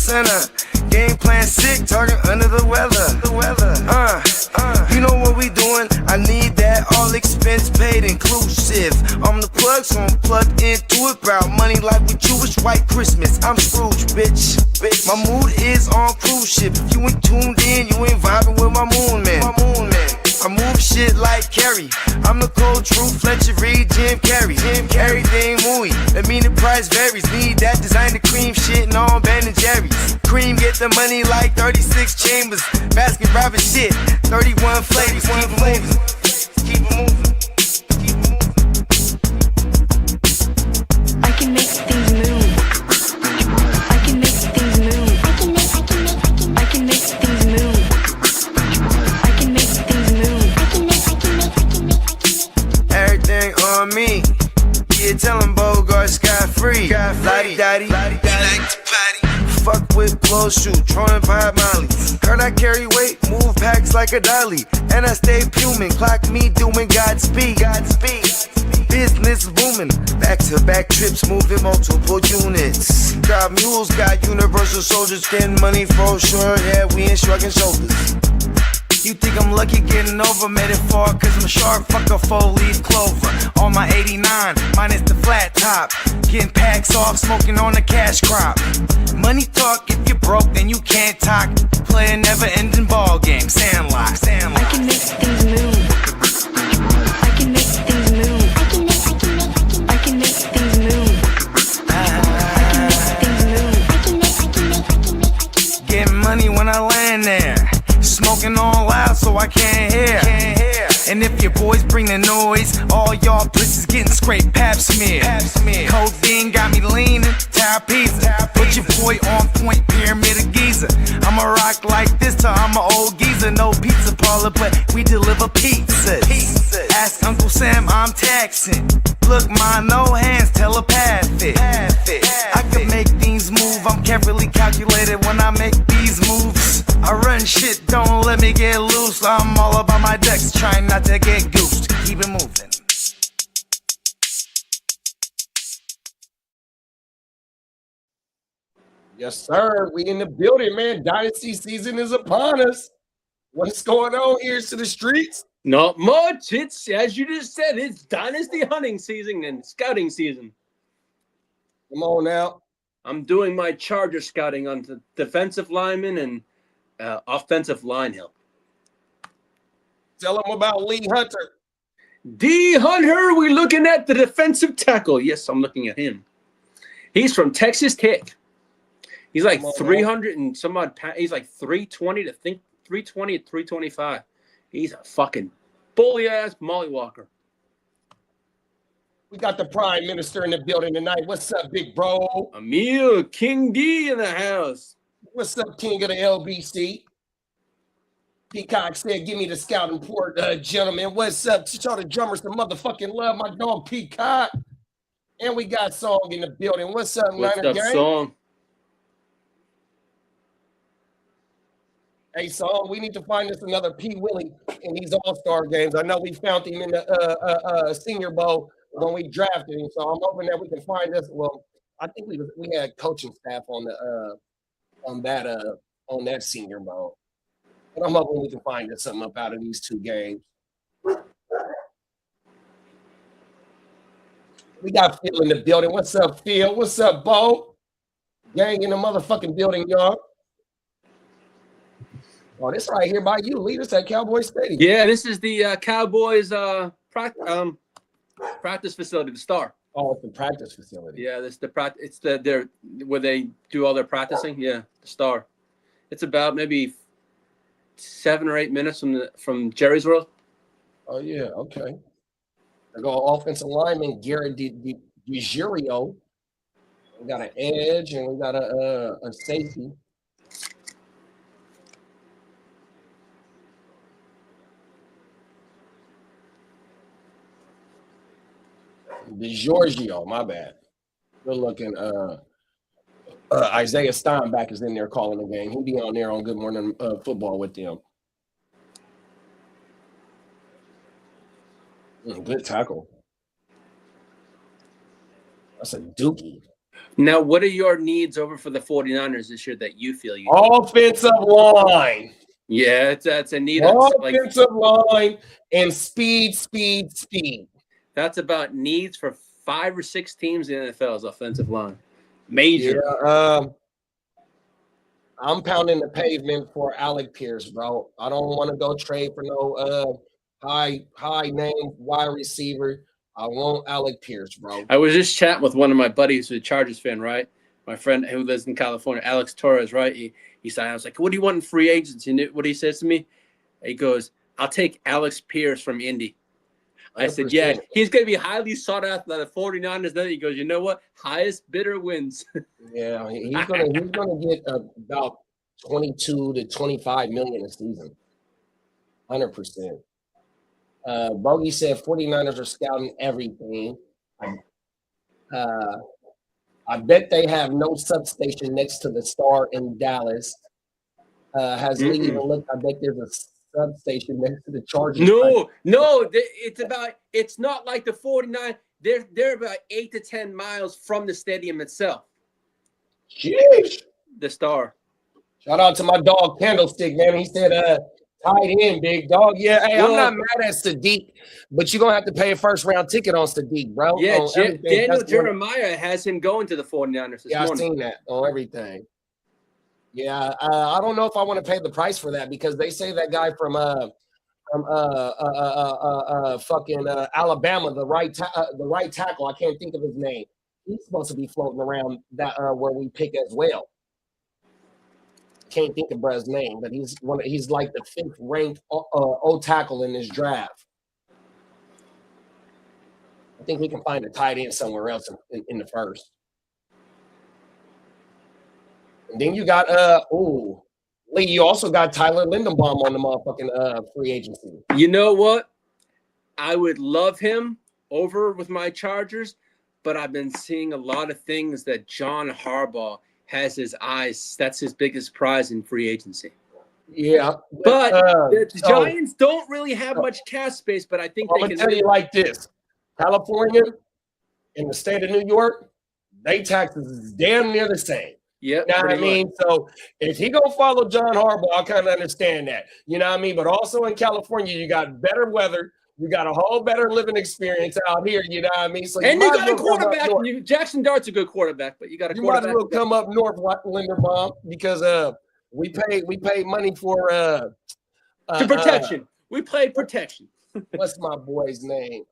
center. Game plan sick, target under the weather. You know what we doing? I need that all expense paid inclusive. I'm the plug, so I'm plugged into it. About money like with Jewish white Christmas. I'm Scrooge, bitch. My mood is on cruise ship. If you ain't tuned in, you ain't vibing with my moon man. I move shit like Kerry. I'm the cold truth, Fletcher Reed, Jim Carrey. Everything movie, that mean the price varies. Need that designer cream shit and all Ben and Jerry's. Cream get the money like 36 chambers. Basket Robin shit, 31 flavors. Keep it moving. I can make things move. I can make things move. I can make things move. I can make things move. Everything on me. Yeah, tell him Bogart Scott free. Lottie Dottie, he like to potty. Fuck with blow shoot, trolling by Molly. Heard I carry weight, move packs like a dolly. And I stay fuming, clock me doing Godspeed. Business booming, back to back trips, moving multiple units. Got mules, got universal soldiers, getting money for sure. Yeah, we ain't shrugging shoulders. You think I'm lucky getting over, made it far, cause I'm a shark, fuck a 4-leaf clover. On my 89, minus the flat top. Getting packs off, smoking on the cash crop. Money talk, if you're broke, then you can't talk. Play a never-ending ball game, Sandlot. I can make things move. I can make things move. I can make things move. Getting money when I land there. Smoking all loud so I can't hear. And if your boys bring the noise, all y'all pussies getting scraped pap smear. Codeine got me leaning, tower pizza. Put your boy on point, pyramid of Giza. I'ma rock like this till I'm an old geezer. No pizza parlor, but we deliver pizzas. Ask Uncle Sam, I'm taxing. Look, ma, no hands, telepathic. I can make things move, I'm carefully calculated when I make these moves. I run shit, don't let me get loose. I'm all about my decks, trying not to get goosed. Keep it moving. Yes, sir. We in the building, man. Dynasty season is upon us. What's going on here to the streets? Not much. It's, as you just said, it's Dynasty hunting season and scouting season. Come on now. I'm doing my Charger scouting on the defensive lineman and offensive line help. Tell them about Lee Hunter. D. Hunter, we're looking at the defensive tackle. Yes, I'm looking at him. He's from Texas Tech. He's like 300 and some odd. He's like 320 to 325. He's a fucking bully ass mollywalker. We got the Prime Minister in the building tonight. What's up, big bro? Emil King D in the house. What's up, King of the LBC? Peacock said, give me the scouting report, gentlemen. What's up? Show the drummers some motherfucking love, my dog Peacock. And we got Song in the building. What's up, Niner gang? Song? Hey, Song, we need to find us another P. Willie in these All-Star games. I know we found him in the Senior Bowl when we drafted him, so I'm hoping that we can find us. Well, I think we had coaching staff on that Senior Bowl. But I'm hoping we can find us something up out of these two games. We got Phil in the building. What's up, Phil? What's up, Bo? Gang in the motherfucking building, y'all. Oh, this right here by you. Lead us at Cowboy Stadium. Yeah, this is the Cowboys practice facility, the Star. Oh, it's the practice facility. Yeah, this the practice. It's their where they do all their practicing. Yeah, the Star. It's about maybe 7 or 8 minutes from Jerry's World. Oh yeah, okay. I go offensive lineman Garrett DiGirio. We got an edge and we got a safety. DiGiorgio, my bad. Good looking. Isaiah Steinbach is in there calling the game. He'll be on there on Good Morning Football with them. Good tackle. That's a dookie. Now, what are your needs over for the 49ers this year that you feel you need? Offensive line. Yeah, that's a need. Offensive line and speed. That's about needs for 5 or 6 teams in the NFL's offensive line. Major. Yeah, I'm pounding the pavement for Alec Pierce, bro. I don't want to go trade for no high name wide receiver. I want Alec Pierce, bro. I was just chatting with one of my buddies who's a Chargers fan, right? My friend who lives in California, Alex Torres, right? He said, I was like, what do you want in free agents? You know what he says to me? He goes, I'll take Alex Pierce from Indy. 100%. I said, yeah, he's going to be highly sought after by the 49ers. Then he goes, you know what? Highest bidder wins. Yeah, he's gonna get about 22 to 25 million a season. 100%. Bogey said 49ers are scouting everything. I bet they have no substation next to the Star in Dallas. Has Lee even looked? I bet there's a substation next to the Chargers. No, it's not like the 49. They're about 8 to 10 miles from the stadium itself. Jeez. The Star. Shout out to my dog Candlestick, man. He said tied in, big dog. Yeah, hey, I'm not mad at Sadiq, but you're gonna have to pay a first-round ticket on Sadiq, bro. Yeah, Daniel Jeremiah has him going to the 49ers this morning. I've seen that on everything. Yeah, I don't know if I want to pay the price for that because they say that guy from fucking Alabama, the right tackle. I can't think of his name. He's supposed to be floating around that where we pick as well. Can't think of Brad's name, but he's like the 5th ranked O tackle in this draft. I think we can find a tight end somewhere else in the first. And then you got Lee, you also got Tyler Lindenbaum on the motherfucking free agency. You know what? I would love him over with my Chargers, but I've been seeing a lot of things that John Harbaugh has his eyes. That's his biggest prize in free agency. Yeah. But the Giants don't really have much cap space, but I think they can tell you like this. California and the state of New York, they taxes is damn near the same. Yeah, you know what I mean? So if he gonna follow John Harbaugh, I kind of understand that. You know what I mean? But also in California, you got better weather, you got a whole better living experience out here. You know what I mean? So and you got a quarterback. Jackson Dart's a good quarterback, but you got a quarterback. You might as well come up north, Linderbaum, because we paid money for protection. We played protection. What's my boy's name?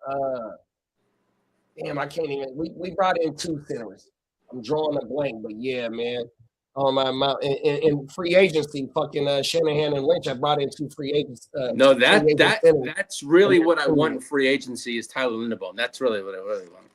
Damn, I can't even. We brought in 2 centers. I'm drawing a blank, but yeah, man. In free agency, fucking Shanahan and Lynch, I brought in 2 free agents. That's really what I want in free agency is Tyler Linderbaum. That's really what I really want.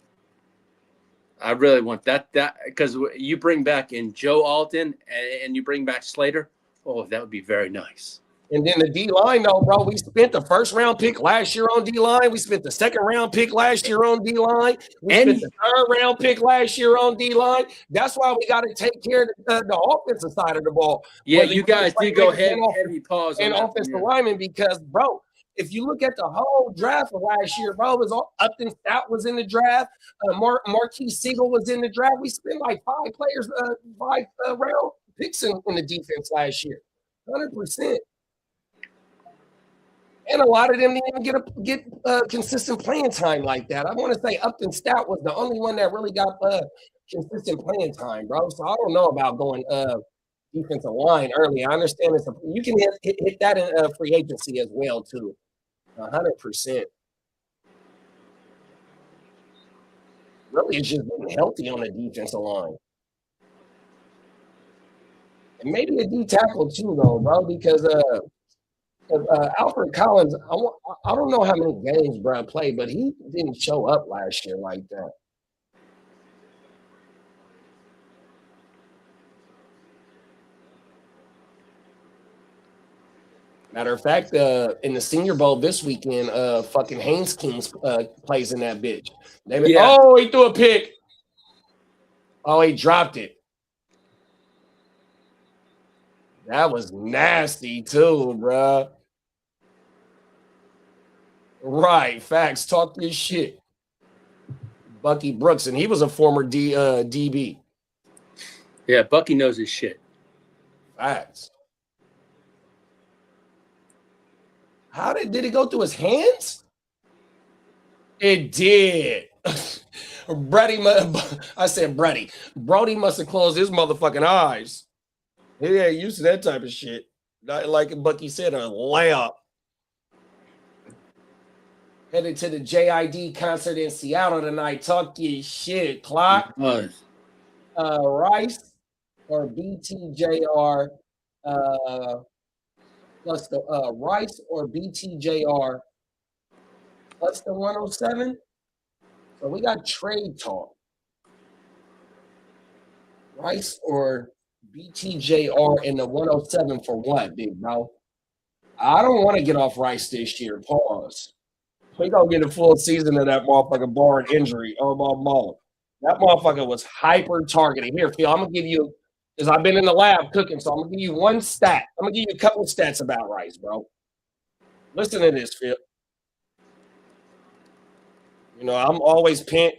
I really want that because you bring back in Joe Alton and you bring back Slater. Oh, that would be very nice. And then the D-line, though, bro, we spent the 1st-round pick last year on D-line. We spent the 2nd-round pick last year on D-line. We spent the 3rd-round pick last year on D-line. That's why we got to take care of the offensive side of the ball. Yeah, you guys did go heavy paws on offensive linemen because, bro, if you look at the whole draft of last year, bro, it was all Upton Stout was in the draft. Marquise Siegel was in the draft. We spent like 5 players, 5-round picks in the defense last year. 100%. And a lot of them didn't even get consistent playing time like that. I want to say Upton Stout was the only one that really got consistent playing time, bro. So I don't know about going defensive line early. I understand you can hit that in free agency as well too. 100%. Really, it's just being healthy on the defensive line. And maybe a D tackle too, though, bro, because Alfred Collins, I don't know how many games Brad played, but he didn't show up last year like that. Matter of fact, in the Senior Bowl this weekend, fucking Haynes Kings plays in that bitch. Oh, he threw a pick. Oh, he dropped it. That was nasty too, bruh. Right, facts. Talk this shit. Bucky Brooks, and he was a former DB. Yeah, Bucky knows his shit. Facts. How did it go through his hands? It did. I said Brody. Brody must have closed his motherfucking eyes. He ain't used to that type of shit. Not like Bucky said, a layup. Headed to the JID concert in Seattle tonight. Talk your shit, Clock. Rice or BTJR plus the Rice or BTJR plus the 107. So we got trade talk. Rice or BTJR in the 107 for what, big bro? I don't want to get off Rice this year. Pause. We gonna get a full season of that motherfucker barring injury. Oh my mom. That motherfucker was hyper targeted. Here, Phil, I'm gonna give you, because I've been in the lab cooking, so I'm gonna give you one stat. I'm gonna give you a couple of stats about Rice, bro. Listen to this, Phil. You know, I'm always pen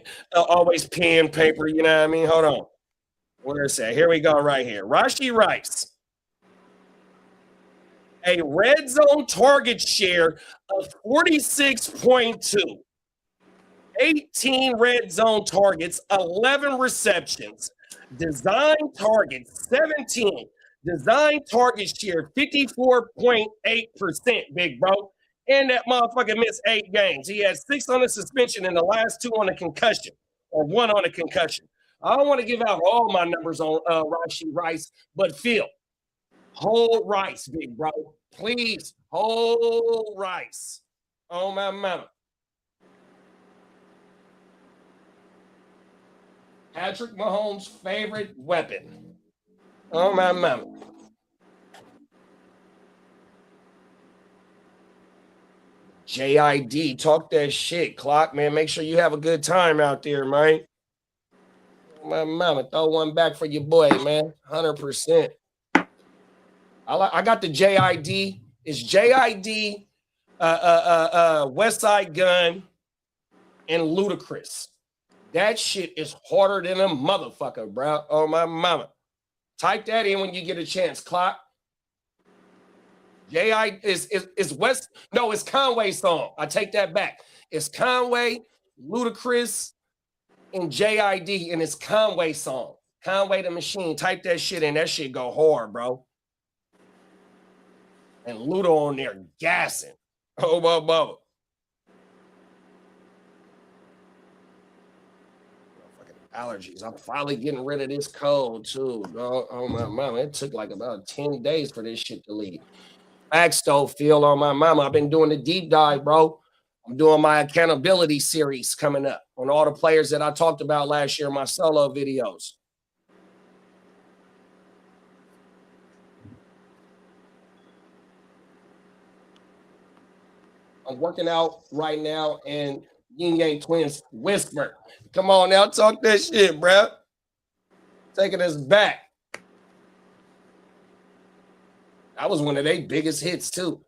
paper, you know what I mean? Hold on. Where is that? Here we go, right here. Rashee Rice. A red zone target share of 46.2. 18 red zone targets, 11 receptions. Design targets, 17. Design target share, 54.8%, big bro. And that motherfucker missed 8 games. He had 6 on the suspension and the last 2 on a concussion, or 1 on a concussion. I don't want to give out all my numbers on Rashee Rice, but Phil, hold Rice, big bro. Please hold Rice. Oh, my mama. Patrick Mahomes' favorite weapon. Oh, my mama. JID, talk that shit, Clock, man. Make sure you have a good time out there, man. Oh, my mama, throw one back for your boy, man. 100%. I got the JID. It's JID, Westside Gun, and Ludacris. That shit is harder than a motherfucker, bro. Oh, my mama. Type that in when you get a chance, Clock. J.I. is West. No, it's Conway's song. I take that back. It's Conway, Ludacris, and JID, and it's Conway's song. Conway the Machine. Type that shit in. That shit go hard, bro. And Ludo on there gassing. Oh, my mama. Allergies. I'm finally getting rid of this cold too. Oh my mama. It took like about 10 days for this shit to leave. Facts though, Phil, on my mama. I've been doing the deep dive, bro. I'm doing my accountability series coming up on all the players that I talked about last year in my solo videos. I'm working out right now and Yin Yang Twins whisper. Come on now, talk that shit, bro. Taking us back. That was one of their biggest hits, too.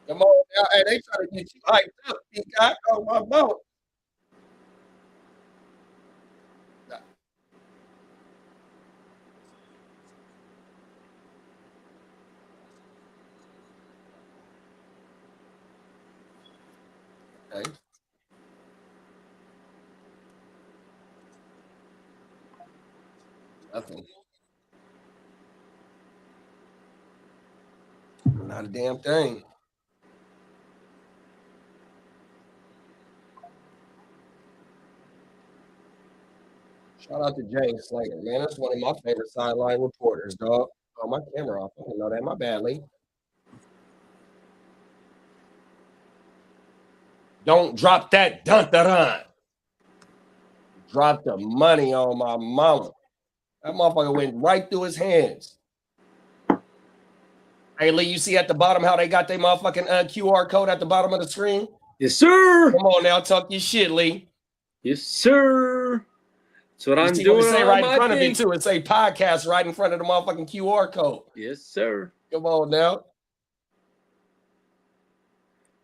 Come on now. Hey, they try to get you hyped up. You got on my boat. Okay. Nothing. Not a damn thing. Shout out to James Slater, man. That's one of my favorite sideline reporters, dog. Oh, my camera off. I didn't know that. My bad, Lee. Don't drop that dun-da-dun. Drop the money on my mama. That motherfucker went right through his hands. Hey, Lee, you see at the bottom how they got their motherfucking QR code at the bottom of the screen? Yes, sir. Come on now, talk your shit, Lee. Yes, sir. That's what I'm doing. Say right in front of it, too. It say podcast right in front of the motherfucking QR code. Yes, sir. Come on now.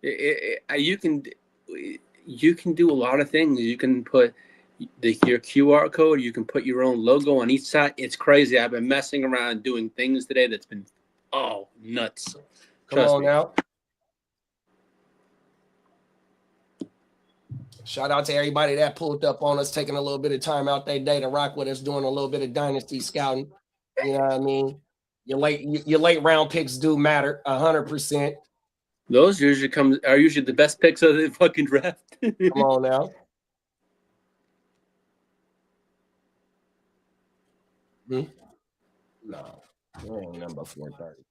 You can do a lot of things. You can put your QR code. You can put your own logo on each side. It's crazy. I've been messing around doing things today that's been nuts. Come on now. Shout out to everybody that pulled up on us, taking a little bit of time out their day to rock with us, doing a little bit of dynasty scouting. You know what I mean? Your late round picks do matter 100%. Those are usually the best picks of the fucking draft. Come on now. No, there ain't number 430.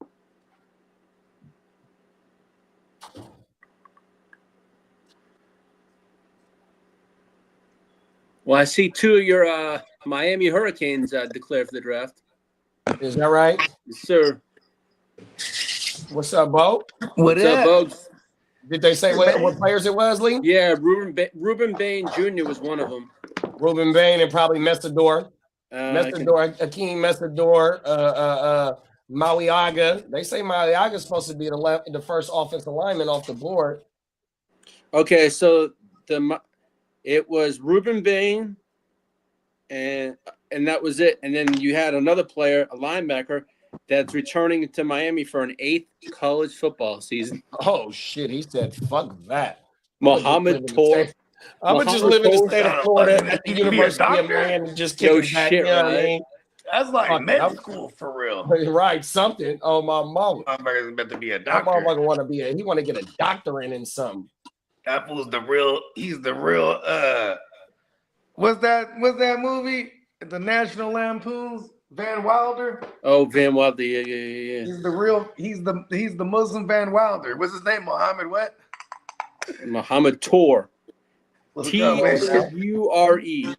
Well, I see 2 of your Miami Hurricanes declared for the draft. Is that right? Yes, sir. What's up, Bo? What's up, Bogues? Did they say what players it was, Lee? Yeah, Ruben Bain Jr. was one of them. Ruben Bain and probably Messador. Akeem Messador, Mauiaga. They say Mauiaga's supposed to be the first offensive lineman off the board. Okay, so it was Ruben Bain, and that was it. And then you had another player, a linebacker, that's returning to Miami for an 8th college football season. Oh shit! He said, "Fuck that." Muhammad Tor. I'm gonna just live in the state of Florida at the University of Miami, just kicking back. You know what I mean? That's like med school for real. Right, something. Oh, my mama. Motherfucker's about to be a My doctor. motherfucker want to be he want to get a doctorate in something. That fool's the real. He's the real. What's that movie? The National Lampoons. Van Wilder. Oh, Van Wilder. Yeah. He's the real. He's the Muslim Van Wilder. What's his name? Muhammad what? Muhammad Tor. T-U-R-E.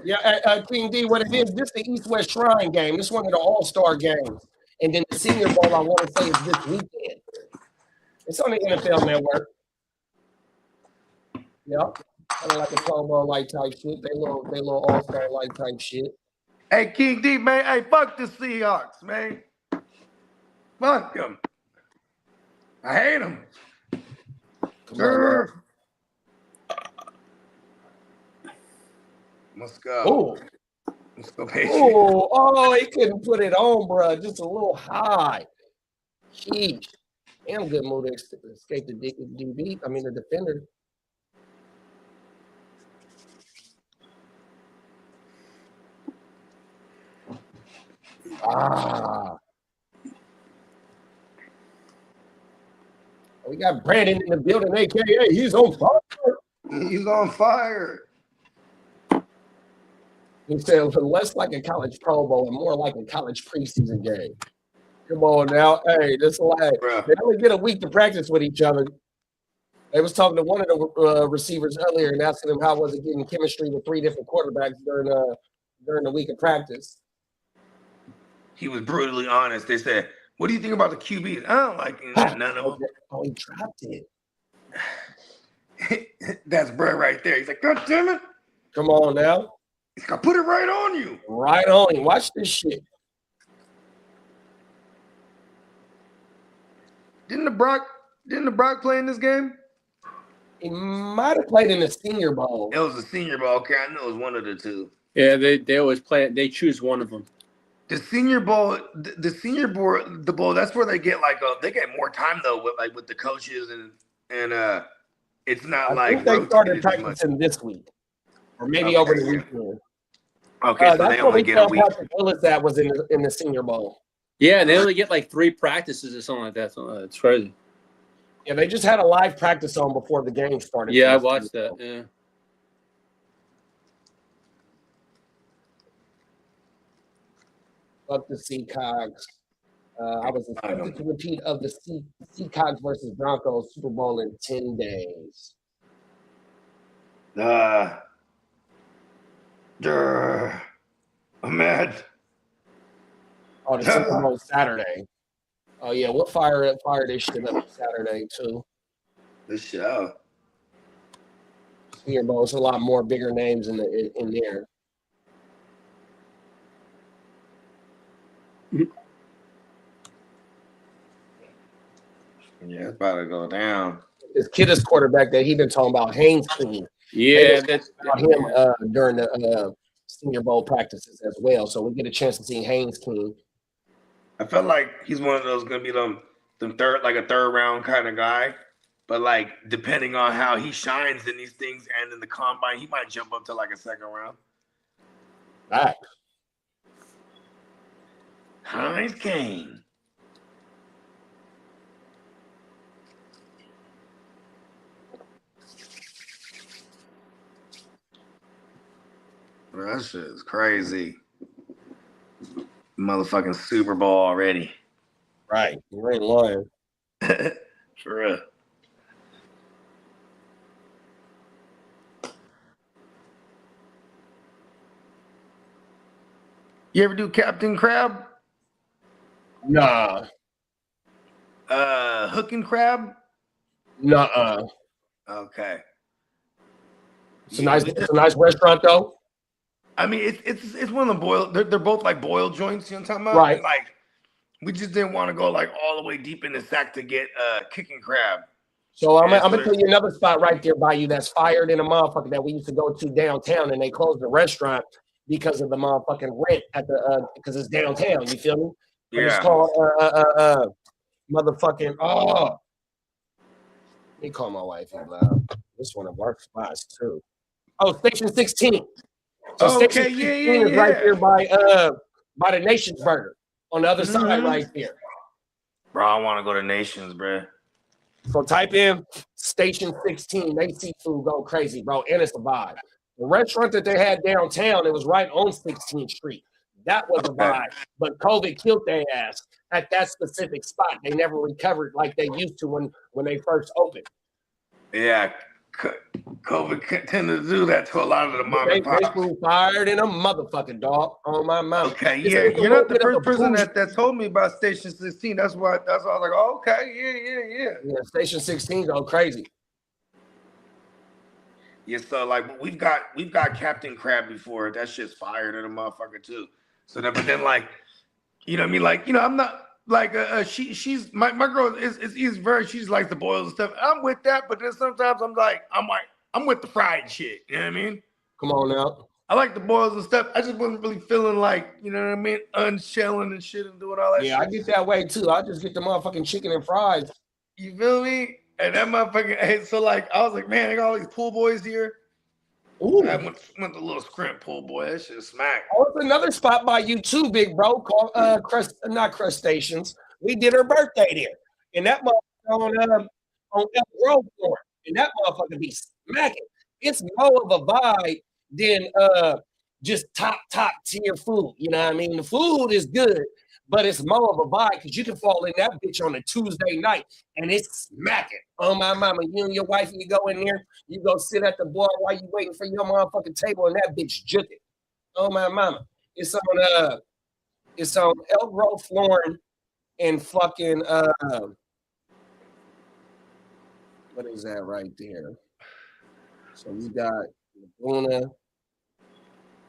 Yeah, King D, what it is, this is the East-West Shrine game. This is one of the all-star games. And then the Senior Bowl, I want to say, is this weekend. It's on the NFL Network. Yep. Kind of like a Pro Bowl-like type shit. They little all-star-like type shit. Hey, King D, man. Hey, fuck the Seahawks, man. Fuck them. I hate them. Let's go. Let's go, Patriots. He couldn't put it on, bro. Just a little high. Sheesh. Damn good move to escape the DB. I mean, the defender. We got Brandon in the building, a.k.a. he's on fire. He's on fire. He said less like a college Pro Bowl and more like a college preseason game. Come on now. Hey, this lag. They only get a week to practice with each other. They was talking to one of the receivers earlier and asking him how was it getting chemistry with 3 different quarterbacks during the week of practice. He was brutally honest. They said, "What do you think about the QB?" I don't like none of them. Oh, he dropped it. That's Brett right there. He's like, "God damn it." Come on now. He's gonna put it right on you. Right on you. Watch this shit. Didn't the Brock play in this game? He might have played in the Senior Bowl. It was a Senior Bowl. Okay, I know it was one of the two. Yeah, they always play. They choose one of them. The Senior Bowl, the Senior Bowl, the bowl. That's where they get they get more time though with the coaches and it's not I think they started practicing this week, or maybe over the weekend. Okay, so they only get a week. Willis that was in the Senior Bowl. Yeah, they only get like 3 practices or something like that. So it's crazy. Yeah, they just had a live practice on before the game started. Yeah, I watched that. Yeah. Fuck the Seahawks. I was expected to repeat of the Seahawks versus Broncos Super Bowl in 10 days. I'm mad. Oh, the Super Bowl Saturday. Oh yeah, we'll fire this shit up Saturday too. The show. Senior Bowl, it's a lot more bigger names in there. Yeah, it's about to go down. This kid is quarterback that he been talking about, Haynes King. Yeah, that's About him during the Senior Bowl practices as well. So we get a chance to see Haynes King. I felt like he's one of those gonna be them third round kind of guy. But like depending on how he shines in these things and in the combine, he might jump up to like a second round. Back. Haynes King. That shit is crazy. Motherfucking Super Bowl already. Right. You ain't lying. For real. You ever do Captain Crab? Nah. Hooking crab? Nuh-uh. Okay. It's a nice restaurant though. I mean, it's one of the boiled. They're both like boiled joints. You know what I'm talking about? Right. And like, we just didn't want to go like all the way deep in the sack to get kicking crab. So I'm gonna tell you another spot right there by you that's fired in a motherfucker that we used to go to downtown, and they closed the restaurant because of the motherfucking rent at the because it's downtown. You feel me? But Yeah. It's called motherfucking let me call my wife here loud. This one of our spots too. Oh, Station 16. So Okay, Station 16 yeah. is right there by the Nation's Burger on the other side right there. Bro, I want to go to Nations, bro. So type in Station 16. They seafood go crazy, bro, and it's a vibe. The restaurant that they had downtown, it was right on 16th Street. That was a vibe, but COVID killed their ass at that specific spot. They never recovered like they used to when they first opened. Yeah, COVID tended to do that to a lot of the mom and pops. They fired in a motherfucking dog on my mouth. Okay, yeah, you're not the first person that told me about Station 16. That's why I was like, oh, okay, yeah. Yeah, Station 16 go crazy. Yeah, so like we've got Captain Crab before. That shit's fired in a motherfucker too. So then, but then like, you know what I mean? Like, you know, I'm not like she's my girl is very, she's like the boils and stuff. I'm with that, but then sometimes I'm with the fried shit. You know what I mean? Come on now. I like the boils and stuff. I just wasn't really feeling like, you know what I mean, unshelling and shit and doing all that shit. Yeah, I get that way too. I just get the motherfucking chicken and fries. You feel me? And that motherfucking, hey, so like, I was like, man, I got all these pool boys here. Ooh. I went to a little scrimp pool boy. That shit smack. Oh, it's another spot by you too, big bro, called not Crustaceans. We did her birthday there. And that motherfucker on El Grove Floor. And that motherfucker be smacking. It's more of a vibe than just top tier food. You know what I mean? The food is good, but it's more of a vibe because you can fall in that bitch on a Tuesday night and it's smacking. Oh my mama, you and your wife, you go in there, you go sit at the bar while you waiting for your motherfucking table and that bitch juking. Oh my mama. It's on El Grove Flooring and fucking what is that right there? So we got Laguna.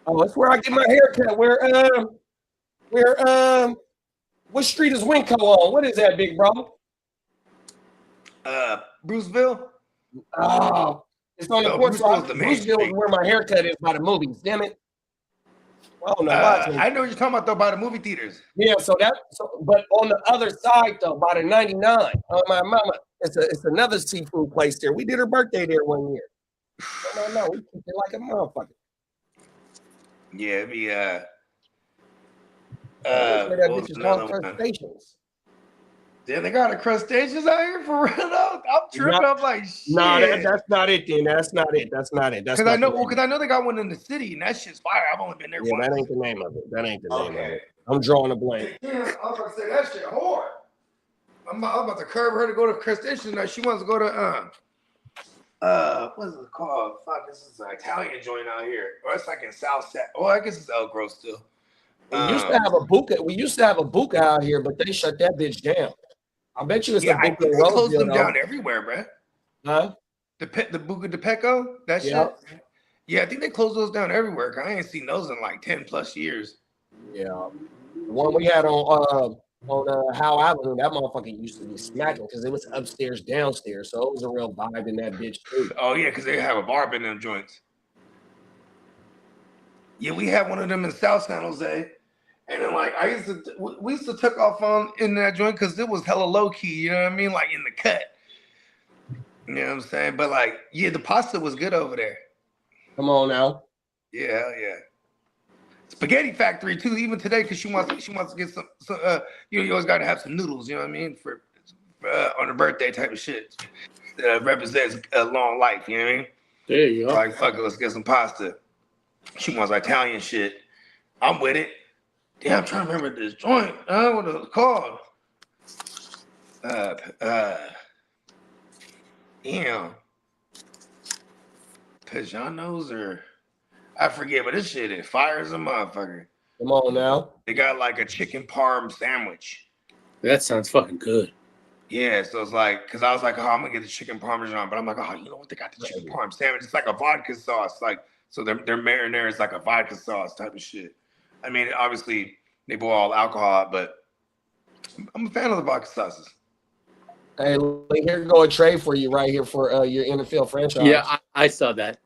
Oh, that's where I get my haircut. What street is Winco on? What is that, big bro? Bruceville? Oh, it's on the court side. Bruceville is where my haircut is by the movies. Damn it. Oh no, I know what you're talking about though, by the movie theaters. Yeah, but on the other side though, by the 99. Oh my mama, it's another seafood place there. We did her birthday there one year. No, we keep it like a motherfucker. Yeah, it'd be that bitch is called Crustaceans. Yeah, they got a Crustaceans out here for real though. I'm tripping. I'm like, shit. No, that's not it then. That's not it. Because I know they got one in the city and that shit's fire. I've only been there once. That ain't the name of it. That ain't the name of it. I'm drawing a blank. Yeah, I was about to say that shit hard. I'm about to curb her to go to Crustaceans. Now she wants to go to what is it called? Fuck, this is an Italian joint out here. Or it's like in South Set. Oh, I guess it's El Grove still. We used to have a buka out here, but they shut that bitch down. I bet you it's the buka. I think they closed them down everywhere, bro. Huh? The Buca de Peco? That shit? Yeah, I think they closed those down everywhere. I ain't seen those in like 10 plus years. Yeah. The one we had on on Howe Avenue. That motherfucker used to be smacking because it was upstairs, downstairs. So it was a real vibe in that bitch too. Oh yeah, because they have a bar up in them joints. Yeah, we had one of them in South San Jose, and then like we used to tuck off on in that joint because it was hella low key. You know what I mean? Like in the cut. You know what I'm saying? But like, yeah, the pasta was good over there. Come on now. Yeah, hell yeah. Spaghetti Factory too. Even today, because she wants to get some. You always got to have some noodles. You know what I mean? For on her birthday type of shit. Represents a long life. You know what I mean? There you go. Like fuck it, let's get some pasta. She wants Italian shit. I'm with it. Damn, I'm trying to remember this joint. What it was called? Damn. Pajanos or I forget, but this shit is fire as a motherfucker. Come on now. They got like a chicken parm sandwich. That sounds fucking good. Yeah, so it's like, cause I was like, oh, I'm gonna get the chicken parmesan, but I'm like, oh, you know what? They got the chicken parm sandwich. It's like a vodka sauce, like so their marinara is like a vodka sauce type of shit. I mean, obviously they boil alcohol, but I'm a fan of the vodka sauces. Hey, here go a trade for you right here for your NFL franchise. Yeah, I saw that.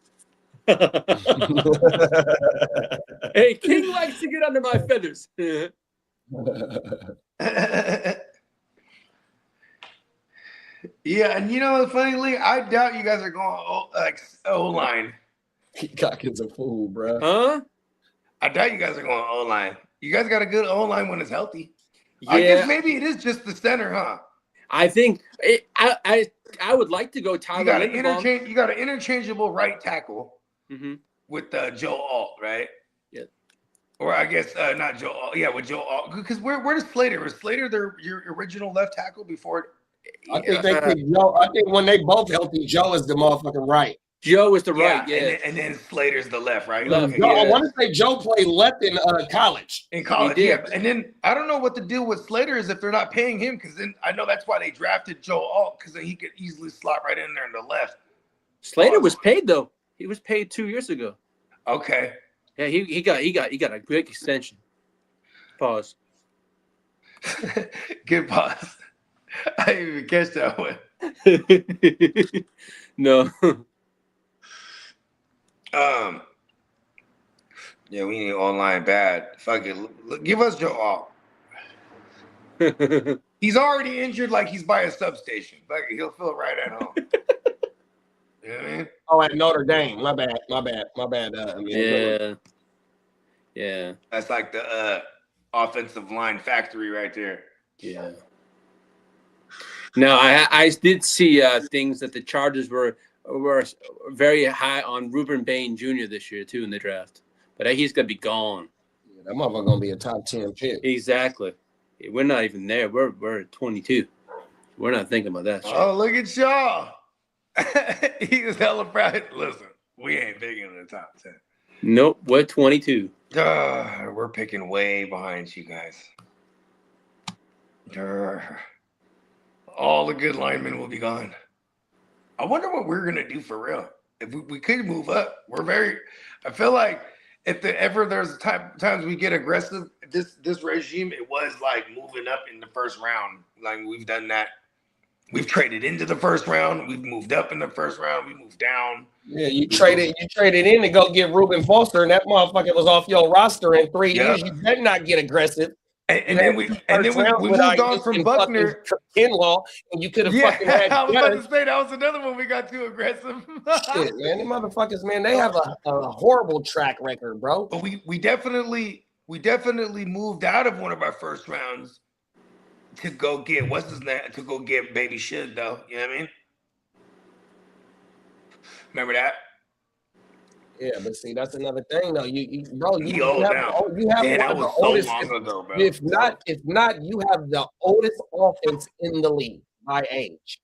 Hey, King likes to get under my feathers. Yeah, and you know what's funny, Lee? I doubt you guys are going O-line. Peacock is a fool, bro. Huh? I doubt you guys are going O-line. You guys got a good O-line when it's healthy. Yeah. I guess maybe it is just the center, huh? I think I would like to go Tyler. You got an interchangeable right tackle with Joe Alt, right? Yeah. Or I guess not Joe Alt. Yeah, with Joe Alt. Because where does Slater? Was Slater your original left tackle before? I think they picked Joe. I think when they both healthy, Joe is the motherfucking right. Joe is the right, yeah. And then Slater's the left, right? Left, Okay, I want to say Joe played left in college. in college, yeah. And then I don't know what the deal with Slater is if they're not paying him, because then I know that's why they drafted Joe Alt, because then he could easily slot right in there in the left. Slater was paid though. He was paid 2 years ago. Okay. Yeah, he got a big extension. Pause. Good pause. I didn't even catch that one. No. Yeah, we need online bad. Fuck it. Give us Joe Alt. He's already injured like he's by a substation. Fuck it, he'll feel right at home. You know what I mean? Oh, at Notre Dame. My bad. Yeah. That's like the offensive line factory right there. Yeah. No, I did see things that the Chargers were very high on Ruben Bain Jr. this year too in the draft, but he's gonna be gone. Yeah, that motherfucker gonna be a top 10 pick. Exactly. We're not even there. We're at 22. We're not thinking about that shit. Oh, look at y'all. He was hella proud. Listen, we ain't picking in the top 10. Nope, we're 22. We're picking way behind you guys. All the good linemen will be gone. I wonder what we're gonna do for real. If we could move up, I feel like if there's times we get aggressive, this regime, it was like moving up in the first round. Like we've done that. We've traded into the first round. We've moved up in the first round. We moved down. Yeah, you traded in to go get Reuben Foster, and that motherfucker was off your roster in 3 years. You better not get aggressive. And then we moved on from Buckner. Kinlaw, and you could have fucking had. I was about to say that was another one we got too aggressive. Shit, man, the motherfuckers, man, they have a horrible track record, bro. But we definitely moved out of one of our first rounds to go get what's his name, to go get Baby Shit though. You know what I mean? Remember that? Yeah, but see, that's another thing though. You have Man, that was so oldest, long ago, bro. If not, you have the oldest offense in the league by age.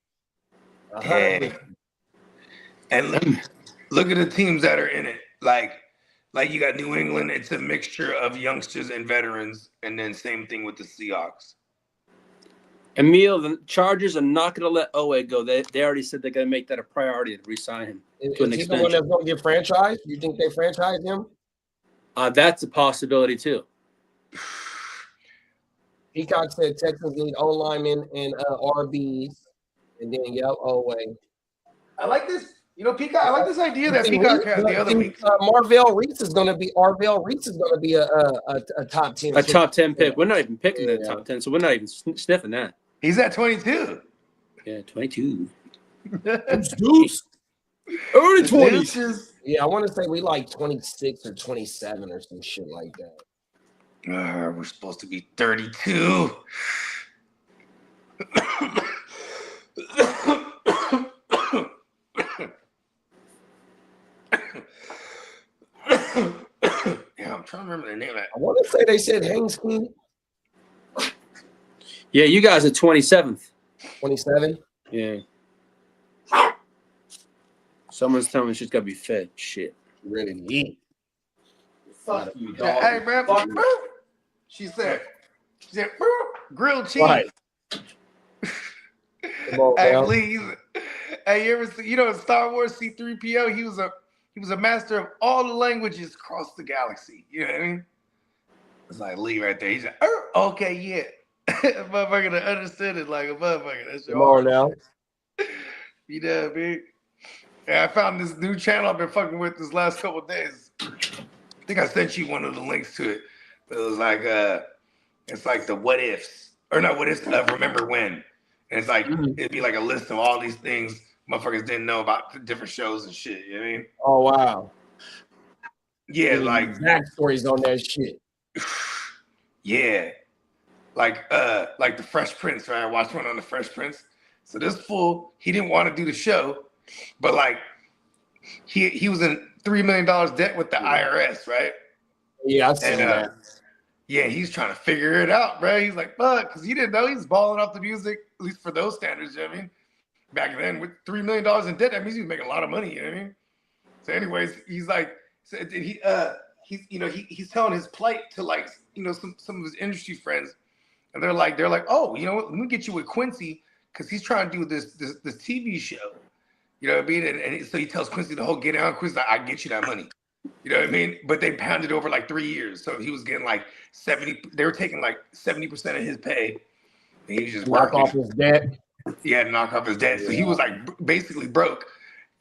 Yeah. And look at the teams that are in it. Like you got New England. It's a mixture of youngsters and veterans, and then same thing with the Seahawks. Emil, the Chargers are not going to let Owe go. They already said they're going to make that a priority to re-sign him to an Is he the one extension. that's going to get franchised? You think they franchise him? That's a possibility too. Peacock said Texans need O linemen and RBs, and then Elway. I like this. You know, Peacock. I like this idea that Peacock had the other week. Marvell Reese is going to be a top 10. A top 10 pick. We're not even picking the top 10, so we're not even sniffing that. He's at 22. Yeah, 22. Deuce. Early 20s. Yeah, I want to say we like 26 or 27 or some shit like that. We're supposed to be 32. Yeah, I'm trying to remember the name of that. I want to say they said Haynes King. Yeah, you guys are 27th. 27? Yeah. Someone's telling me she's got to be fed. Shit. Ready to eat. Fuck you, dog. Hey, man. She said, grilled cheese. Right. Hey, please. Hey, you ever see, you know, in Star Wars C-3PO, he was a master of all the languages across the galaxy. You know what I mean? It's like Lee right there. He's like, okay, yeah. Motherfucker that understood it like a motherfucker. That's Come on now. You know, big. Yeah, I found this new channel I've been fucking with this last couple of days. I think I sent you one of the links to it. But it was like it's like the what ifs. Or not what ifs, remember when. And it's like it'd be like a list of all these things motherfuckers didn't know about the different shows and shit. You know what I mean? Oh wow. Yeah, like backstories on that shit. Yeah. Like the Fresh Prince, right? I watched one on the Fresh Prince. So this fool, he didn't want to do the show, but like he was in $3 million debt with the IRS, right? Yeah, I've seen that. Yeah, he's trying to figure it out, bro. He's like, fuck, because he didn't know he was balling off the music, at least for those standards, you know what I mean? Back then, with $3 million in debt, that means he was making a lot of money, you know what I mean? So anyways, he's like, so he's telling his plight to like, you know, some of his industry friends, and they're like, oh, you know what, let me get you with Quincy, because he's trying to do this TV show. You know what I mean? And so he tells Quincy the whole get out. Quincy's like, I get you that money. You know what I mean? But they pounded over like 3 years. So he was getting like 70. They were taking like 70% of his pay. And he was just knock off his debt. Yeah, knock off his debt. So he was like basically broke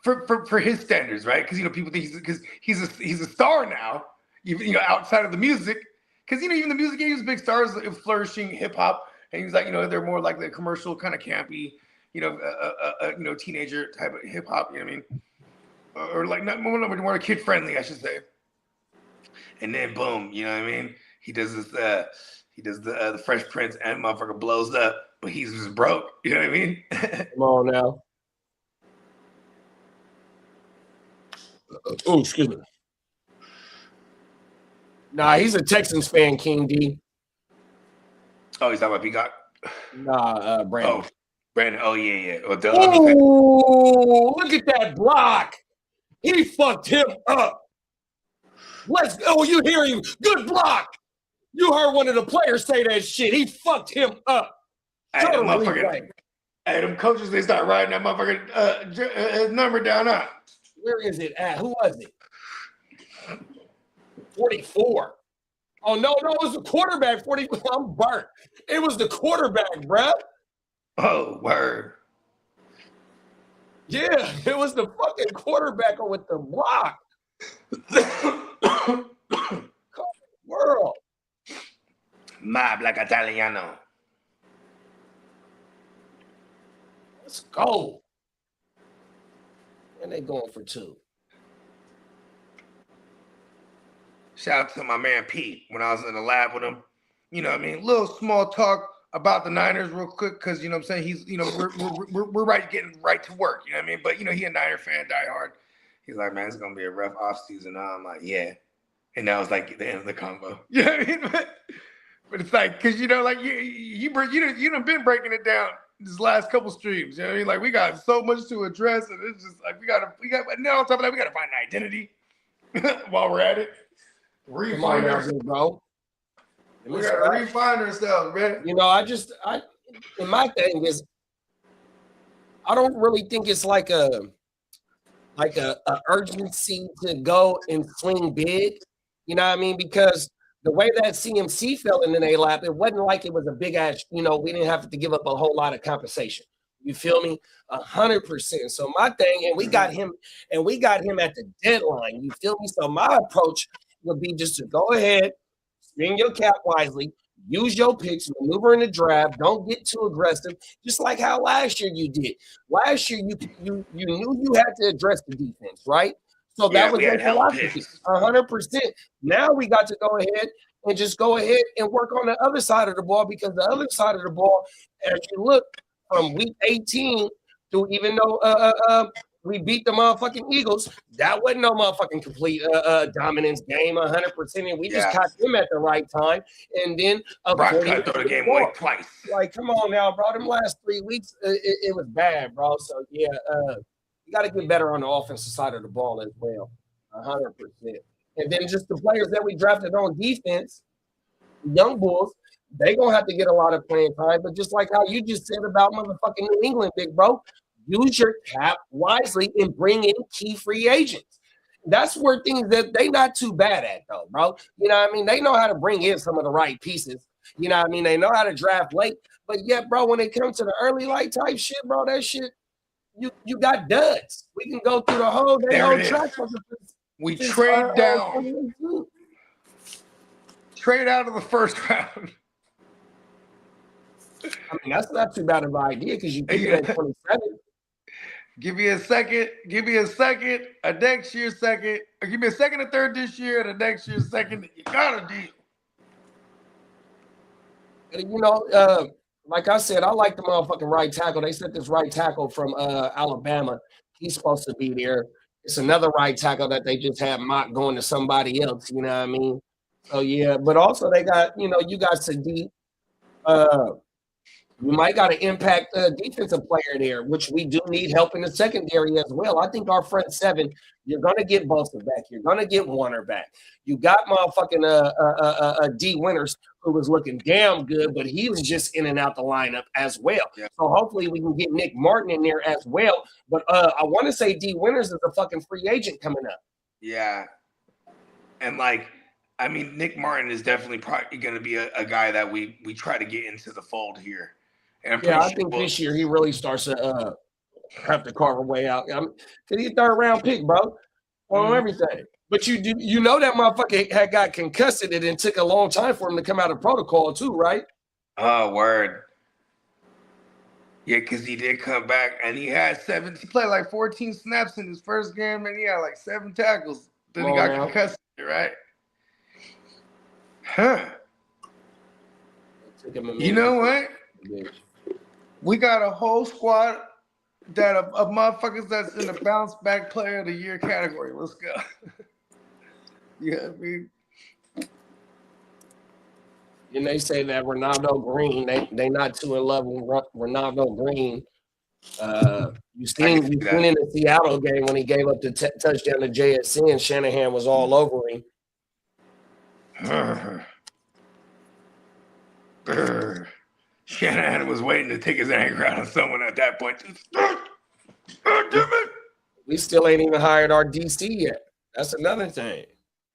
for his standards, right? Because, you know, people think he's a star now, you know, outside of the music. Because, you know, even the music, he was big stars, flourishing hip hop. And he was like, you know, they're more like the commercial kind of campy, you know, teenager type of hip hop, you know what I mean? Or like more kid friendly, I should say. And then boom, you know what I mean? He does this, the Fresh Prince, and motherfucker blows up, but he's just broke. You know what I mean? Come on now. Oh, excuse me. Nah, he's a Texans fan, King D. Oh, he's talking about Peacock? Nah, Brandon. Oh, Brandon. Oh, yeah. Oh, look at that block. He fucked him up. Let's go. You hear him. Good block. You heard one of the players say that shit. He fucked him up. Hey, them coaches, they start writing that motherfucker his number down. Where is it at? Who was it? 44. Oh, no, it was the quarterback. 44. I'm burnt. It was the quarterback, bruh. Oh, word. Yeah, it was the fucking quarterback with the block. World. Ma black Italiano. Let's go. And they going for 2. Shout out to my man Pete when I was in the lab with him. You know what I mean? Little small talk about the Niners real quick, because, you know what I'm saying, he's, you know, we're getting right to work, you know what I mean? But, you know, he a Niner fan, die hard. He's like, man, it's going to be a rough offseason. I'm like, yeah. And that was like the end of the convo. You know what I mean? But it's like, because, you know, like, you done been breaking it down this last couple streams. You know what I mean? Like, we got so much to address, and it's just like, and now on top of that, we got to find an identity while we're at it. Refine ourselves, bro. We got to refine ourselves, man. You know, and my thing is, I don't really think it's like a urgency to go and swing big. You know what I mean? Because the way that CMC fell in their lap, it wasn't like it was a big ass, we didn't have to give up a whole lot of compensation. You feel me? 100%. So my thing, and we got him at the deadline. You feel me? So my approach would be just to go ahead, spend your cap wisely, use your picks, maneuver in the draft. Don't get too aggressive, just like how last year you did. Last year you knew you had to address the defense, right? So that was your philosophy, 100%. Now we got to go ahead and just go ahead and work on the other side of the ball, because the other side of the ball, as you look from week 18 to, even though we beat the motherfucking Eagles, that wasn't no motherfucking complete dominance game, 100%. And we just caught them at the right time. And then Brock cut through the game away twice. Like, come on now, bro. Them last 3 weeks, it was bad, bro. So yeah, you got to get better on the offensive side of the ball as well, 100%. And then just the players that we drafted on defense, young bulls, they gonna have to get a lot of playing time. But just like how you just said about motherfucking New England, big bro, use your cap wisely and bring in key free agents. That's where things that they not too bad at, though, bro. You know what I mean? They know how to bring in some of the right pieces. You know what I mean? They know how to draft late. But yet, bro, when it comes to the early light type shit, bro, that shit, you got duds. We can go through the whole track. We trade down. Trade out of the first round. I mean, that's not too bad of an idea, because you get it at 27. Give me a second. Give me a second. A next year second. Or give me a second and third this year, and a next year second. You got a deal. And, like I said, I like the motherfucking right tackle. They sent this right tackle from Alabama. He's supposed to be there. It's another right tackle that they just had mock going to somebody else. You know what I mean? So yeah, but also they got, you got Sadiq. You might got to impact a defensive player there, which we do need help in the secondary as well. I think our front seven, you're going to get Bosa back. You're going to get Warner back. You got motherfucking D Winters, who was looking damn good, but he was just in and out the lineup as well. Yeah. So hopefully we can get Nick Martin in there as well. But I want to say D Winters is a fucking free agent coming up. Yeah. And Nick Martin is definitely probably going to be a guy that we try to get into the fold here. And I think this year he really starts to have to carve a way out. Because he's a third round pick, bro, on everything. But you know that motherfucker had got concussed, and it took a long time for him to come out of protocol too, right? Oh, word. Yeah, because he did come back, and he played like 14 snaps in his first game, and he had like 7 tackles. Then he got concussed, right? Huh. You know what? We got a whole squad of motherfuckers that's in the bounce back player of the year category. Let's go. You know what I mean? And they say that Ronaldo Green, they not too in love with Ronaldo Green. You seen in the Seattle game when he gave up the touchdown to JSC, and Shanahan was all over him. Shanahan was waiting to take his anger out on someone at that point. Damn it. We still ain't even hired our DC yet. That's another thing.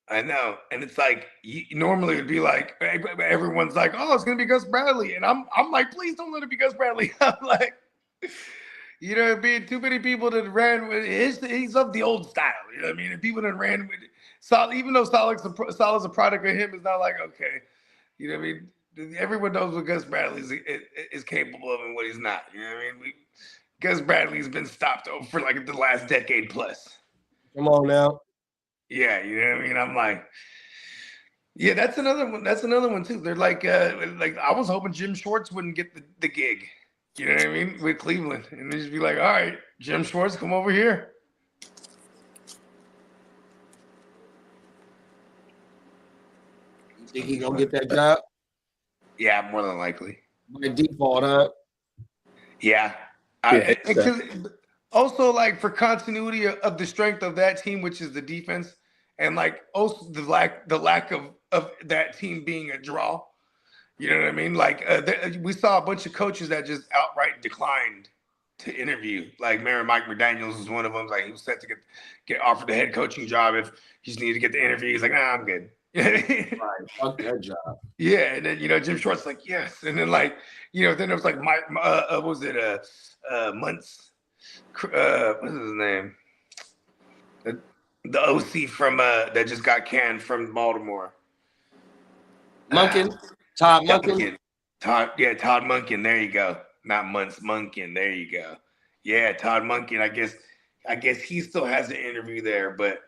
I know. And it's like, normally it'd be like, everyone's like, oh, it's going to be Gus Bradley. And I'm like, please don't let it be Gus Bradley. I'm like, you know what I mean? Too many people that ran with he's of the old style. You know what I mean? And people that ran with it. Even though Saleh's a product of him, it's not like, okay. You know what I mean? Everyone knows what Gus Bradley is capable of and what he's not. You know what I mean? Gus Bradley's been stopped for like the last decade plus. Come on now. Yeah, you know what I mean? I'm like, yeah, that's another one. That's another one too. They're like I was hoping Jim Schwartz wouldn't get the gig. You know what I mean? With Cleveland. And they just be like, all right, Jim Schwartz, come over here. You think he gonna get that job? Yeah, more than likely. By default, huh? Yeah. Also, like, for continuity of the strength of that team, which is the defense, and like also the lack of that team being a draw. You know what I mean? Like we saw a bunch of coaches that just outright declined to interview. Like Mike McDaniels was one of them. Like he was set to get offered the head coaching job if he just needed to get the interview. He's like, nah, I'm good. You know what I mean? Right. Fuck that job. Yeah, and then Jim Short's like, yes, and then like then it was like what was it months what's his name, the OC from that just got canned from Baltimore. Todd Monken. Todd Monken. There you go. Not Muntz, Monken. There you go. Yeah, Todd Monken. I guess he still has an interview there, but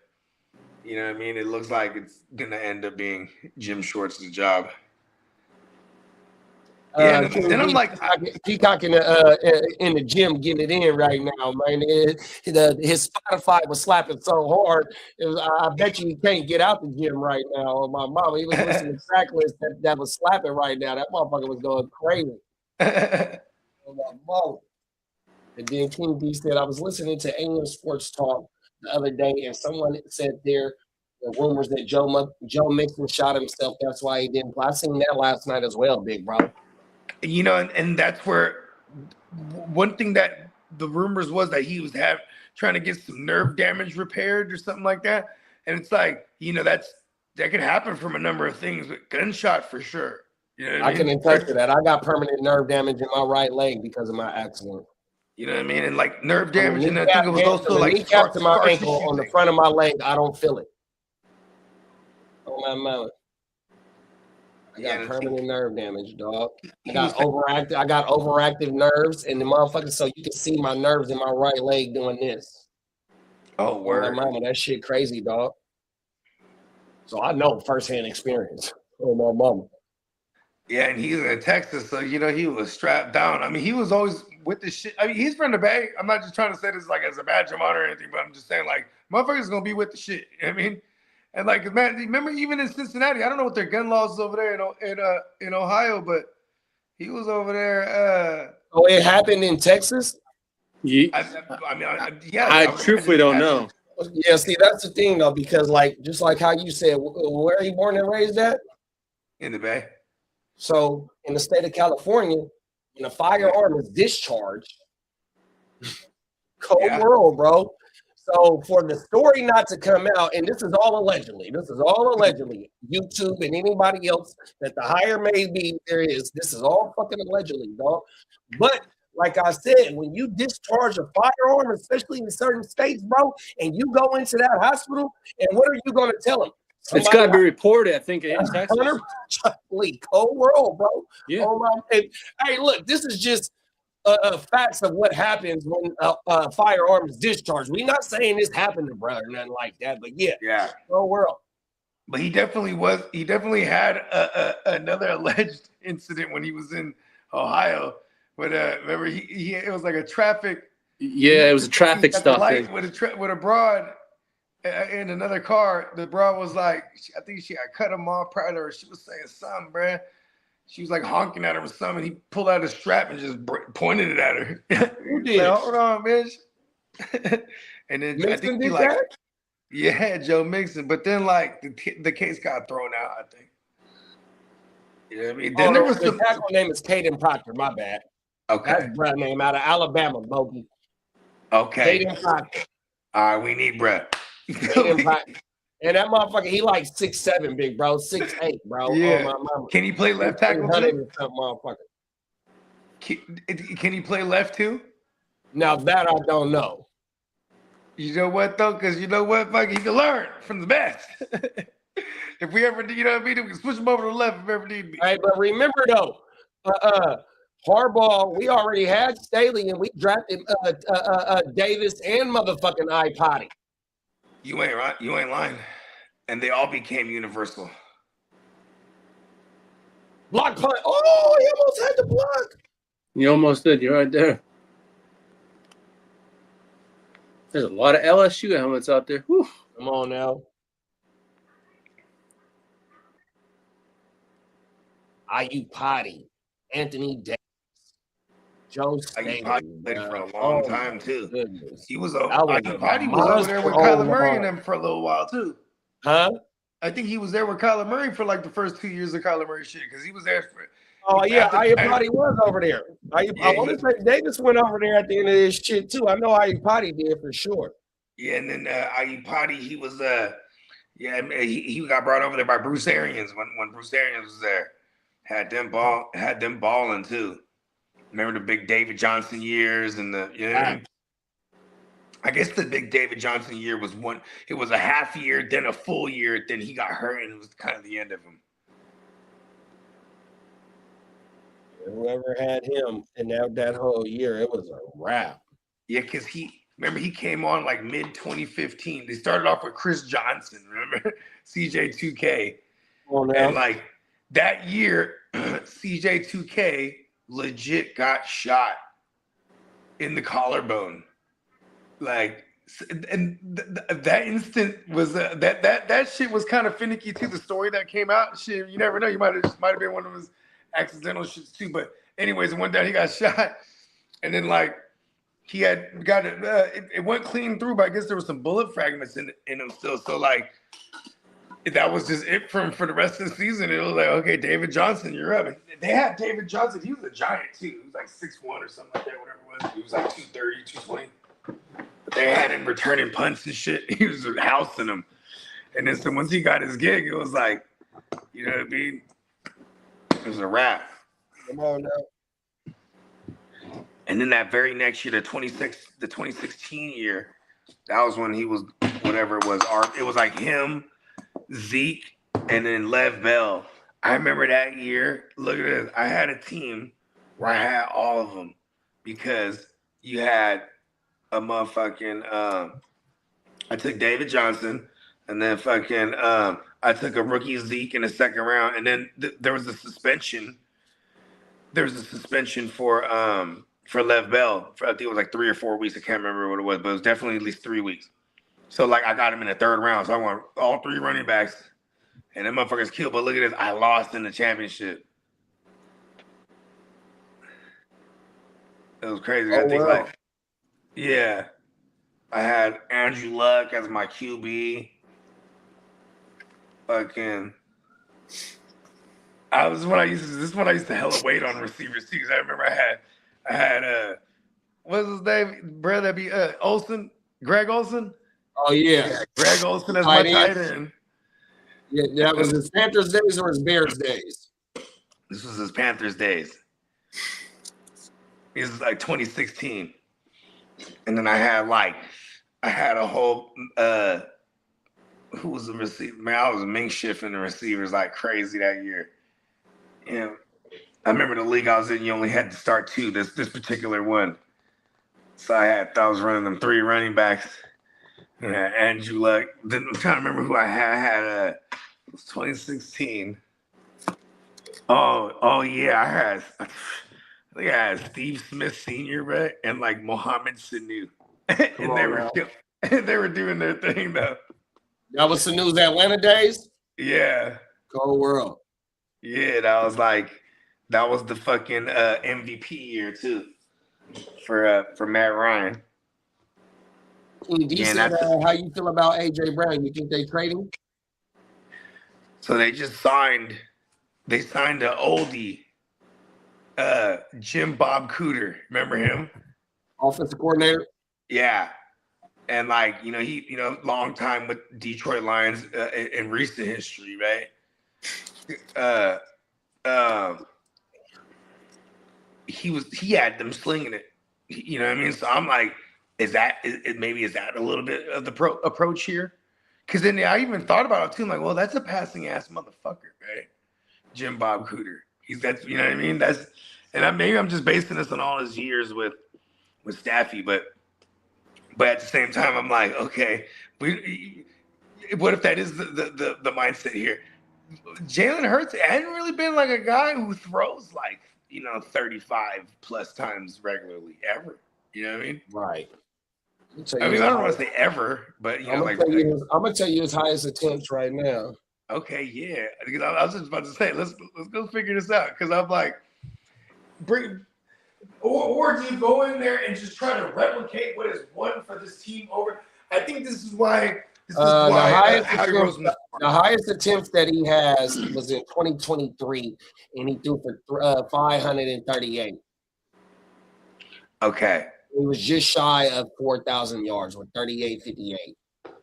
you know what I mean? It looks like it's gonna end up being Jim Short's job. Yeah, then I'm like, Peacock in the gym getting it in right now, man. His Spotify was slapping so hard. I bet you he can't get out the gym right now. My mom, he was listening to track list that was slapping right now. That motherfucker was going crazy. My mom. And then King D said, I was listening to English Sports Talk the other day, and someone said there were rumors that Joe Mixon shot himself. That's why he didn't play. I seen that last night as well, big bro. And that's where one thing that the rumors was that he was trying to get some nerve damage repaired or something like that. And it's like, that could happen from a number of things, but gunshot for sure. You know what I mean? can attest to that. I got permanent nerve damage in my right leg because of my accident. You know what I mean? And like nerve damage, and I think it was also like kneecap to my ankle on the front of my leg. I don't feel it. On my mouth. I got permanent nerve damage, dog. I got overactive nerves, and the motherfucker. So you can see my nerves in my right leg doing this. Oh, word! My mama, that shit crazy, dog. So I know firsthand experience. Oh, my mama. Yeah, and he's in Texas, so he was strapped down. I mean, he was always with the shit. I mean, he's from the Bay. I'm not just trying to say this like as a badge of honor or anything, but I'm just saying like motherfuckers gonna be with the shit. You know what I mean? And like, man, remember even in Cincinnati, I don't know what their gun laws is over there in Ohio, but he was over there. Oh, it happened in Texas? Yeah. I truthfully don't know. Yeah, see, that's the thing though, because like just like how you said, where are you born and raised at? In the Bay. So in the state of California, when a firearm is discharged, cold world, bro. So for the story not to come out, and this is all allegedly, YouTube and anybody else that the hire may be, this is all fucking allegedly, dog. But like I said, when you discharge a firearm, especially in certain states, bro, and you go into that hospital, and what are you going to tell them? It's got to be reported, I think, in Texas. Cold world, bro. Yeah. Hey, look, this is just facts of what happens when a firearm is discharged. We're not saying this happened to brother, nothing like that, but yeah, cold world. But he definitely had another alleged incident when he was in Ohio. But remember, it was like a traffic. Yeah, it was a traffic stop with a broad. In another car, the broad was like, I think she had cut him off prior to her. She was saying something, bruh. She was like honking at her or something. And he pulled out a strap and just pointed it at her. Who did? Like, hold on, bitch. And then Mixon I think did that? Yeah, Joe Mixon. But then like the case got thrown out, I think. You know what I mean? Then there was the tackle name is Caden Proctor. My bad. Okay. That's Brett name out of Alabama, Bogey. Okay. Caden Proctor. All right, we need Brett. And that motherfucker, he like 6'7", big bro, 6'8", bro. Yeah. Oh, my mama. Can he play left tackle too? Motherfucker. Can he play left too? Now that I don't know. You know what though? Because you know what, fuck, he can learn from the best. If we ever, you know what I mean, we can switch him over to the left if ever need be. Hey, but remember though, Harbaugh, we already had Staley and we drafted Davis and motherfucking iPotty. You ain't right. You ain't lying. And they all became universal. Block punt. Oh, he almost had the block. You almost did. You're right there. There's a lot of LSU helmets out there. Whew. Come on now. iPotty, Anthony Davis, Joe Staley. Played for a long time too. Goodness. He was iPotty was over there with Kyler Murray and them for a little while too. Huh? I think he was there with Kyler Murray for like the first 2 years of Kyler Murray shit because he was there for. Oh yeah, iPotty was over there. I want to say Davis went over there at the end of this shit too. I know iPotty did for sure. Yeah, and then iPotty, he was Yeah, he got brought over there by Bruce Arians when Bruce Arians was there. Had them balling too. Remember the big David Johnson years and the I guess the big David Johnson year was one. It was a half year, then a full year, then he got hurt, and it was kind of the end of him. Whoever had him in that whole year, it was a wrap. Yeah, because he came on like mid 2015. They started off with Chris Johnson, remember CJ2K, and like that year, CJ2K legit got shot in the collarbone. Like, and that instant was that shit was kind of finicky too. The story that came out, shit, you never know. You might have been one of his accidental shits too. But anyways, one day he got shot, and then like he had got it went clean through, but I guess there was some bullet fragments in him still. So like that was just it for the rest of the season. It was like, okay, David Johnson, you're up. And they had David Johnson. He was a giant too. He was like 6'1" or something like that, whatever it was. He was like 230, 220. But they had him returning punts and shit. He was housing them. And then so once he got his gig, it was like, you know what I mean? It was a wrap. Come on now. And then that very next year, the 2016 year, that was when he was whatever it was. It was like him, Zeke, and then Lev Bell. I remember that year. Look at this. I had a team where I had all of them because you had a motherfucking I took David Johnson, and then fucking I took a rookie Zeke in the second round, and then there was a suspension. There was a suspension for Lev Bell. I think it was like 3 or 4 weeks. I can't remember what it was, but it was definitely at least 3 weeks. So like I got him in the third round. So I want all 3 running backs, and them motherfuckers killed. But look at this, I lost in the championship. It was crazy. I think like. Yeah, I had Andrew Luck as my QB. Fucking, this is when I used to hella wait on receivers too. Cause I remember I had what's his name? Brother, that'd be Olsen, Greg Olsen. Oh yeah, Greg Olsen as my tight end. Yeah, that was his Panthers days or his Bears days. This was his Panthers days. This is like 2016. And then I had a whole who was the receiver? Man, I was mink shifting the receivers like crazy that year. You know, I remember the league I was in, you only had to start 2, this particular one. So I was running them 3 running backs. Yeah, Andrew Luck. Then I'm trying to remember who I had. It was 2016. Oh yeah, I think I had Steve Smith Sr., right? And like Mohamed Sanu. And they were doing their thing though. That was the news Atlanta days? Yeah. Cold world. Yeah, that was the fucking MVP year too for Matt Ryan. Do you see how you feel about AJ Brown? You think they trade him? So they signed an oldie. Jim Bob Cooter, remember him? Offensive coordinator. Yeah, and like he long time with Detroit Lions in recent history, right? He had them slinging it, you know what I mean? So I'm like, is that a little bit of the approach here? Because then I even thought about it too. I'm like, well, that's a passing ass motherfucker, right? Jim Bob Cooter. That's you know what I mean? Maybe I'm just basing this on all his years with Staffy, but at the same time, I'm like, okay, what if that is the mindset here? Jalen Hurts hadn't really been like a guy who throws like 35 plus times regularly ever. You know what I mean? Right. I don't want to say ever, but I'm gonna tell you his highest attempts right now. Okay, yeah. Because I was just about to say, let's go figure this out. Because I'm like, or do you go in there and just try to replicate what is won for this team over? I think this is why. The highest attempts that he has was in 2023, and he threw for 538. Okay. He was just shy of 4,000 yards with 38.58.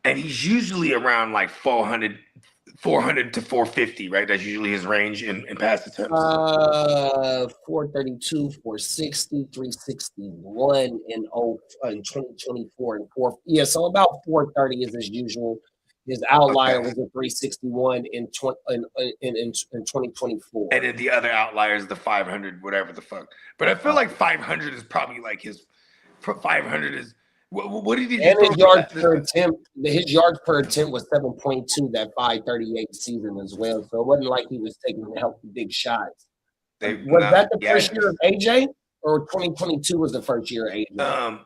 and he's usually around like 400 to 450, right? That's usually his range in pass attempts. 432, 460, 361 in 2024 and 4. Yeah, so about 430 is his usual. His outlier was a 361 in 2024. And then the other outlier is the 500, whatever the fuck. But I feel like 500 is probably like his 500 is what did he and do? His yards per attempt was 7.2 that 538 season as well. So it wasn't like he was taking healthy big shots. Was that the first year of AJ, or 2022 was the first year of AJ?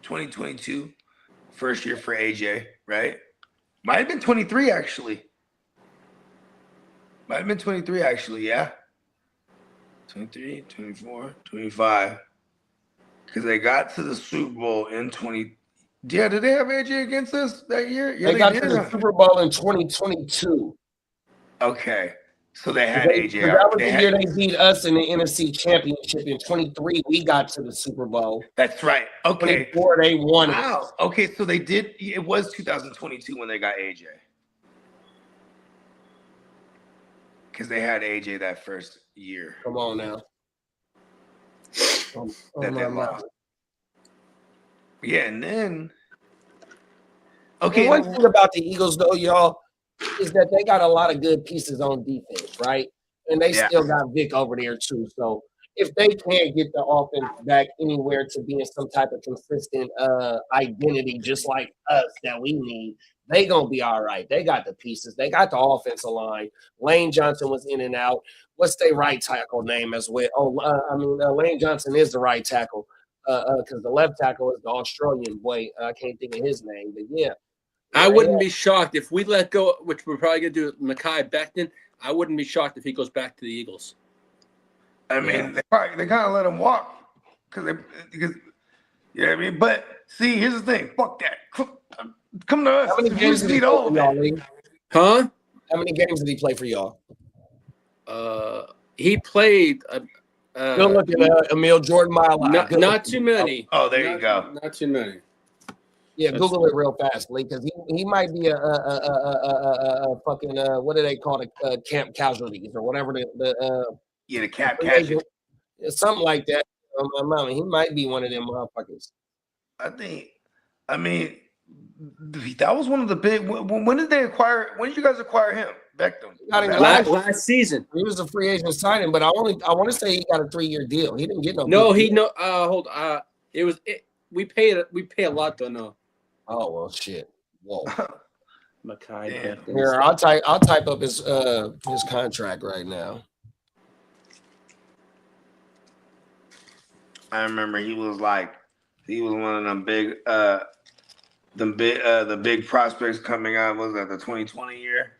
2022, first year for AJ, right? Might have been 23 actually. Might have been 23 actually, yeah. 23, 24, 25. Because they got to the Super Bowl in 20. Yeah, did they have AJ against us that year? Yeah, they got to the Super Bowl in 2022. Okay. So they had AJ. That was the year they beat us in the NFC Championship. In 23, we got to the Super Bowl. That's right. Okay. 24, they won. Wow. Okay, so they did. It was 2022 when they got AJ. Because they had AJ that first year. Come on now. That they lost. Yeah, and then. Okay. One thing about the Eagles, though, y'all, is that they got a lot of good pieces on defense, right? And they still got Vic over there, too. So if they can't get the offense back anywhere to being some type of consistent identity, just like us, that we need, they going to be all right. They got the pieces. They got the offensive line. Lane Johnson was in and out. What's their right tackle name as well? Lane Johnson is the right tackle because the left tackle is the Australian boy. I can't think of his name, but yeah. I wouldn't be shocked if we let go, which we're probably going to do with Mekhi Becton. I wouldn't be shocked if he goes back to the Eagles. I mean, they kind of let him walk because you know what I mean. But see, here's the thing: fuck that. Come to us. How many games did he play for y'all, Lee? Huh? How many games did he play for y'all? He played. Good looking at Emil Jordan Mile. Not too many. Oh, there you go. Not too many. Yeah, Google it real fast, Lee, because he might be a fucking what do they call it? Camp casualties or whatever the camp casualties, something like that. He might be one of them motherfuckers. I mean, that was one of the big. When did they acquire? When did you guys acquire him? Beckham. Last season. He was a free agent signing, but I want to say he got a 3-year deal. He didn't get no. Hold. We pay a lot though. No. Oh well, shit. Whoa. Mekhi. Here, I'll type up his contract right now. I remember he was one of them big the big prospects coming out. Was that the 2020 year?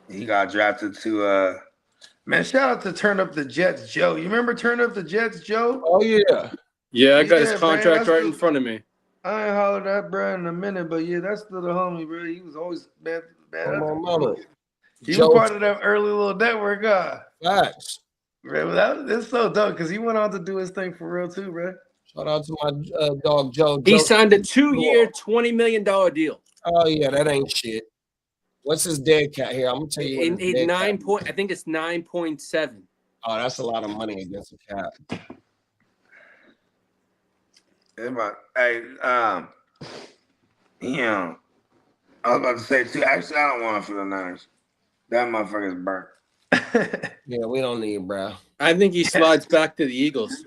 He got drafted to man. Shout out to Turn Up the Jets, Joe. You remember Turn Up the Jets, Joe? Oh yeah. Yeah, I got his contract right in front of me. I ain't hollered at bro in a minute, but yeah, that's still the homie, bro. He was always bad. Mama. He was part of that early little network guy. Facts. Bro, that's so dope because he went on to do his thing for real too, bro. Shout out to my dog Joe. He signed a 2-year, $20 million deal. Oh yeah, that ain't shit. What's his dead cap here? I'm gonna tell you. I think it's 9.7. Oh, that's a lot of money against the cap. Hey, I was about to say too. Actually, I don't want it for the Niners. That motherfucker's burnt. Yeah, we don't need, bro. I think he slides back to the Eagles.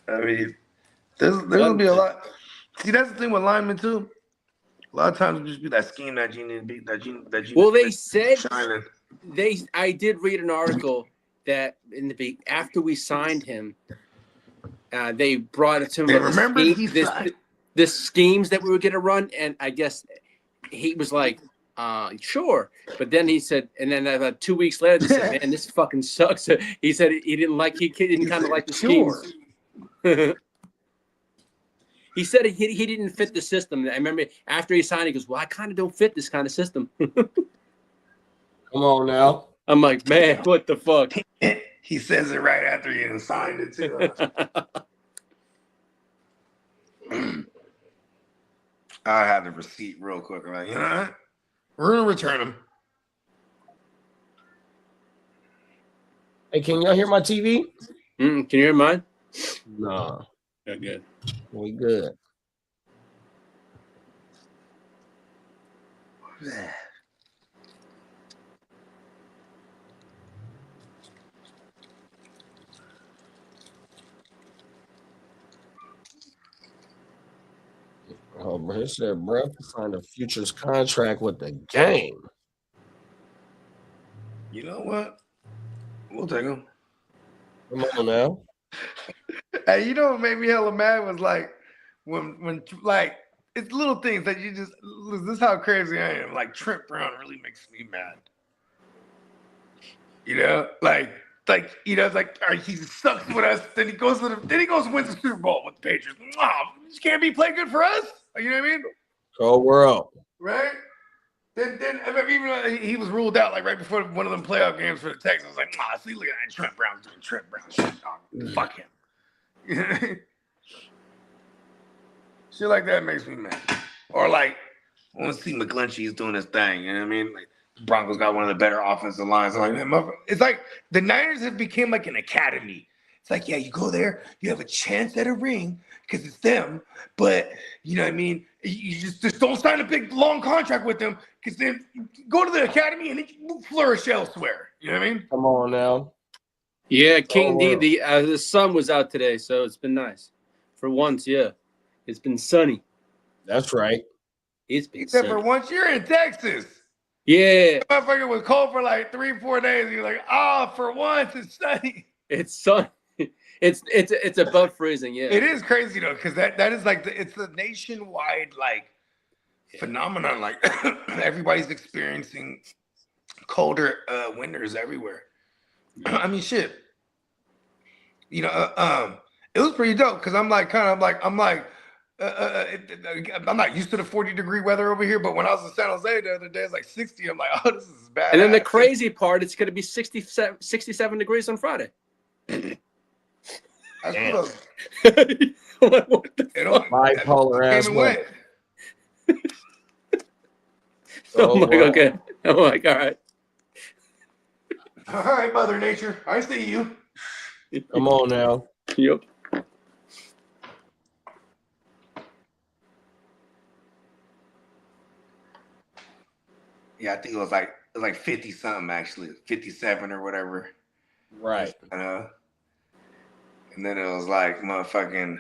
I mean, there's gonna be a lot. See, that's the thing with linemen too. A lot of times it just be that scheme that you need to be that you. Well, they said shining. I did read an article that after we signed him, they brought it to him. Remember the schemes that we were going to run, and I guess he was like, sure. But then he said, and then about 2 weeks later, they said, man, this fucking sucks. He said he didn't kind of like the schemes. He said he didn't fit the system. I remember after he signed, he goes, well, I kind of don't fit this kind of system. Come on now. I'm like, man, what the fuck? He says it right after he signed it too. I have the receipt real quick. I'm like, you know what? We're gonna return them. Hey, can y'all hear my TV? Can you hear mine? No. Yeah, good. We good. Oh, bro, he said, bro, signed a futures contract with the game. You know what? We'll take them. Come on now. Hey, you know what made me hella mad was like when like it's little things that you just this is how crazy I am. Like Trent Brown really makes me mad. You know, you know, it's like all right, he sucks with us. Then he goes and wins the Super Bowl with the Patriots. This can't be playing good for us. You know what I mean? Cold world. Right? Then I mean, even though he was ruled out like right before one of them playoff games for the Texans. I was like, see, look at that Trent Brown doing Trent Brown shit. Fuck him. Shit like that makes me mad. Or like, I want to see McGlinchey's doing his thing. You know what I mean? Like, Broncos got one of the better offensive lines. I'm like, man, it's like the Niners have become like an academy. It's like, yeah, you go there, you have a chance at a ring because it's them. But you know what I mean? You just don't sign a big long contract with them because then you go to the academy and you flourish elsewhere. You know what I mean? Come on now. Yeah, King D, the sun was out today, so it's been nice. For once, yeah. It's been sunny. That's right. It's been Except sunny. for once you're in Texas. Yeah. That motherfucker was cold for like 3-4 days. You're like, for once it's sunny. It's sunny. It's above freezing, yeah. It is crazy though, because that is like it's a nationwide like phenomenon. Like everybody's experiencing colder winters everywhere. I mean, shit. You know, it was pretty dope because I'm not used to the 40-degree weather over here. But when I was in San Jose the other day, it's like 60. I'm like, oh, this is bad. And then the crazy part, it's going to be 67 degrees on Friday. That's close. Bipolar ass weather. Oh my God. Okay. I'm like, all right. All right, Mother Nature. I see you. Come on now. Yep. Yeah, I think it was like 50 something actually, 57 or whatever. Right. And then it was like motherfucking.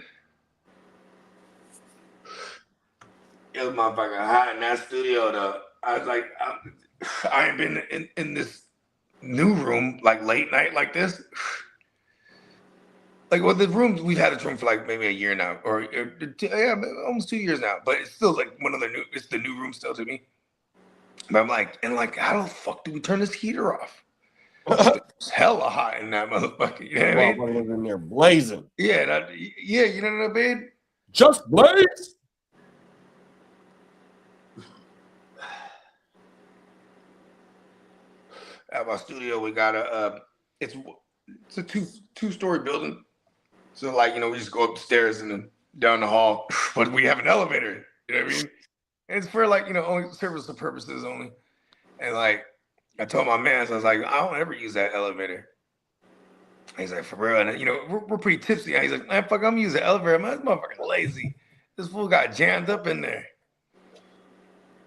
It was motherfucking hot in that studio though. I was like, I ain't been in this new room like late night like this. Like, well, the room we've had this room for like maybe a year now, or yeah, almost 2 years now. But it's still like it's the new room still to me. But I'm like, how the fuck do we turn this heater off? It's hella hot in that motherfucker. You know what I mean? In there blazing. Yeah, you know what I mean? Just blaze. At my studio, we got it's a two-story building. So like, you know, we just go upstairs and then down the hall, but we have an elevator. You know what I mean? And it's for like, you know, only service purposes only. And like, I told my man, so I was like, I don't ever use that elevator. He's like, for real. And you know, we're pretty tipsy. And he's like, man, fuck, I'm using the elevator. Man, this motherfucker's lazy. This fool got jammed up in there.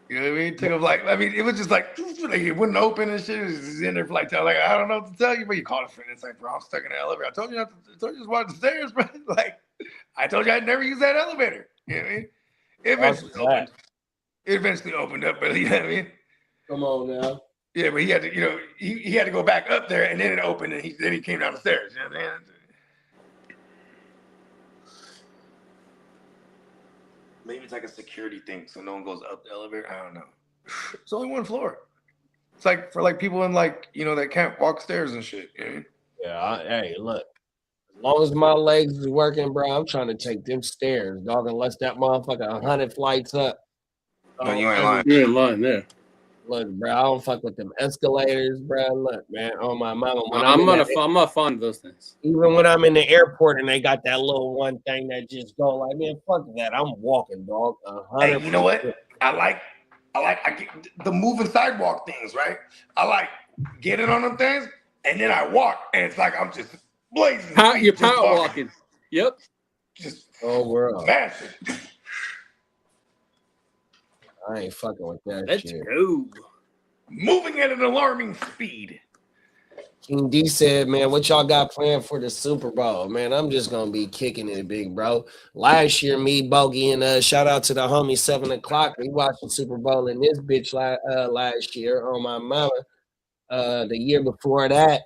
You know what I mean? Took him like, I mean, it was just like it wouldn't open and shit. It was just in there for like, I don't know what to tell you, but you called a friend. It's like, bro, I'm stuck in the elevator. I told you just walk the stairs, bro. Like, I told you I'd never use that elevator. You know what I mean? It eventually opened up, but you know what I mean? Come on now. Yeah, but he had to, you know, he had to go back up there and then it opened and then he came down the stairs. You know what I'm saying? Maybe it's like a security thing, so no one goes up the elevator. I don't know. It's only one floor. It's like for like people in like, you know, that can't walk stairs and shit. You know? Yeah, hey, look. As long as my legs is working, bro, I'm trying to take them stairs, dog. Unless that motherfucker 100 flights up. No, you ain't lying. You're in line there. Look, bro, I don't fuck with them escalators, bro. Look, man, on my mama. When I'm not fond of those things. even when I'm in the airport and they got that little one thing that just go like, man, fuck that. I'm walking, dog. 100%. Hey, you know what? I get the moving sidewalk things, right? I like getting on them things, and then I walk, and it's like I'm just blazing. You're power walking. Yep. Just world. massive. I ain't fucking with that Let's shit. go. Moving at an alarming speed. King D said, man, what y'all got planned for the Super Bowl? Man, I'm just going to be kicking it, big bro. Last year, me, Bogey, and shout out to the homie 7 o'clock. We watched the Super Bowl in this bitch last year on my mama. The year before that,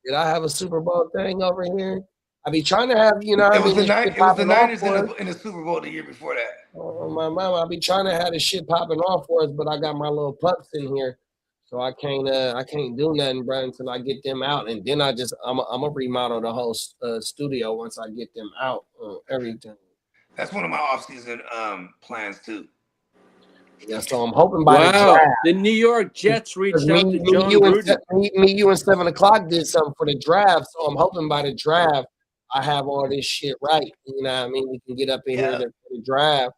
did I have a Super Bowl thing over here? I be trying to have, you know, It was the Niners in in the Super Bowl the year before that. my mama, I be trying to have the shit popping off for us, but I got my little pups in here, so I can't do nothing, bro, until I get them out, and then I'm gonna remodel the whole studio once I get them out, everything. That's one of my off-season plans too. Yeah, so I'm hoping by the draft. The New York Jets reached out to John Gruden. Me, you, and 7 o'clock did something for the draft, so I'm hoping by the draft I have all this shit right. You know what I mean? We can get up in here for the draft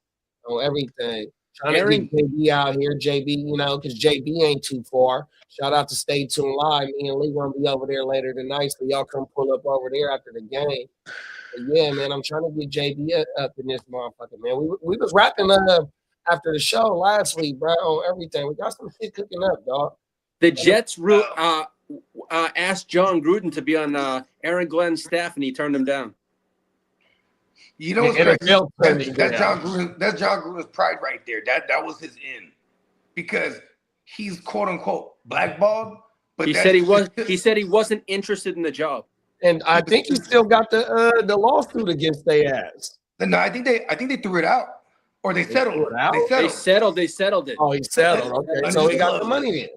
on everything. Trying to get JB out here, JB, you know, because JB ain't too far. Shout out to Stay Tuned Live. Me and Lee gonna be over there later tonight, so y'all come pull up over there after the game. But yeah, man, I'm trying to get JB up in this motherfucker, man. We was rapping after the show last week, bro, on everything. We got some shit cooking up, dog. The Jets asked John Gruden to be on Aaron Glenn's staff, and he turned him down. You know what's crazy? That's John Gruden's pride right there. That was his end, because he's quote unquote blackballed. But he said he wasn't interested in the job, and I think he still got the lawsuit against their ass. No, I think they threw it out, or they settled it. They settled it. Oh, he settled. Okay, so he got the money then.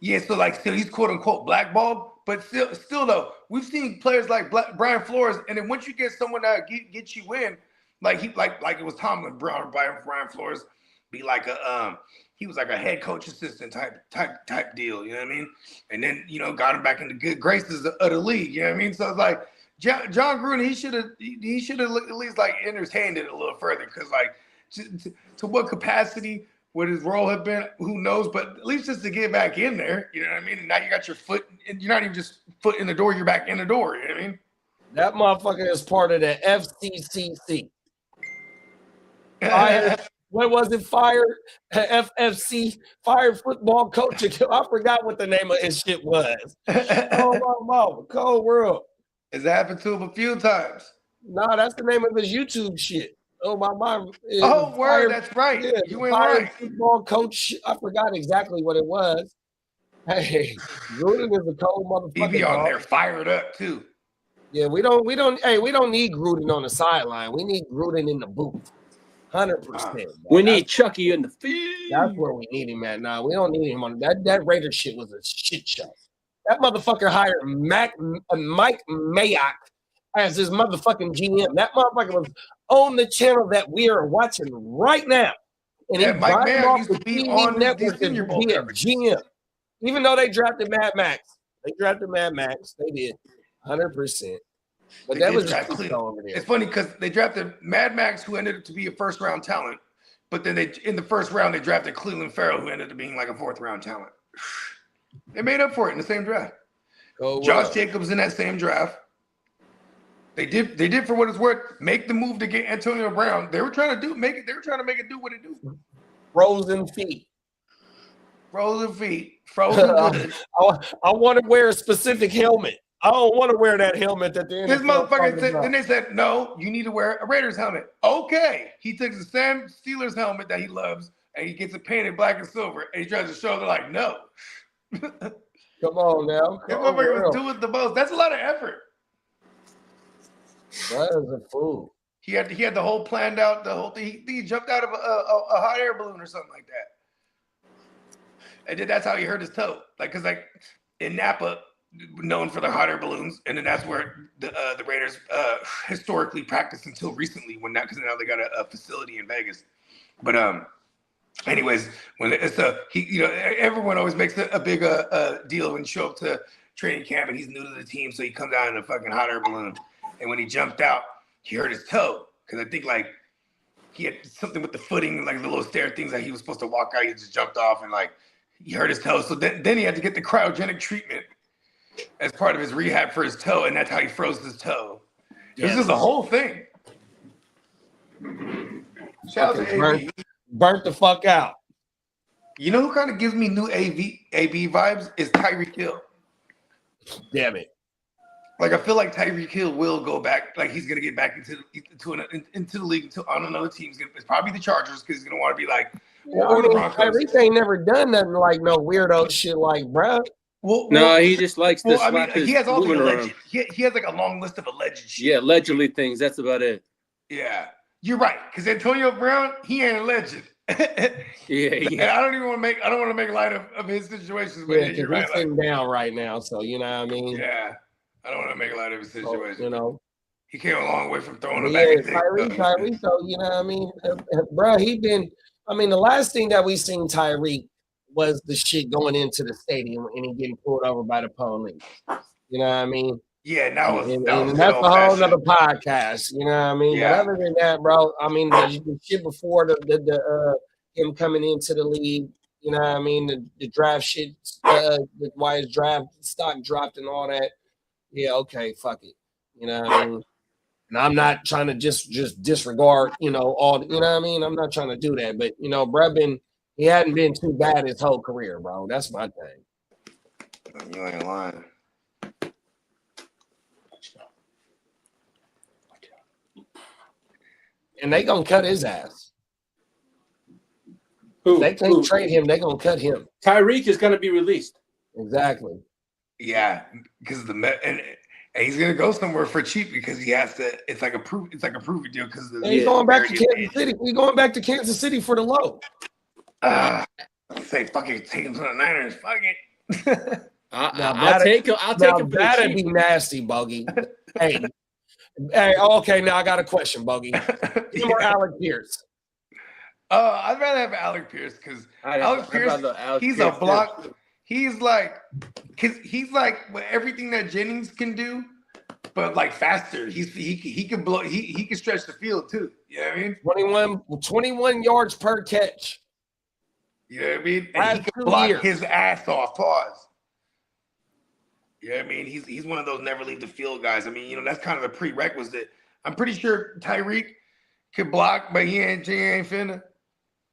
Yeah, so like still he's quote unquote blackballed, but still though, we've seen players like Brian Flores, and then once you get someone that get you in, like it was Tomlin, Brian Flores, be like he was like a head coach assistant type deal, you know what I mean? And then got him back in the good graces of the league, you know what I mean? So it's like John Gruden, he should have at least like entertained it a little further, because like to what capacity would his role have been? Who knows? But at least just to get back in there, you know what I mean? And now you got your foot, and you're not even just foot in the door, you're back in the door, you know what I mean? That motherfucker is part of the FCCC. What was it? FFC, fired football coach. I forgot what the name of his shit was. Oh, my mama, cold world. It's happened to him a few times. No, that's the name of his YouTube shit. Oh, my mom. Oh, word, that's right. Yeah, you ain't right. Football coach. I forgot exactly what it was. Hey, Gruden is a cold motherfucker. He be on there fired up too. Yeah, we don't need Gruden on the sideline. We need Gruden in the booth. 100%. We need Chucky in the field. That's where we need him at now. We don't need him on that Raider shit was a shit show. That motherfucker hired Mike Mayock as his motherfucking GM. That motherfucker was on the channel that we are watching right now. And he Mike Mayock used to be on network the Senior Bowl coverage. GM. Even though they drafted Mad Max. They did 100%. But that was just over there. It's funny because they drafted Mad Max, who ended up to be a first-round talent. But then in the first round, they drafted Cleveland Farrell, who ended up being like a fourth-round talent. They made up for it in the same draft. Josh Jacobs in that same draft. They did for what it's worth, make the move to get Antonio Brown. They were trying to make it do what it do. Frozen feet. Frozen good. I want to wear a specific helmet. I don't want to wear that helmet that the NFL. This motherfucker said, then they said, no, you need to wear a Raiders helmet. Okay. He takes the Sam Steelers helmet that he loves and he gets it painted black and silver, and he tries to show they're like, no. Come on now. That motherfucker was doing the most. That's a lot of effort. That is a fool. He had the whole planned out, the whole thing. He jumped out of a hot air balloon or something like that. And then that's how he hurt his toe. Like, because like in Napa, known for the hot air balloons, and then that's where the Raiders historically practiced until recently, because now they got a facility in Vegas. But Anyways, when it's everyone always makes a big deal when you show up to training camp and he's new to the team, so he comes out in a fucking hot air balloon. And when he jumped out, he hurt his toe because I think like he had something with the footing, like the little stair things that he was supposed to walk out. He just jumped off and like he hurt his toe. So then he had to get the cryogenic treatment as part of his rehab for his toe, and that's how he froze his toe. This is the whole thing. Shout out to AB. Burnt the fuck out. You know who kind of gives me new AB vibes is Tyreek Hill. Damn it. Like I feel like Tyreek Hill will go back. Like he's gonna get back into the league on another team. It's probably the Chargers because he's gonna want to be like, or the Broncos. Tyreek ain't never done nothing like no weirdo shit like, bro. No, he just likes to slap his he has all the woman alleged. around. He has like a long list of alleged shit. Yeah, allegedly things. That's about it. Yeah, you're right. Because Antonio Brown, he ain't a legend. Yeah. And I don't want to make light of his situations. But Yeah, because he's sitting down right now, so you know what I mean. Yeah, I don't want to make light of his situation. So, you know, he came a long way from throwing a yeah, back. Tyreek. So you know what I mean, bro. The last thing that we seen Tyreek was the shit going into the stadium and he getting pulled over by the police. You know what I mean? Yeah, that's a whole nother podcast. You know what I mean? Yeah. But other than that, bro, I mean the shit before the him coming into the league. You know what I mean? The draft shit, why his draft stock dropped and all that. Yeah, okay, fuck it. You know what I mean? And I'm not trying to just disregard, all. You know what I mean? I'm not trying to do that, but bro, he hadn't been too bad his whole career, bro. That's my thing. You ain't lying. And they gonna cut his ass. Who? They can't trade him. They gonna cut him. Tyreek is gonna be released. Exactly. Yeah, because and he's gonna go somewhere for cheap because he has to. It's like a proof deal because he's going back to Kansas City. He's going back to Kansas City for the low. Say fucking take him to the Niners. Fuck it. I'll take him. I'll take him. That'd be nasty, Bogey. Hey, okay. Now I got a question, Bogey. Him or Alec Pierce? I'd rather have Alec Pierce because Alec Pierce, he's a block. He's like everything that Jennings can do, but like faster. He can blow. He can stretch the field too. You know what I mean? 21 yards per catch. You know what I mean? And he can block his ass off. Pause. You know what I mean? He's one of those never leave the field guys. I mean, that's kind of the prerequisite. I'm pretty sure Tyreek could block, but he ain't finna.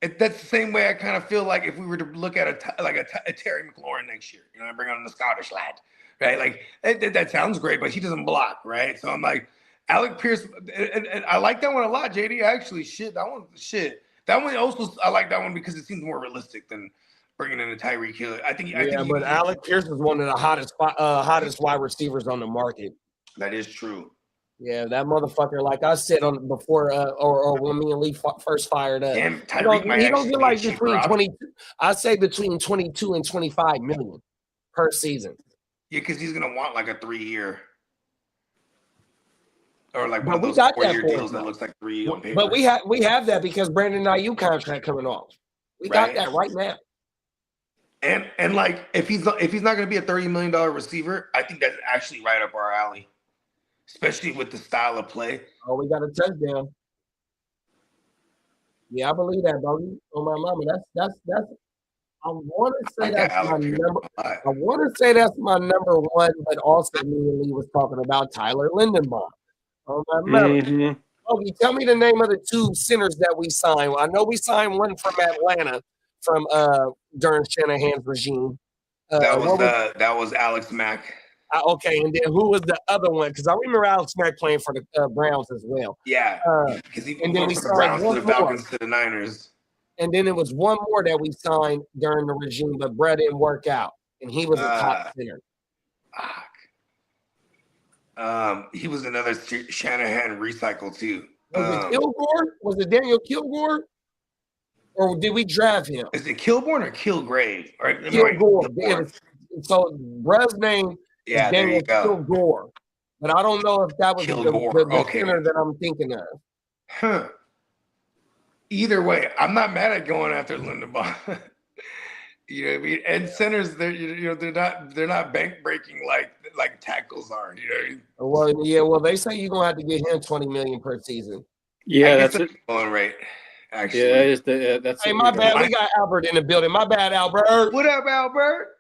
That's the same way I kind of feel like if we were to look at a Terry McLaurin next year, I bring on the Scottish lad, right? Like that sounds great, but he doesn't block, right? So I'm like, Alec Pierce, and I like that one a lot, JD. Actually, that one also I like that one because it seems more realistic than bringing in a Tyreek Hill. I think Alec Pierce is one of the hottest wide receivers on the market. That is true. Yeah, that motherfucker, like I said on before, or when me and Lee first fired up. Damn, he don't get like between 22. I say between 22 and 25 million per season. Yeah, because he's gonna want like a 3-year, or like one but of those 4-year deals that looks like 3 on paper. But we have that because Brandon Ayuk contract coming off. We got that right now. And like if he's not gonna be a $30 million receiver, I think that's actually right up our alley. Especially with the style of play. Oh, we got a touchdown. Yeah, I believe that, Bogey. On my mama. That's I want to say that's my number. I want to say that's my number one, but also me and Lee was talking about Tyler Lindenbaum. On my mama. Mm-hmm. Bogey, tell me the name of the 2 centers that we signed. I know we signed one from Atlanta from during Shanahan's regime. That was Alex Mack. Okay, and then who was the other one? Because I remember Alex Mack playing for the Browns as well. Yeah, because he and then we from the Browns to the Falcons to the Niners. And then it was one more that we signed during the regime, but Brett didn't work out, and he was a top center. He was another Shanahan recycle too. Was it Kilgore? Was it Daniel Kilgore? Or did we draft him? Is it Kilborn or Kilgrave? Kilgore. So Brett's name. Yeah, Daniel there you go. Kilgore. But I don't know if that was the center that I'm thinking of. Huh. either way, I'm not mad at going after Linderbaum. You know what I mean? And centers, they're not bank breaking like tackles are. You know what I mean? Well, yeah, well, they say you're gonna have to get him $20 million per season. Yeah, I that's guess it. going rate. Actually, Yeah, that is that's Hey, it. my bad. We got Albert in the building. My bad, Albert. What up, Albert?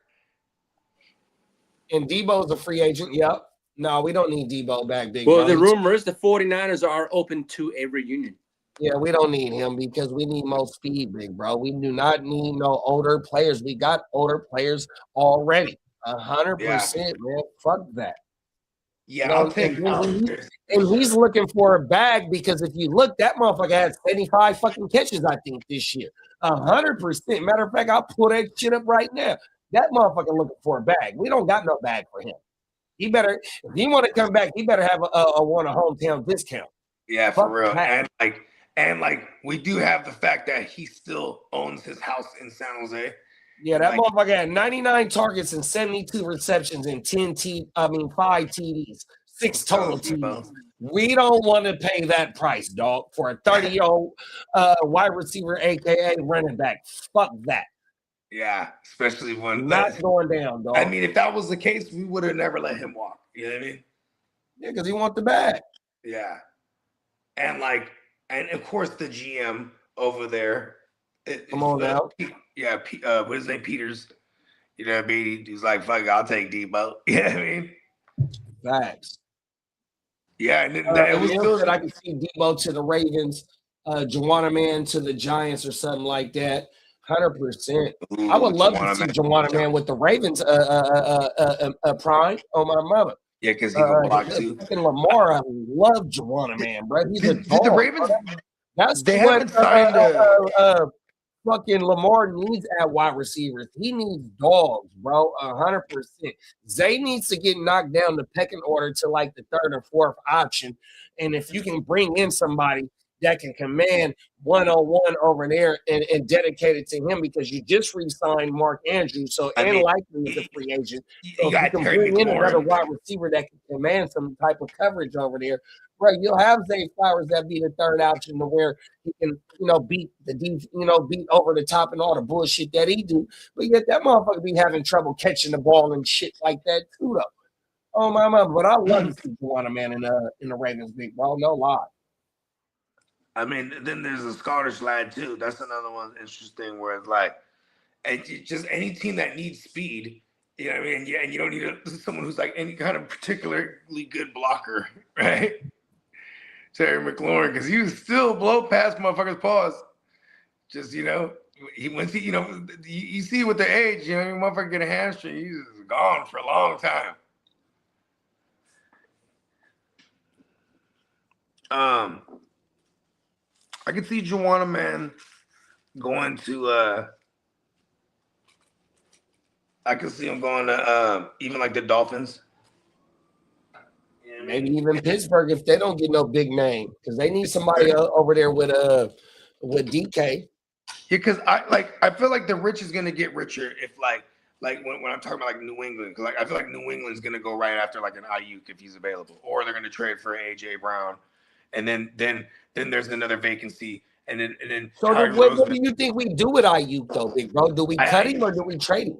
And Debo's a free agent. Yep. No, we don't need Debo back, big Well, bro. the rumor is the 49ers are open to a reunion. Yeah, we don't need him because we need more speed, big bro. We do not need no older players. We got older players already. 100%, man. Fuck that. Yeah, You know, I'll take. and he's looking for a bag because if you look, that motherfucker had 75 fucking catches, I think, this year. 100%. Matter of fact, I'll pull that shit up right now. That motherfucker looking for a bag. We don't got no bag for him. He better, if he want to come back, he better have a hometown discount. Yeah, for Fuck real. that. And we do have the fact that he still owns his house in San Jose. Yeah, that motherfucker had 99 targets and 72 receptions and 5 TDs, 6 total TDs. We don't want to pay that price, dog, for a 30-year-old wide receiver, aka running back. Fuck that. Yeah, especially when Not going down, dog. I mean, if that was the case, we would have never let him walk. You know what I mean? Yeah, because he want the bag. Yeah. And of course the GM over there. Come on now. Yeah, what is his name? Peters. You know what I mean? He's like, fuck it, I'll take Debo. You know what I mean? Facts. Yeah, and it was still that I could see Debo to the Ravens, Juwanna Man to the Giants or something like that. 100%. I would love to see Juwanna Man with the Ravens prime on my mother. Yeah, because he can block too. Fucking Lamar, I love Juwanna Man, bro. He's did the Ravens? That's they what haven't signed fucking Lamar needs at wide receivers. He needs dogs, bro. 100%. Zay needs to get knocked down the pecking order to like the third or fourth option. And if you can bring in somebody that can command one-on-one over there and dedicate it to him because you just re-signed Mark Andrews, so likely he's a free agent. So if you can bring in another wide receiver that can command some type of coverage over there, bro, you'll have Zay Flowers that be the third option to where he can, beat beat over the top and all the bullshit that he do. But yet that motherfucker be having trouble catching the ball and shit like that too, though. Oh my mother, but I love to see Juwanna Man in the Ravens big bro, no lie. I mean, then there's a Scottish lad too. That's another one interesting where it's like, and just any team that needs speed, you know what I mean? Yeah, and you don't need someone who's like any kind of particularly good blocker, right? Terry McLaurin, because he was still blow past motherfuckers' paws. Just, you see with the age, motherfucker get a hamstring, he's gone for a long time. I could see Juwanna Man going to I could see him going to even like the Dolphins. Maybe even Pittsburgh if they don't get no big name because they need somebody over there with DK. Yeah, because I feel like the rich is gonna get richer if like when I'm talking about like New England, because I feel like New England's gonna go right after like an Ayuk if he's available, or they're gonna trade for AJ Brown, and then there's another vacancy, and then. So what do you think we do with Ayuk though, big bro? Do we cut him or do we trade him?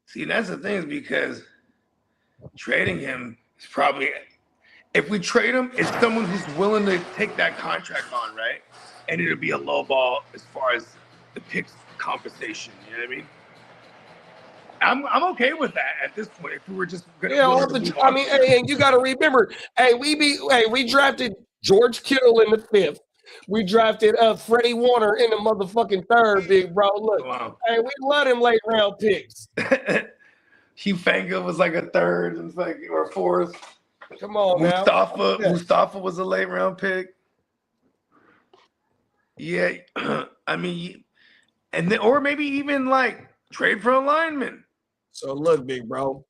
See, that's the thing is because trading him is probably, if we trade him, it's someone who's willing to take that contract on, right? And it'll be a low ball as far as the picks compensation. You know what I mean? I'm okay with that at this point. If we were just gonna, and you got to remember, we drafted George Kittle in the 5th. We drafted Freddie Warner in the motherfucking 3rd, big bro. Look, we love them late round picks. Hugh Fanga was like a 3rd and or 4th. Come on, Mustafa was a late round pick. Yeah, I mean, or maybe even like trade for a lineman. So look, big bro,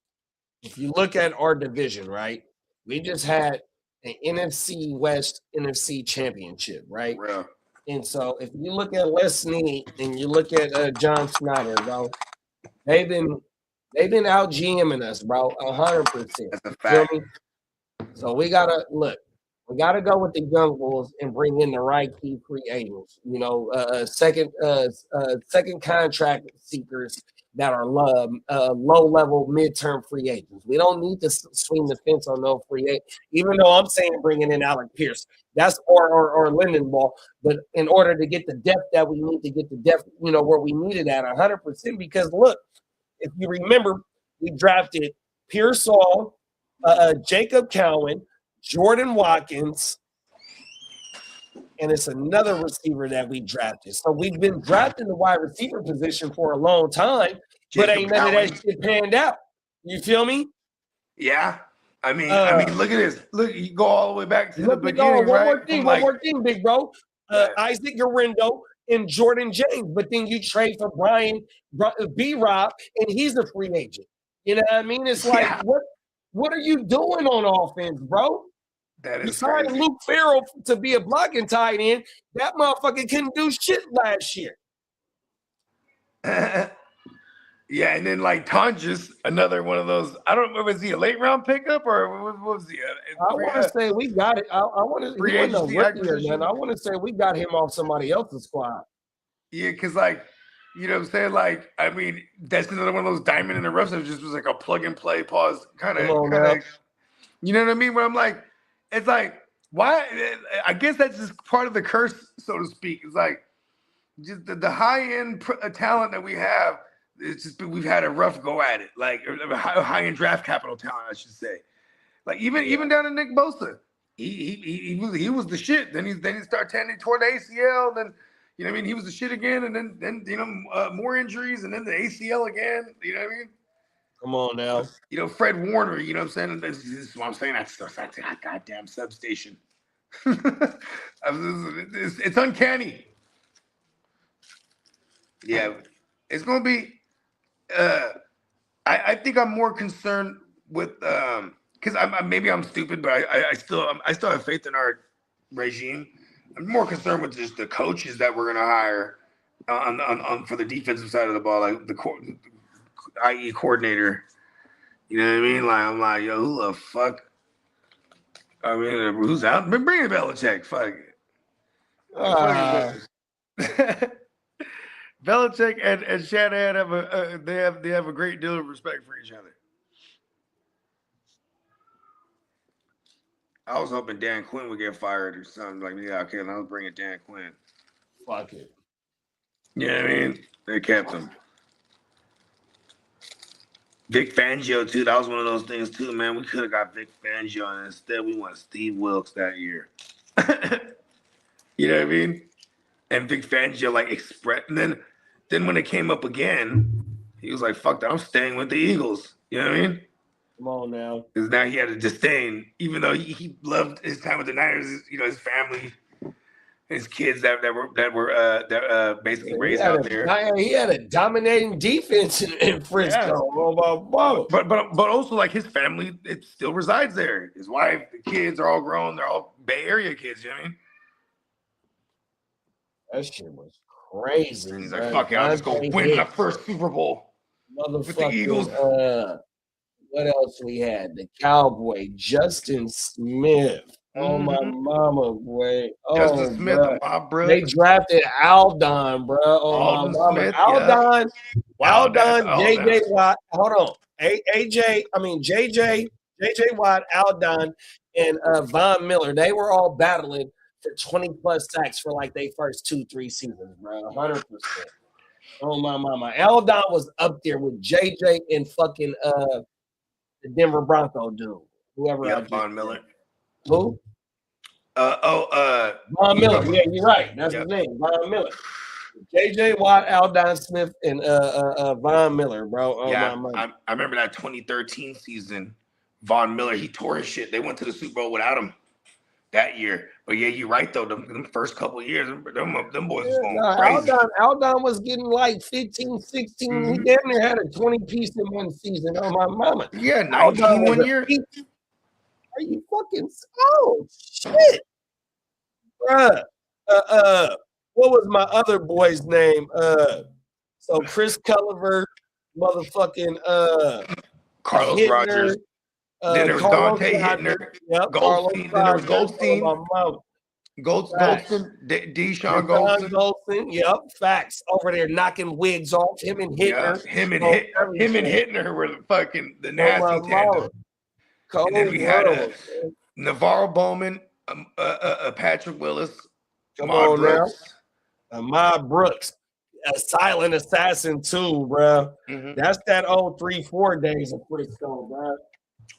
if you look at our division, right? We just had an NFC West NFC championship, right? Yeah. And so if you look at Les Snead and you look at John Snyder, bro, they've been out GMing us, bro, 100%. That's a fact. So we gotta look. We got to go with the young bulls and bring in the right key free agents. You know, second contract seekers that are low level midterm free agents. We don't need to swing the fence on no free agent. Even though I'm saying bringing in Alec Pierce, that's or Lindenball, but in order to get the depth that we need to get the depth, you know, where we need it at 100%. Because look, if you remember, we drafted Pearsall, Jacob Cowan, Jordan Watkins, and it's another receiver that we drafted. So we've been drafting the wide receiver position for a long time, but ain't none of that shit panned out. You feel me? Yeah. I mean, look at this. Look, you go all the way back to the beginning, one right? more thing, big bro. Isaac Garindo and Jordan James, but then you trade for Brian B-Rob, and he's a free agent. You know what I mean? It's like, what are you doing on offense, bro? That You is signed crazy. Luke Farrell to be a blocking tight end. That motherfucker couldn't do shit last year. Yeah, and then like Tonjes, another one of those. I don't remember, was he a late round pickup or what was he? I want to say we got it. I want to. Free He wasn't a agency rookie or acquisition? nothing. I want to say we got him off somebody else's squad. Yeah, because like, you know what I'm saying? Like, I mean, that's another one of those diamond in the rough that just was like a plug and play pause kind of. You know what I mean? Where I'm like, it's like, why? I guess that's just part of the curse, so to speak. It's like just the high end talent that we have. It's just we've had a rough go at it, like high end draft capital talent, I should say. Like even down to Nick Bosa, he was the shit. Then he started tending toward the ACL. Then you know what I mean, he was the shit again, and then you know more injuries, and then the ACL again. You know what I mean? Come on now. You know Fred Warner. You know what I'm saying? This is what I'm saying. That's that goddamn substation. It's uncanny. Yeah, it's gonna be. I think I'm more concerned with because maybe I'm stupid, but I still have faith in our regime. I'm more concerned with just the coaches that we're gonna hire on for the defensive side of the ball, like the IE coordinator. You know what I mean? Like I'm like, yo, who the fuck? I mean, who's out? Bring Belichick. Fuck it. Belichick and Shanahan have a great deal of respect for each other. I was hoping Dan Quinn would get fired or something like that. Yeah, okay, I was bringing Dan Quinn. Fuck it. You know what I mean? They kept him. Vic Fangio too. That was one of those things too, man. We could have got Vic Fangio, and instead we went Steve Wilkes that year. You know what I mean? And Vic Fangio like expressed, and then when it came up again, he was like, "Fuck that, I'm staying with the Eagles." You know what I mean? Come on now. Because now he had a disdain, even though he loved his time with the Niners. You know, his family, his kids that were basically raised out there. He had a dominating defense in Frisco. Yeah. Oh, But also like his family, it still resides there. His wife, the kids are all grown. They're all Bay Area kids. You know what I mean? that shit was crazy. He's like, "Fuck it, I'll just go win my first Super Bowl with the Eagles." What else we had? The Cowboy, Justin Smith. Oh my mama, boy. Justin Smith, my bro. They drafted Aldon, bro. Oh my mama. Smith, Aldon, JJ that's Watt. Hold on. JJ Watt, Aldon, and Von Miller. They were all battling for 20 plus sacks for like their first 2-3 seasons, bro. 100%. Oh my mama. Aldon was up there with JJ and fucking the Denver Bronco dude. Whoever. Von Miller. Who? Von Miller. Yeah, you're right. That's his name, Von Miller. JJ Watt, Aldon Smith, and Von Miller, bro. Oh, yeah, my I remember that 2013 season. Von Miller, he tore his shit. They went to the Super Bowl without him that year. But yeah, you're right though. Them first couple of years, them boys was going crazy. Aldon was getting like 15, 16. He damn near had a 20-piece in one season. Oh my mama. Yeah, 19 one year. Are you fucking shit? Bruh. What was my other boy's name? So Chris Culliver, motherfucking Carlos Hittner, Rogers. Then there was Carlos Dante Gardner. Hittner, Yep. Goldstein. Then there was Goldstein, Facts. Goldstein, Deshaun Deshaun Goldstein. Goldstein. Yep. Facts. Over there knocking wigs off. Him and Yeah, Hittner. him and on Hittner everything. were the On my nasty tandem. mama. Cold And then we had world. Navarro Bowman, Patrick Willis, Come Ahmad on now. Brooks. Ahmad Brooks. A silent assassin too, bro. Mhm. That's that old 3-4 days of Frisco, bro.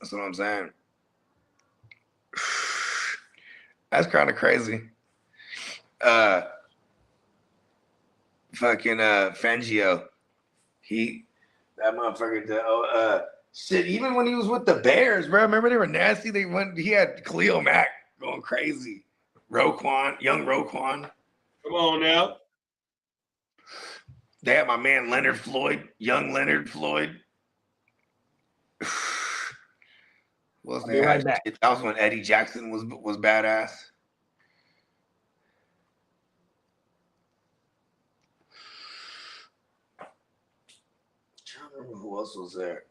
That's what I'm saying. That's kind of crazy. Fucking Fangio. That motherfucker shit, even when he was with the Bears, bro. Remember they were nasty? He had Khalil Mack going crazy. Young Roquan. Come on now. They had my man Leonard Floyd, young Leonard Floyd. What else I'll they be right had? back. That was when Eddie Jackson was badass. I don't remember who else was there.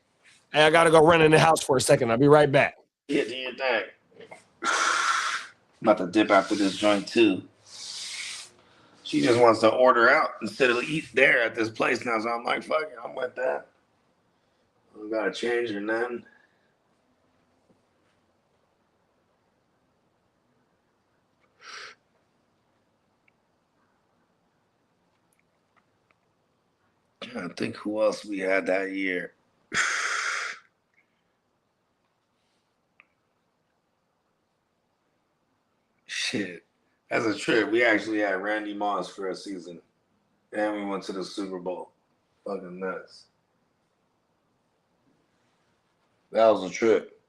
Hey, I gotta go run in the house for a second. I'll be right back. Yeah, do your thing. I'm about to dip after this joint too. She just wants to order out instead of eat there at this place now. So I'm like, fuck it, I'm with that. I don't gotta change or nothing. I think who else we had that year. Shit. As a trip, we actually had Randy Moss for a season. And we went to the Super Bowl. Fucking nuts. That was a trip.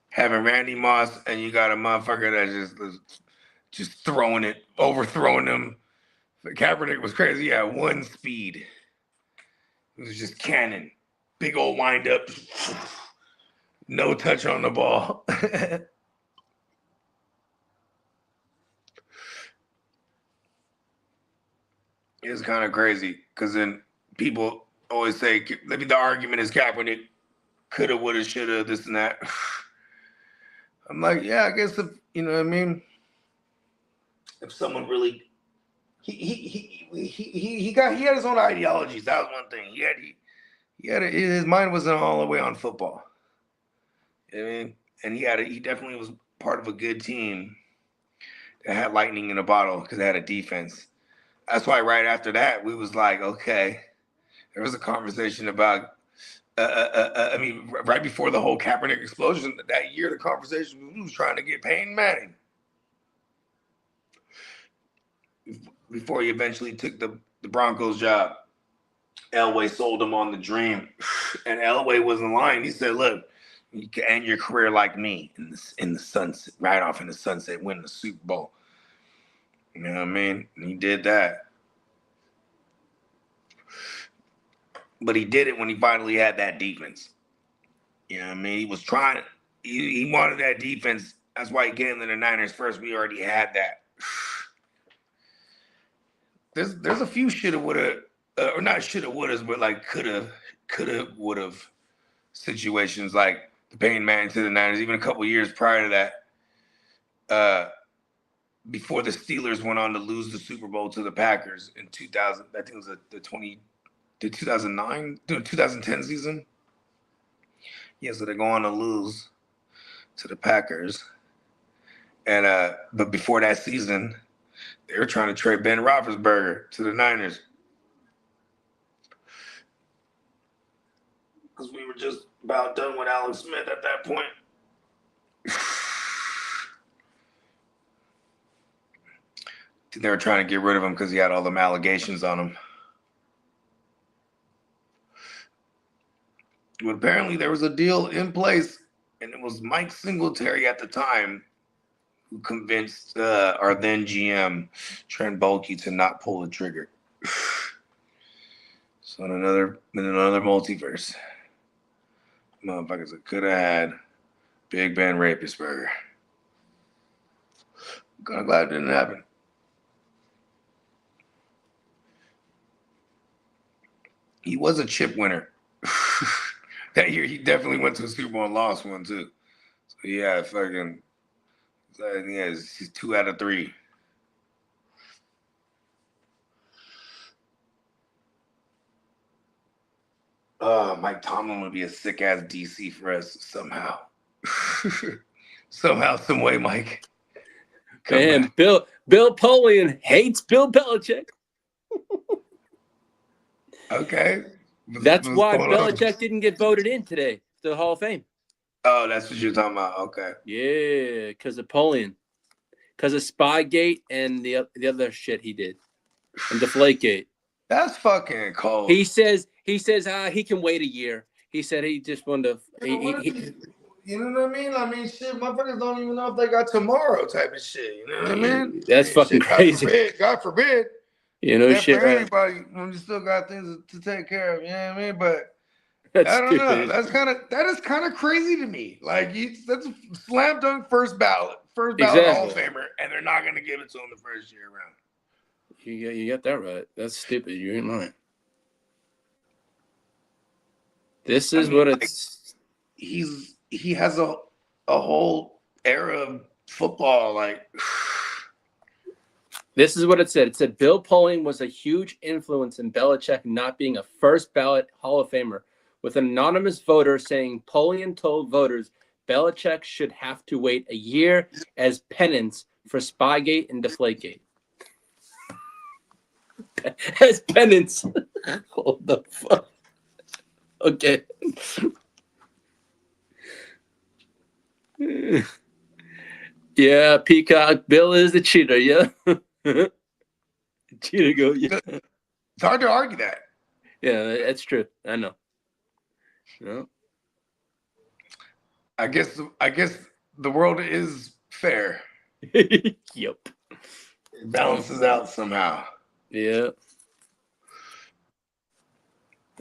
Having Randy Moss and you got a motherfucker that just overthrowing them. Kaepernick was crazy. He had one speed. It was just cannon. Big old wind up. No touch on the ball. It's kind of crazy because then people always say, maybe the argument is Kaepernick coulda, woulda, shoulda, this and that. I'm like, yeah, I guess if, you know what I mean? If someone really, he had his own ideologies. That was one thing. His mind wasn't all the way on football. You know what I mean? And he definitely was part of a good team that had lightning in a bottle because they had a defense. That's why right after that, we was like, okay, there was a conversation about, right before the whole Kaepernick explosion, that year, the conversation was trying to get Peyton Manning. Before he eventually took the Broncos job, Elway sold him on the dream. And Elway wasn't lying. He said, look, you can end your career like me in the sunset, right off in the sunset, win the Super Bowl. You know what I mean? And he did that. But he did it when he finally had that defense. You know what I mean? He was trying. He wanted that defense. That's why he came to the Niners first. We already had that. There's a few shoulda, woulda, or not shoulda, wouldas, but like coulda, would've situations like the Peyton Manning to the Niners, even a couple years prior to that. Before the Steelers went on to lose the Super Bowl to the Packers in 2000, I think it was the 2010 season. Yeah, so they go on to lose to the Packers. And but before that season, they were trying to trade Ben Roethlisberger to the Niners. Because we were just about done with Alex Smith at that point. They were trying to get rid of him because he had all them allegations on him. But apparently there was a deal in place, and it was Mike Singletary at the time who convinced our then GM, Trent Baalke, to not pull the trigger. So in another multiverse, motherfuckers that could have had Big Ben Roethlisberger. I'm kind of glad it didn't happen. He was a chip winner. That year, he definitely went to a Super Bowl and lost one too. So yeah, fucking, yeah, he's 2 out of 3. Mike Tomlin would be a sick ass DC for us somehow. Somehow, some way, Mike. Man, Bill Polian hates Bill Belichick. Okay. That's What's why going on? Belichick didn't get voted in today to the Hall of Fame. Oh, that's what you're talking about. Okay. Yeah, because of Polian. Because of Spygate and the other shit he did. And Deflategate. That's fucking cold. He says he can wait a year. He said he just wanted to. You know what I mean? I mean, shit, motherfuckers don't even know if they got tomorrow type of shit. You know what I mean? That's fucking crazy. God forbid. You know, shit. For anybody, when you still got things to take care of. You know what I mean? But that's I don't know. stupid. That is kind of crazy to me. Like, that's a slam dunk first ballot Exactly. Hall of Famer, and they're not gonna give it to him the first year around. You got that right. That's stupid. You ain't lying. This is what it's. He has a whole era of football. Like, This is what it said. It said Bill Polian was a huge influence in Belichick not being a first ballot Hall of Famer, with an anonymous voter saying Polian told voters Belichick should have to wait a year as penance for Spygate and Deflategate. As penance. What the fuck? Okay. Yeah, Peacock. Bill is the cheater, yeah. Cheater go, yeah. it's hard to argue that. Yeah, that's true. I know. No. I guess the world is fair. Yep. It balances out somehow. Yeah.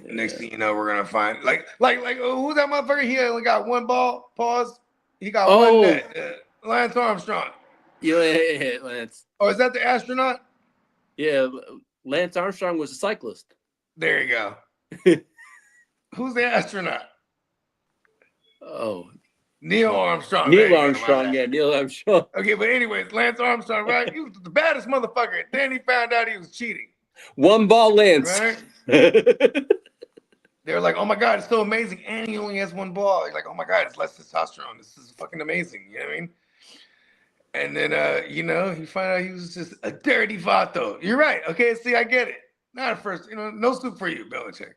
Next thing you know, we're gonna find like who's that motherfucker? He only got one ball. Pause. He got one net. Lance Armstrong. Yeah, Lance. Oh, is that the astronaut? Yeah, Lance Armstrong was a cyclist. There you go. Who's the astronaut? Oh, Neil Armstrong. Neil Armstrong. Yeah, Neil Armstrong. Okay, but anyways, Lance Armstrong, right? He was the baddest motherfucker. Then he found out he was cheating. One ball Lance. Right? They were like, oh my God, it's so amazing. And he only has one ball. You're like, oh my God, it's less testosterone. This is fucking amazing. You know what I mean? And then, he found out he was just a dirty vato. You're right. Okay, see, I get it. Not at first. No soup for you, Belichick.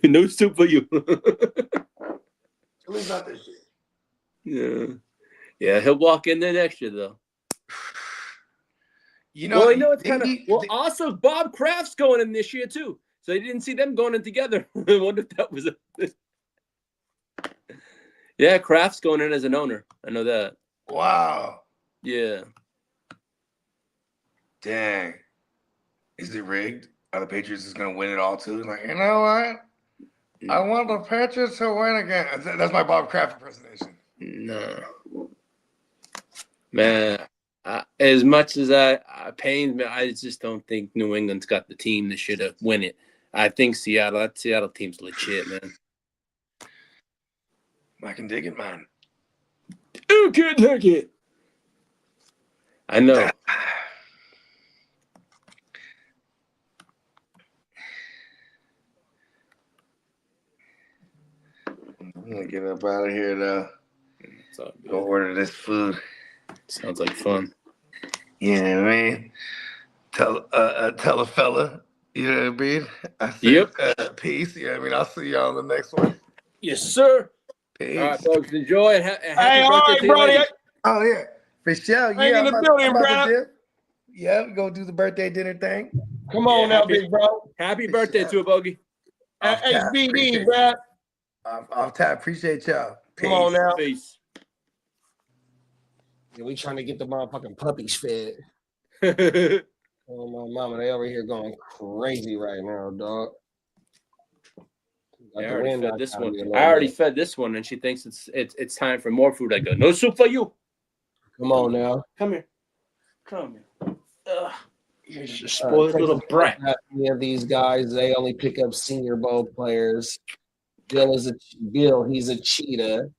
No soup for you. At least not this shit. Yeah. Yeah, he'll walk in there next year, though. It's kind of... also, Bob Kraft's going in this year, too. So you didn't see them going in together. I wonder if that was a... Yeah, Kraft's going in as an owner. I know that. Wow. Yeah. Dang. Is it rigged? Are the Patriots just going to win it all, too? Like, you know what? I want the Patriots to win again. That's my Bob Kraft impersonation. No. Man, as much as I pains me, I just don't think New England's got the team that should have win it. I think that Seattle team's legit, man. I can dig it, man. You can dig it. I know. I'm gonna get up out of here though. Go order this food. Sounds like fun. Yeah, man. Tell a fella. You know what I mean? I said, yep. Peace. You know what I mean? I'll see y'all on the next one. Yes, sir. Peace. All right, folks. Enjoy it. Hey, all right, Brody. Oh yeah, for sure. Yeah, in the building, bro. Yeah, we go do the birthday dinner thing. Come on now, big bro. Happy birthday to a bogey. HBD, bro. Off tap. Appreciate y'all. Peace. Come on now. Peace. Yeah, we trying to get the motherfucking puppies fed. Oh my mama, they over here going crazy right now, dog. I already fed this one. I already fed this one, and she thinks it's time for more food. I go, no soup for you. Come on now. Come here. You're just a spoiled little brat. Yeah, these guys, they only pick up Senior Bowl players. Bill. He's a cheetah.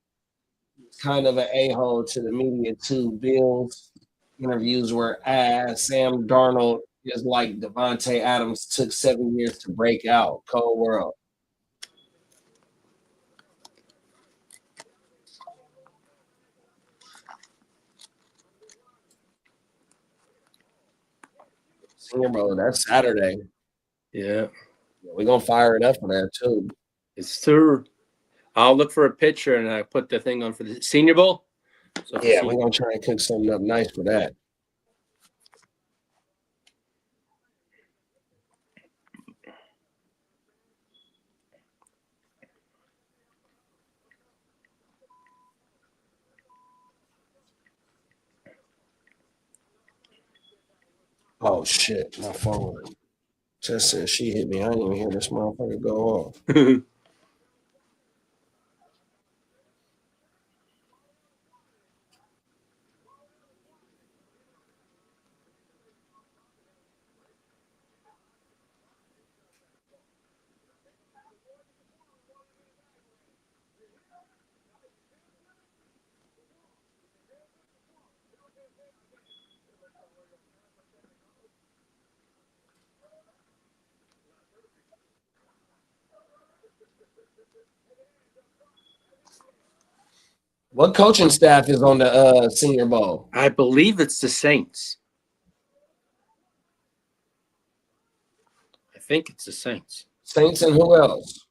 Kind of an a-hole to the media too. Bill's interviews were ass. Sam Darnold is like Devontae Adams took 7 years to break out. Cold world. Senior Bowl, that's Saturday. Yeah. We're gonna fire it up for that too. It's true. I'll look for a picture and I put the thing on for the Senior Bowl. So Yeah, we're gonna try and cook something up nice for that. Oh shit, my phone just said she hit me. I didn't even hear this motherfucker go off. What coaching staff is on the Senior Bowl? I believe it's the Saints. I think it's the Saints. Saints and who else?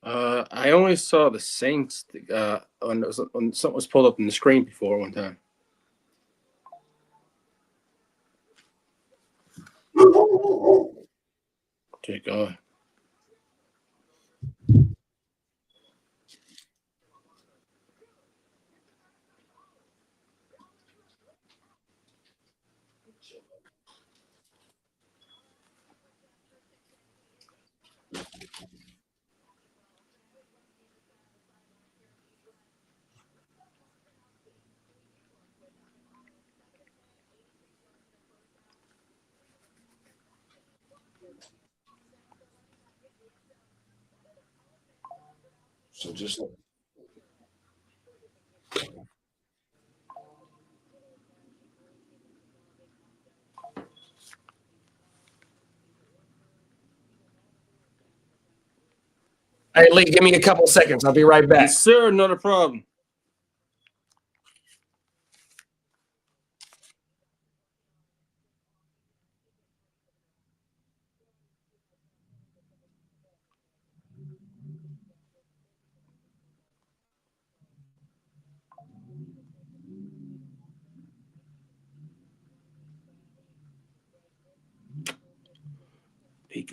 I only saw the Saints on something was pulled up on the screen before one time. Take on. So just hey Lee, give me a couple seconds. I'll be right back. Yes, sir, not a problem.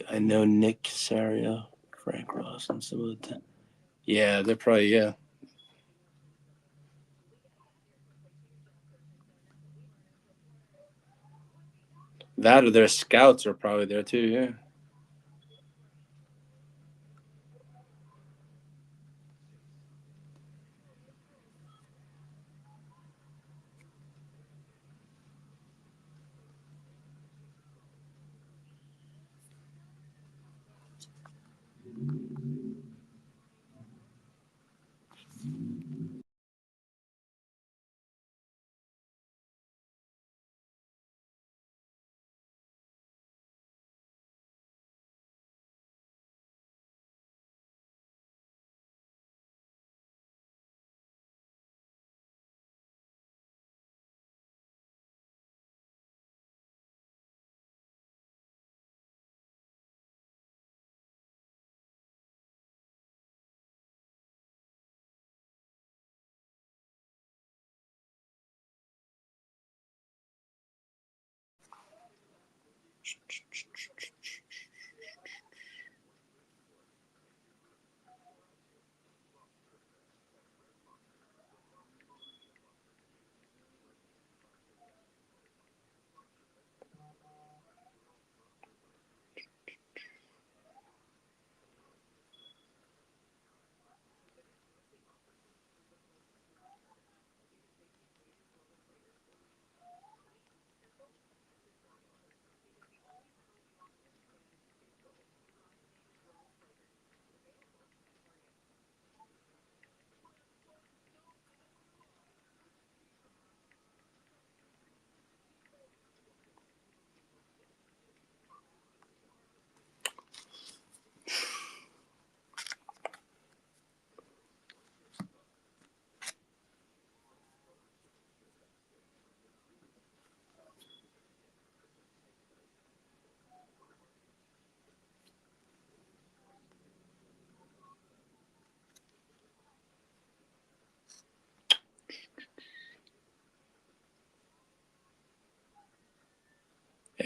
I know Nick Casario, Frank Ross, and some of the. Yeah, they're probably That or their scouts are probably there too. Yeah.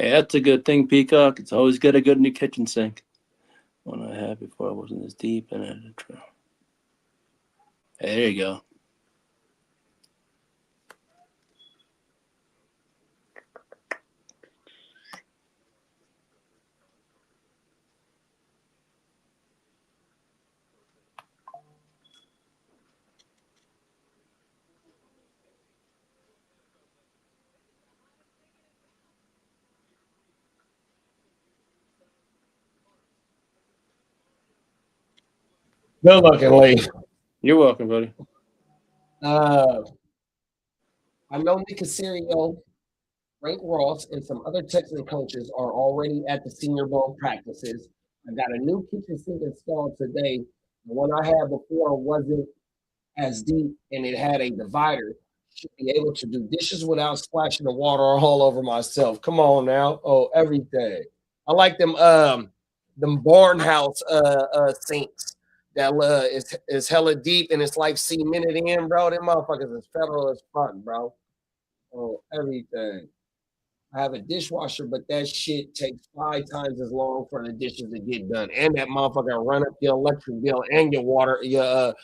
Hey, that's a good thing, Peacock. It's always got a good new kitchen sink. One I had before I wasn't as deep and I had to try. Hey, there you go. Good looking, Lee. You're welcome, buddy. I know Nick Casario, Frank Ross, and some other Texan coaches are already at the Senior Bowl practices. I got a new kitchen sink installed today. The one I had before wasn't as deep and it had a divider. Should be able to do dishes without splashing the water all over myself. Come on now. Oh, everything. I like them barn house sinks that is hella deep and it's like cemented in, bro. Them motherfuckers is federal as fuck, bro. Oh, everything. I have a dishwasher, but that shit takes 5 times as long for the dishes to get done, and that motherfucker run up your electric bill and your water bill.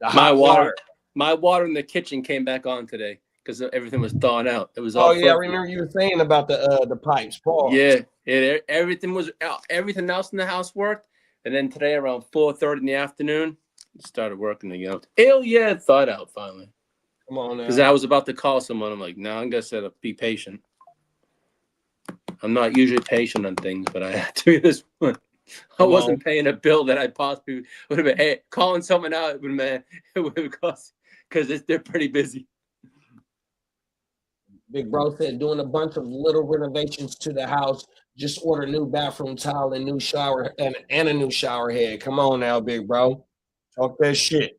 The hot My water in the kitchen came back on today because everything was thawing out. It was Oh all. yeah, I remember you were saying about the pipes. Pause. Yeah, everything was out. Everything else in the house worked, and then today around 4:30 in the afternoon, it started working again. It thawed out finally. Come on now. Because I was about to call someone. I'm like, no, I'm gonna set up. Be patient. I'm not usually patient on things, but I had to be this one. I wasn't paying a bill that I possibly would have been. Hey, calling someone out would have cost because they're pretty busy. Big bro said doing a bunch of little renovations to the house. Just order new bathroom tile and new shower and a new shower head. Come on now, big bro. Talk that shit.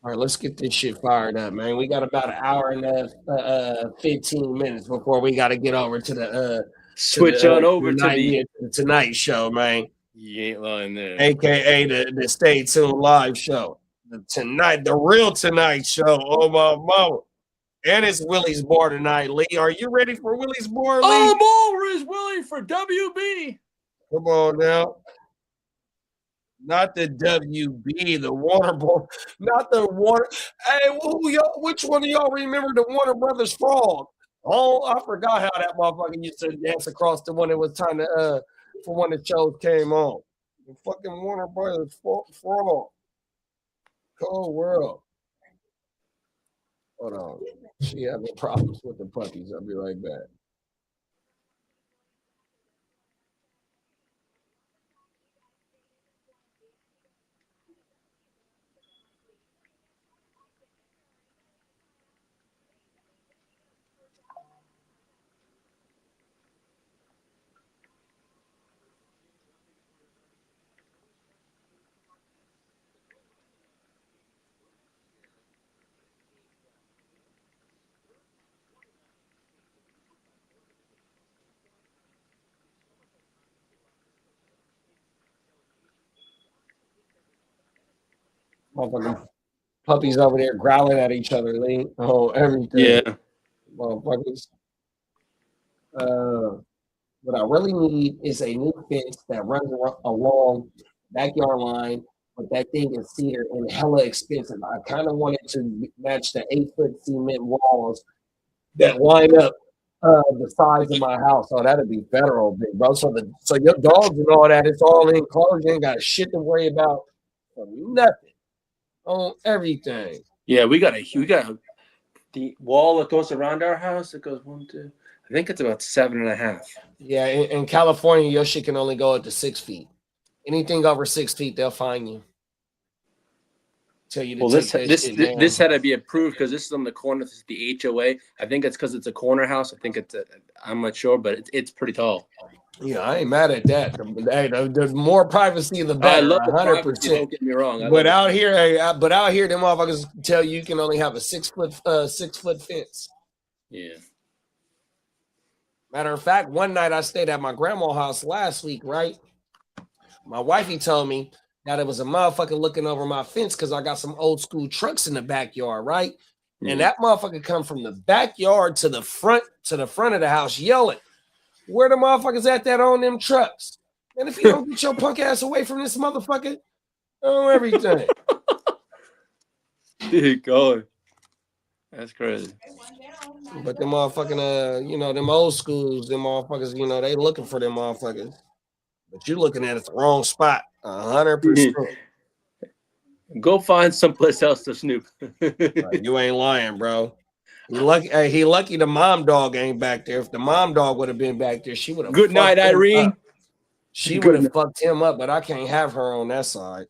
All right, let's get this shit fired up, man. We got about an hour and 15 minutes before we got to get over to the Switch on over to the Tonight Show, man. You ain't lying there. AKA the Stay Tuned Live Show. The real Tonight Show. Oh my mama. And it's Willie's Bar tonight, Lee. Are you ready for Willie's Bar, Lee? I'm always willing for WB. Come on now. Not the WB, the Warner Bros. Not the Warner. Hey, which one of y'all remember the Warner Brothers Frog? Oh, I forgot how that motherfucker used to dance across the one it was time to for when the shows came on. The fucking Warner Brothers Frog. Cold world. Hold on. She having problems with the puppies. I'll be right back. Motherfucking puppies over there growling at each other, Lee. Oh, everything. Yeah. Motherfuckers. What I really need is a new fence that runs along backyard line, but that thing is cedar and hella expensive. I kind of wanted to match the 8-foot cement walls that line up the size of my house. Oh, that'd be federal, big bro. So your dogs and all that, it's all enclosed. You ain't got shit to worry about. Nothing on everything. Yeah, we got the wall that goes around our house. It goes 1, 2. I think it's about 7.5. Yeah, in California, your shit can only go up to 6 feet. Anything over 6 feet, they'll fine you. Tell you to this had to be approved because this is on the corner. This is the HOA. I think it's because it's a corner house. I think I'm not sure, but it's pretty tall. Yeah, I ain't mad at that. The more privacy, the I better. love the privacy. 100%. Don't get me wrong. But out here, them motherfuckers tell you can only have a 6 foot fence. Yeah. Matter of fact, one night I stayed at my grandma's house last week, right? My wifey told me that it was a motherfucker looking over my fence because I got some old school trucks in the backyard, right? And that motherfucker come from the backyard to the front of the house yelling, "Where the motherfuckers at that own them trucks? And if you don't get your punk ass away from this motherfucker, oh everything." Dude, God. That's crazy. But them motherfucking them old schools, them motherfuckers, they looking for them motherfuckers. But you looking at it the wrong spot, 100%. Go find someplace else to snoop. Right, you ain't lying, bro. He lucky the mom dog ain't back there. If the mom dog would have been back there, she would have. Good night, Irene. She would have fucked him up, but I can't have her on that side.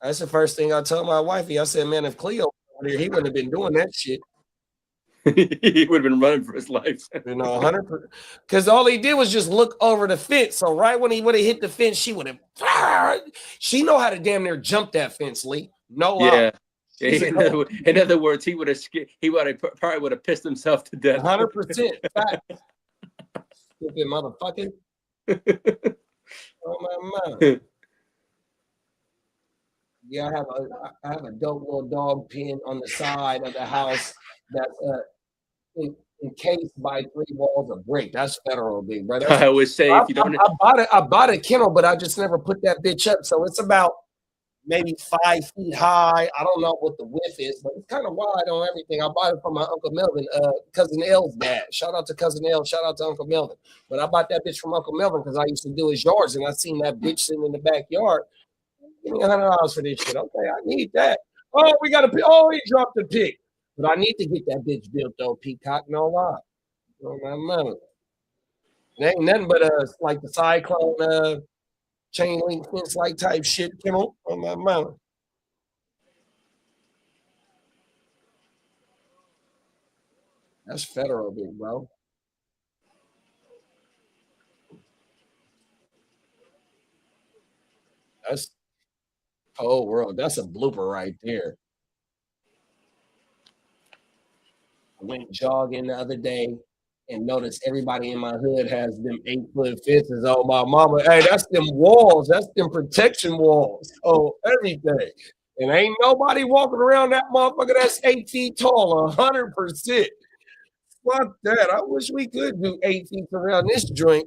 That's the first thing I told my wifey. I said, man, if Cleo over there, he wouldn't have been doing that shit. He would have been running for his life. 100%. Because all he did was just look over the fence. So right when he would have hit the fence, she would have. She know how to damn near jump that fence, Lee. No lie. Yeah. In other words, he probably would have pissed himself to death. 100%. Fact. Stupid motherfucker. Oh my mom. Yeah, I have a dope little dog pen on the side of the house that's encased by 3 walls of brick. That's federal, big brother. I always say if you don't, I bought a kennel, but I just never put that bitch up. So it's about maybe 5 feet high. I don't know what the width is, but it's kind of wide on everything. I bought it from my Uncle Melvin, Cousin L's dad. Shout out to Cousin L. Shout out to Uncle Melvin. But I bought that bitch from Uncle Melvin because I used to do his yards, and I seen that bitch sitting in the backyard. Give me $100 for this shit. Okay, I need that. Oh, we got to. Oh, he dropped the pick. But I need to get that bitch built though, Peacock. No lie. Oh my mama. It ain't nothing but like the cyclone chain link fence like type shit. Come on my mama. That's federal, big bro. That's whole world. That's a blooper right there. I went jogging the other day and noticed everybody in my hood has them 8-foot fences on my mama. Hey, that's them walls. That's them protection walls. Oh, everything. And ain't nobody walking around that motherfucker that's 8 feet tall, 100%. Fuck that. I wish we could do 8 feet around this joint.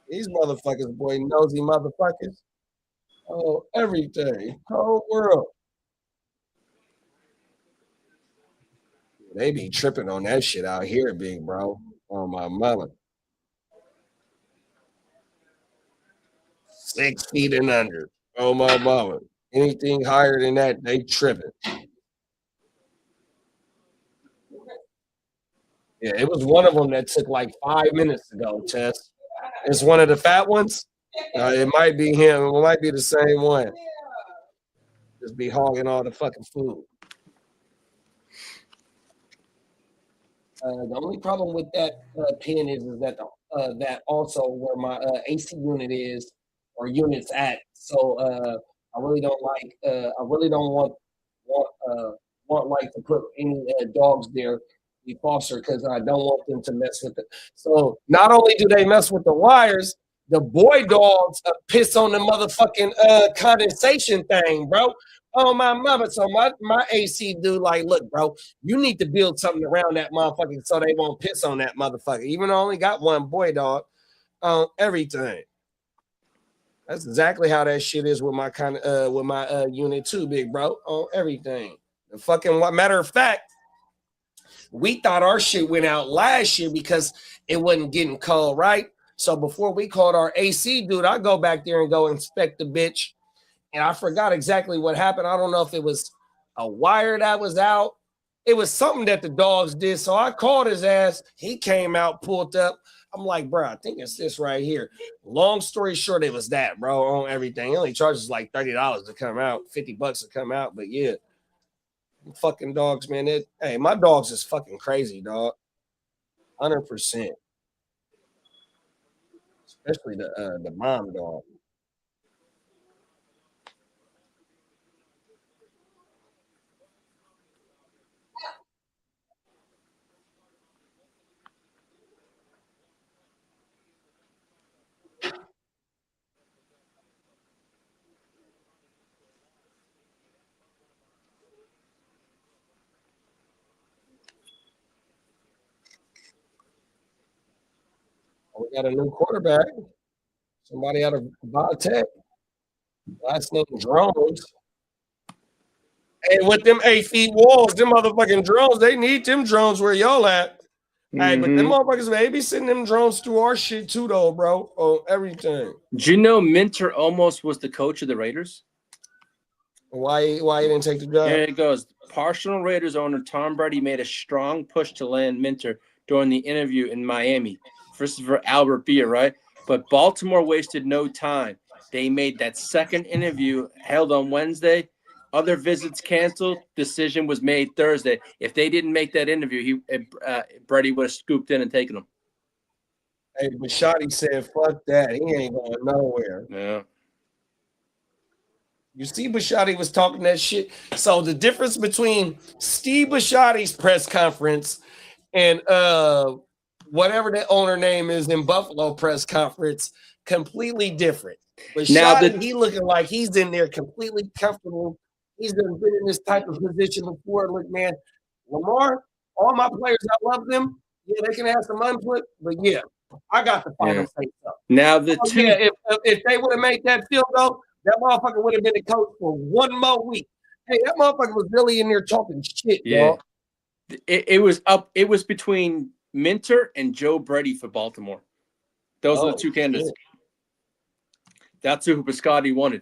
These motherfuckers, boy, nosy motherfuckers. Oh, everything. Whole world. They be tripping on that shit out here, big bro. On my mother. 6 feet and under. Oh my mama. Anything higher than that, they tripping. Yeah, it was one of them that took like 5 minutes to go, Tess. It's one of the fat ones. It might be him. It might be the same one. Just be hogging all the fucking food. The only problem with that pin is that that also where my AC unit is or units at. So I really don't like. I really don't want like to put any dogs there. Be foster because I don't want them to mess with it. So not only do they mess with the wires, the boy dogs piss on the motherfucking condensation thing, bro. Oh my mother. So my AC dude, like, look, bro, you need to build something around that motherfucker so they won't piss on that motherfucker. Even though I only got one boy dog on everything. That's exactly how that shit is with my unit too, big bro. On everything. The fucking matter of fact. We thought our shit went out last year because it wasn't getting cold, right? So before we called our AC dude, I go back there and go inspect the bitch. And I forgot exactly what happened. I don't know if it was a wire that was out. It was something that the dogs did. So I called his ass. He came out, pulled up. I'm like, bro, I think it's this right here. Long story short, it was that, bro, on everything. It only charges like $30 to come out, $50 to come out. But yeah. Fucking dogs, man. Hey, my dogs is fucking crazy, dog. 100%. especially the mom dog. We got a new quarterback. Somebody out of biotech. Last name Drones. Hey, with them 8 feet walls, them motherfucking drones, they need them drones where y'all at. Hey, but them motherfuckers, they be sending them drones through our shit too, though, bro. Oh, everything. Do you know Minter almost was the coach of the Raiders? Why he didn't take the job? Here it goes. Partial Raiders owner Tom Brady made a strong push to land Minter during the interview in Miami. First for Albert Beer, right? But Baltimore wasted no time. They made that second interview held on Wednesday. Other visits canceled. Decision was made Thursday. If they didn't make that interview, Brady would have scooped in and taken him. Hey, Bishotti said, fuck that. He ain't going nowhere. Yeah. You see, Bishotti was talking that shit. So the difference between Steve Bishotti's press conference and whatever the owner name is in Buffalo press conference, completely different. Bishotti, he looking like he's in there completely comfortable. He's been in this type of position before. Look, man, Lamar, all my players, I love them. Yeah, they can have some input, but yeah, I got the final say so. Now if they would have made that field goal, that motherfucker would have been the coach for one more week. Hey, that motherfucker was really in there talking shit, dog. It was between Minter and Joe Brady for Baltimore. Those are the two candidates. Shit. That's who Biscotti wanted.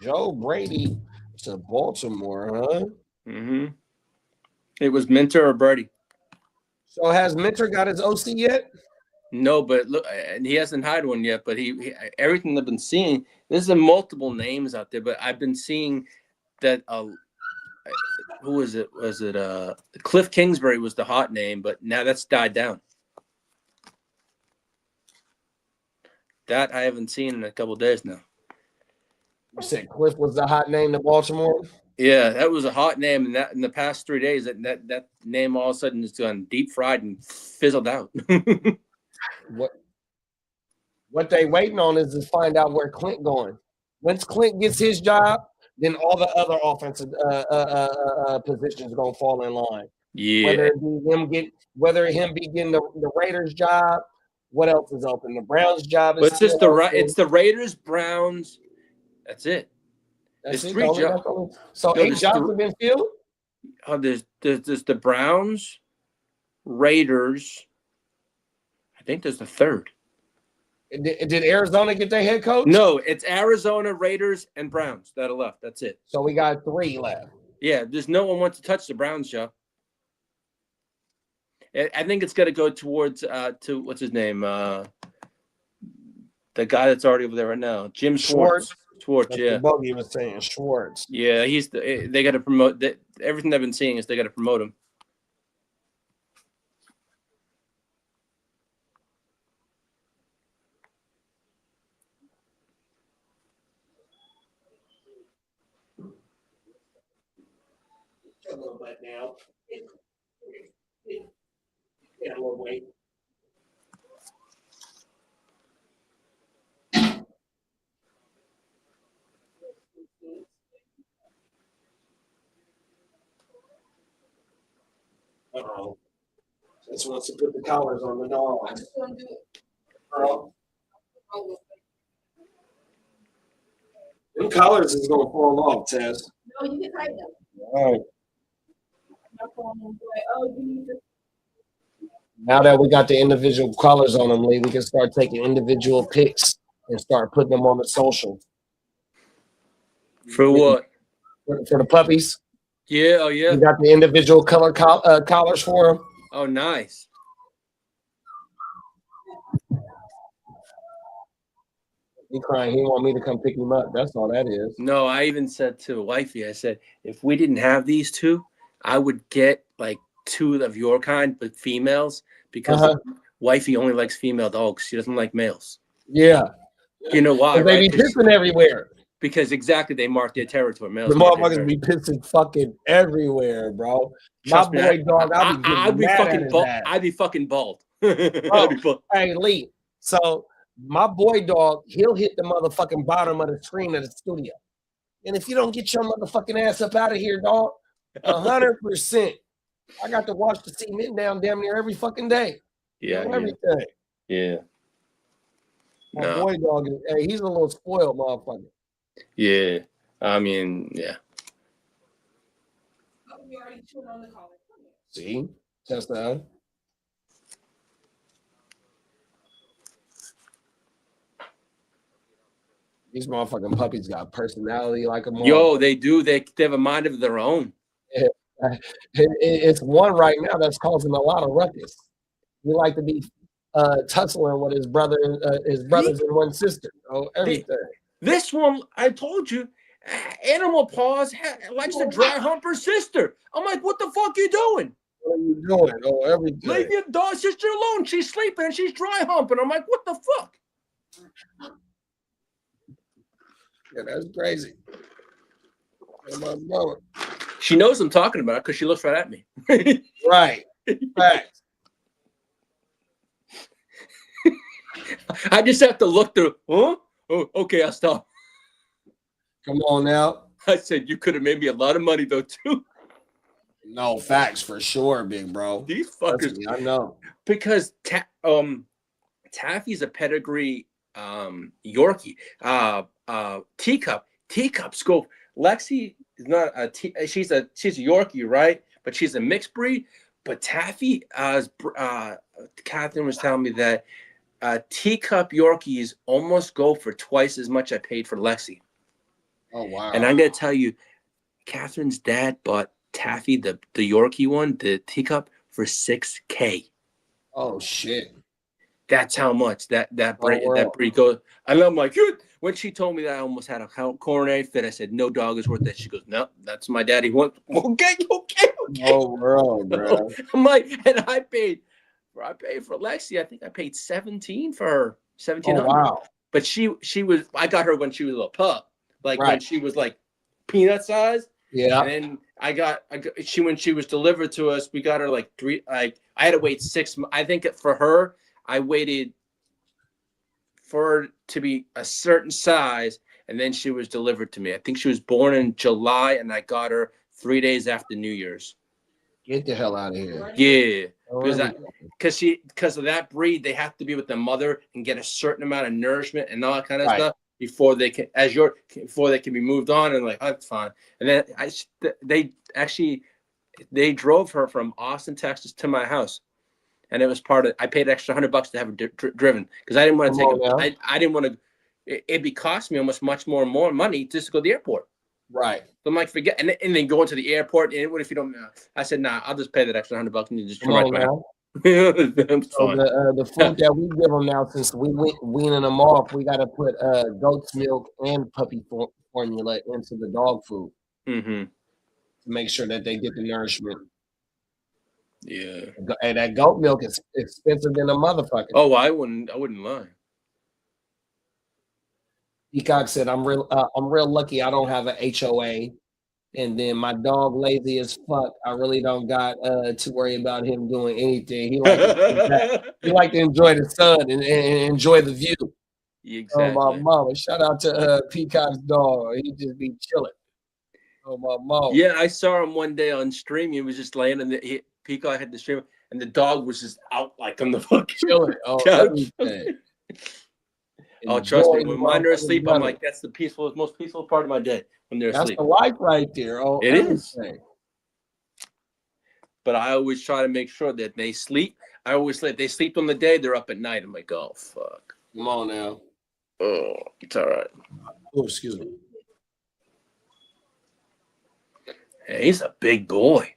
Joe Brady to Baltimore, huh? Mm-hmm. It was Minter or Brady. So has Minter got his OC yet? No, but look, and he hasn't had one yet. But he everything I've been seeing, there's multiple names out there. But I've been seeing that who was it? Was it Cliff Kingsbury was the hot name, but now that's died down. That I haven't seen in a couple of days now. You said Cliff was the hot name to Baltimore? Yeah, that was a hot name, and that in the past 3 days, that name all of a sudden is gone deep fried and fizzled out. What they waiting on is to find out where Clint going. Once Clint gets his job, then all the other offensive positions gonna fall in line. Yeah. Whether him be getting the Raiders job, what else is open? The Browns job is. But it's just it's the Raiders, Browns. That's it. There's 3 jobs. So 8 jobs have been filled? Oh, there's the Browns, Raiders. I think there's the third. Did Arizona get their head coach? No, it's Arizona, Raiders, and Browns that are left. That's it. So we got 3 left. Yeah, there's no one wants to touch the Browns, Joe. I think it's got to go towards to what's his name? The guy that's already over there right now, Jim Schwartz. Schwartz, yeah. Bogey was saying Schwartz. Yeah, they got to promote. Everything I've been seeing is they got to promote him. A little bit now. Yeah, a little wait. Uh-oh. Just wants to put the collars on the dog. I just want to do it. Them collars is going to fall off, Tess. No, you can tighten them. All right. Now that we got the individual collars on them, Lee, we can start taking individual pics and start putting them on the social. For what? For the puppies. Yeah, oh yeah. We got the individual color collars for them. Oh, nice. He crying. He want me to come pick him up. That's all that is. No, I even said to wifey, I said, if we didn't have these two, I would get like 2 of your kind, but females, because wifey only likes female dogs. She doesn't like males. Yeah. You know why, They right? be pissing everywhere. Because exactly, they mark their territory. The Males mark their motherfuckers territory. be pissing fucking everywhere, bro. Trust me, My boy dog, I'd be fucking bald. I'd be fucking bald. Hey, Lee. So my boy dog, he'll hit the motherfucking bottom of the screen of the studio. And if you don't get your motherfucking ass up out of here, dog, 100%. I got to watch the cement down damn near every fucking day. Yeah, Everything. Yeah. My boy dog, hey, he's a little spoiled motherfucker. Yeah. I mean, yeah. We already chewed on the collar. See? Just that. These motherfucking puppies got personality like a motherfucker. Yo, they do. They have a mind of their own. It's one right now that's causing a lot of ruckus. He like to be tussling with his brothers and one sister. Oh, everything. This one, I told you, Animal Paws likes to dry hump her sister. I'm like, what the fuck you doing? What are you doing? Oh, everything. Leave your dog sister alone. She's sleeping and she's dry humping. I'm like, what the fuck? Yeah, that's crazy. Oh, she knows I'm talking about it because she looks right at me. Right. Facts. I just have to look through. Huh? Oh, okay, I'll stop. Come on now. I said you could have made me a lot of money though too. No, facts for sure, big bro. These fuckers. I know. Because Taffy's a pedigree Yorkie. Teacups go. Lexi is not a she's a Yorkie, right? But she's a mixed breed. But Taffy, Catherine was telling me that teacup Yorkies almost go for twice as much I paid for Lexi. Oh wow! And I'm gonna tell you, Catherine's dad bought Taffy, the Yorkie one, the teacup, for $6,000. Oh shit! That's how much that breed goes. And I'm like, when she told me that, I almost had a coronary fit. I said, no dog is worth that. She goes, no, that's my daddy. Okay. Oh, world, bro. I'm like, and I paid for Lexi. I think I paid $17 for her. $1,700. Oh, wow. But I got her when she was a little pup, like right. when she was like peanut size. Yeah. And then when she was delivered to us, we got her like I had to wait 6 months. I think for her, I waited for her to be a certain size, and then she was delivered to me. I think she was born in July, and I got her 3 days after New Year's. Get the hell out of here. Yeah, because of that breed, they have to be with the mother and get a certain amount of nourishment and all that kind of stuff before they can be moved on. And like, oh, that's fine. And then they drove her from Austin, Texas, to my house. And it was I paid extra $100 to have her driven because I didn't want to take I didn't want to. It'd be cost me almost much more money just to go to the airport. Right. So I'm like, forget, and then going to the airport. And what if you don't know? I said, nah, I'll just pay that extra $100 and you just come right back. So the food that we give them now, since we weaning them off, we got to put goat's milk and puppy formula into the dog food to make sure that they get the nourishment. Yeah, and that goat milk is expensive than a motherfucker. Oh, I wouldn't lie. Peacock said, "I'm real lucky. I don't have an HOA, and then my dog lazy as fuck. I really don't got to worry about him doing anything. He like to enjoy the sun and enjoy the view." Exactly. Oh my mama! Shout out to Peacock's dog. He just be chilling. Oh my mama! Yeah, I saw him one day on stream. He was just laying in the Peacock had the stream, and the dog was just out like on the fucking chilling. Oh, everything. Oh, trust me. When mine are asleep, I'm like, that's the most peaceful part of my day when they're asleep. That's the life right there. Oh, it is. But I always try to make sure that they sleep. I always say if they sleep on the day, they're up at night. I'm like, oh fuck. Come on now. Oh, it's all right. Oh, excuse me. Hey, he's a big boy.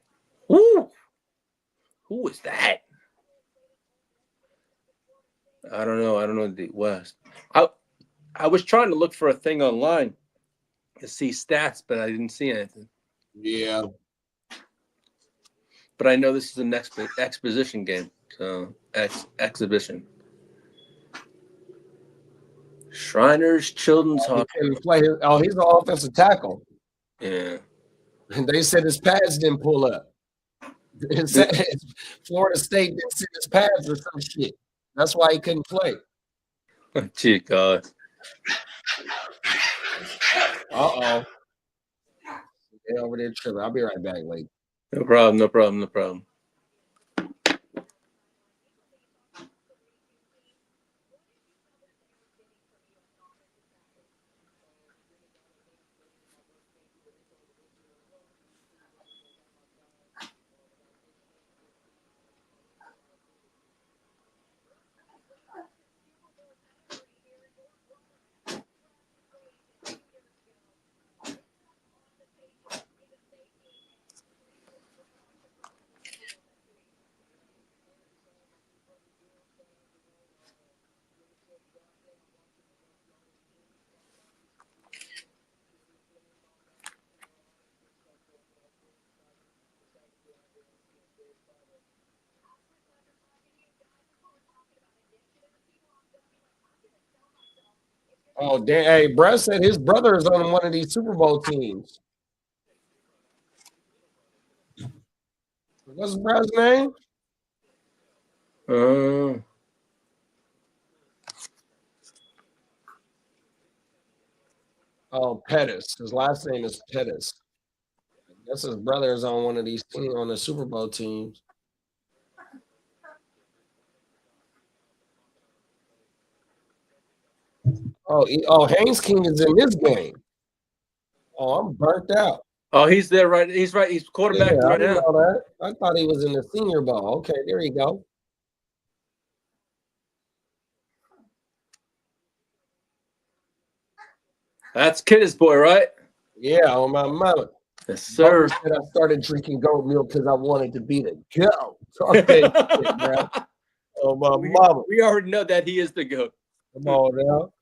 Woo. Who was that? I don't know the West. I was trying to look for a thing online to see stats, but I didn't see anything. Yeah. But I know this is an exposition game. So exhibition. Shriners Children's He Hospital. couldn't play. He's an offensive tackle. Yeah. And they said his pads didn't pull up. Florida State didn't send his pads or some shit. That's why he couldn't play. Gee, God. Uh-oh. They over there tripping. I'll be right back, late. No problem, no problem, no problem. Oh, damn. Hey, Brett said his brother is on one of these Super Bowl teams. What's Brett's name? Oh, Pettis. His last name is Pettis. I guess his brother is on one of these teams, on the Super Bowl teams. Oh, Haynes King is in this game. Oh, I'm burnt out. Oh, he's there, right? He's right. He's quarterback Yeah, I right didn't now. know that. I thought he was in the Senior Bowl. Okay, there you go. That's Kid's boy, right? Yeah, on my mama. Yes, sir. Said I started drinking goat milk because I wanted to be the goat. Talk that shit, bro. Oh, my mama. We already know that he is the GOAT. Come on now.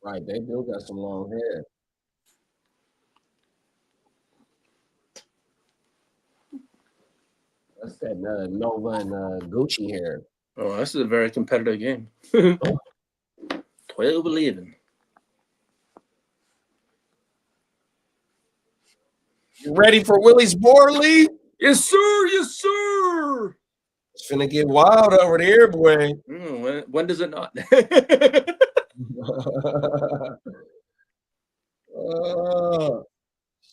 Right, they do got some long hair. That's that Nova and Gucci hair. Oh, this is a very competitive game. 12-11. You ready for Willie's board league? Yes, sir. Yes, sir. It's finna get wild over there, boy. When does it not?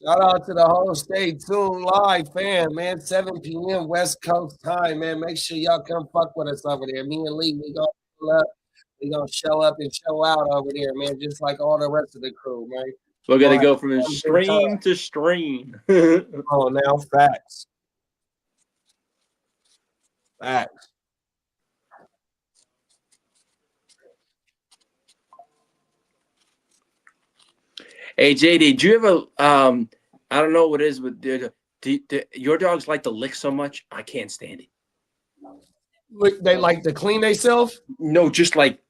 Shout out to the whole Stay Tuned Live fan, man. 7 p.m. West Coast time, man. Make sure y'all come fuck with us over there. Me and Lee, we gonna show up and show out over there, man. Just like all the rest of the crew, man. We're gonna go from stream to stream. Oh, now facts. Facts. Hey, JD, do you ever, I don't know what it is, but your dogs like to lick so much? I can't stand it. They like to clean themselves? No, just like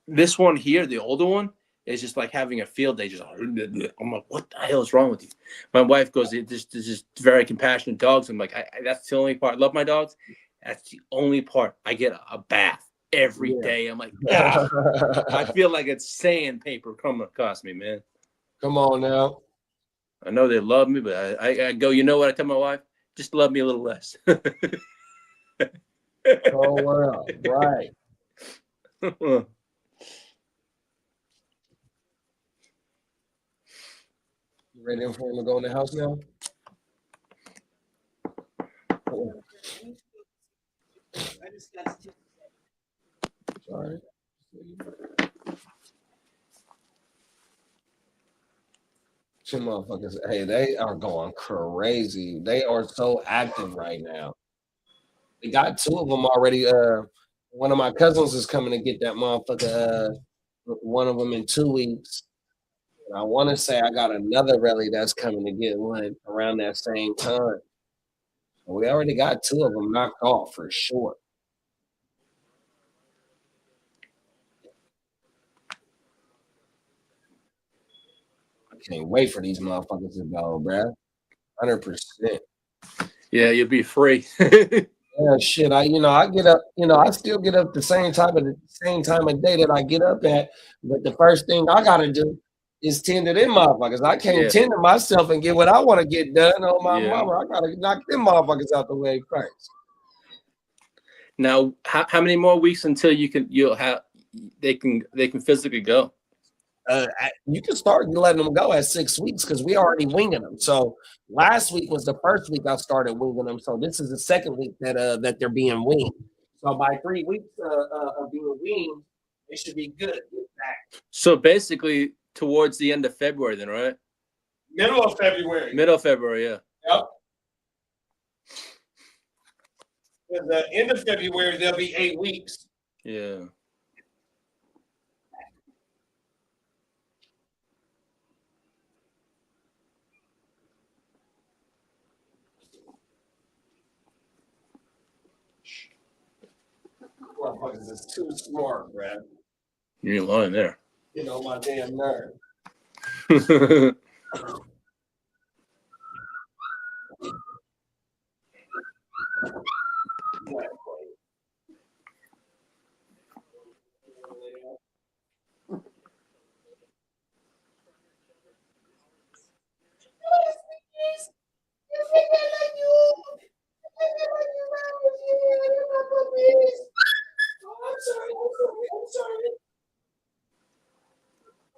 this one here, the older one, is just like having a field day. I'm like, what the hell is wrong with you? My wife goes, this is just very compassionate dogs. I'm like, that's the only part. I love my dogs. That's the only part. I get a bath every day. I'm like, I feel like it's sandpaper coming across me, man. Come on now. I know they love me, but I go, you know what? I tell my wife, just love me a little less. Oh, wow. Right. You ready for him to go in the house now? Sorry. Two motherfuckers. Hey, they are going crazy. They are so active right now. We got 2 of them already. One of my cousins is coming to get that motherfucker. One of them in 2 weeks. And I want to say I got another rally that's coming to get one around that same time. We already got 2 of them knocked off for sure. I can't wait for these motherfuckers to go, bruh. 100%. Yeah, you'll be free. Yeah, shit. I get up. I still get up the same time of day that I get up at. But the first thing I gotta do is tend to them motherfuckers. I can't Yeah. tend to myself and get what I want to get done on my Yeah. mama. I gotta knock them motherfuckers out the way first. Now, how many more weeks until they can physically go? You can start letting them go at 6 weeks because we already winging them. So last week was the first week I started winging them. So this is the second week that they're being winged. So by 3 weeks of being weaned, it should be good. So basically, towards the end of February, then, right? Middle of February. Middle of February, yeah. Yep. At the end of February, there'll be 8 weeks. Yeah. Motherfuckers is too smart, Brad. You ain't lying there. Get on my damn nerve.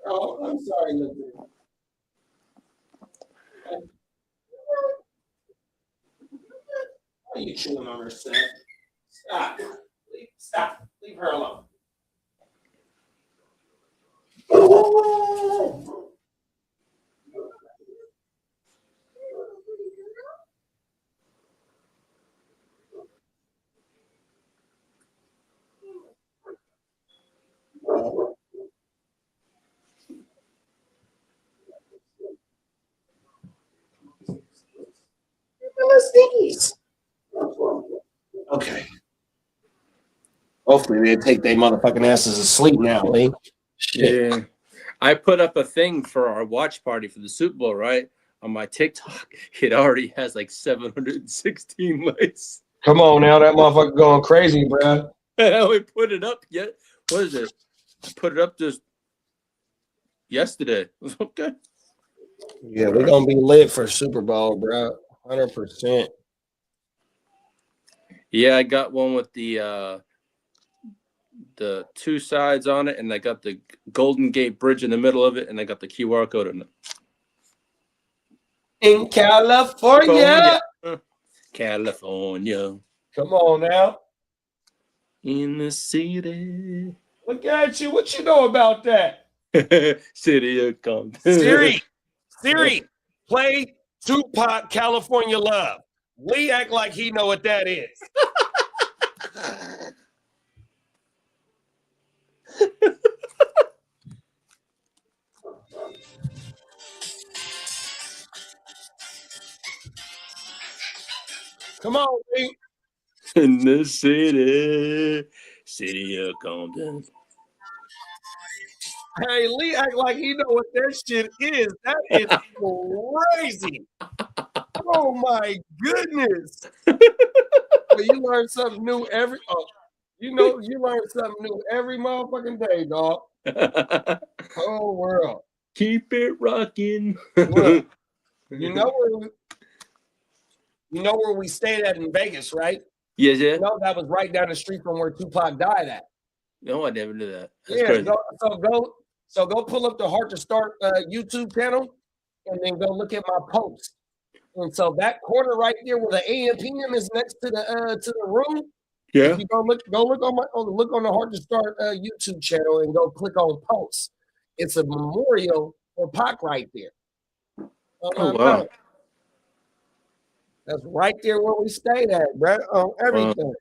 Oh, I'm sorry, Lizzie. Why are you chewing on her stuff? Stop. Stop. Leave her alone. Okay. Hopefully they take their motherfucking asses to sleep now, Lee. Shit. Yeah. I put up a thing for our watch party for the Super Bowl, right? On my TikTok. It already has like 716 likes. Come on now, that motherfucker going crazy, bro. I haven't put it up yet. What is it? I put it up just yesterday. Okay. Yeah, we're gonna be lit for Super Bowl, bro. 100%. Yeah, I got one with the 2 sides on it, and I got the Golden Gate Bridge in the middle of it, and I got the QR code in it. In California. California. Come on now. In the city. Look at you. What you know about that? City of Compton. Siri, play Tupac California Love. Lee act like he know what that is. Come on, Lee. In the city of Compton. Hey, Lee act like he know what that shit is. That is crazy. Oh my goodness. Well, you learn something new every you learn something new every motherfucking day, dog. Whole world. Keep it rocking. Look, you know where we stayed at in Vegas, right? Yes, yeah. You know that was right down the street from where Tupac died at. No, I never knew that. That's Yeah, crazy. go pull up the Heart2Start YouTube channel and then go look at my post. And so that corner right there where the A and PM is next to the room. Yeah. If you go look on the Heart2Start YouTube channel and go click on posts. It's a memorial for Pac right there. Oh wow. That's right there where we stayed at, bro. On everything.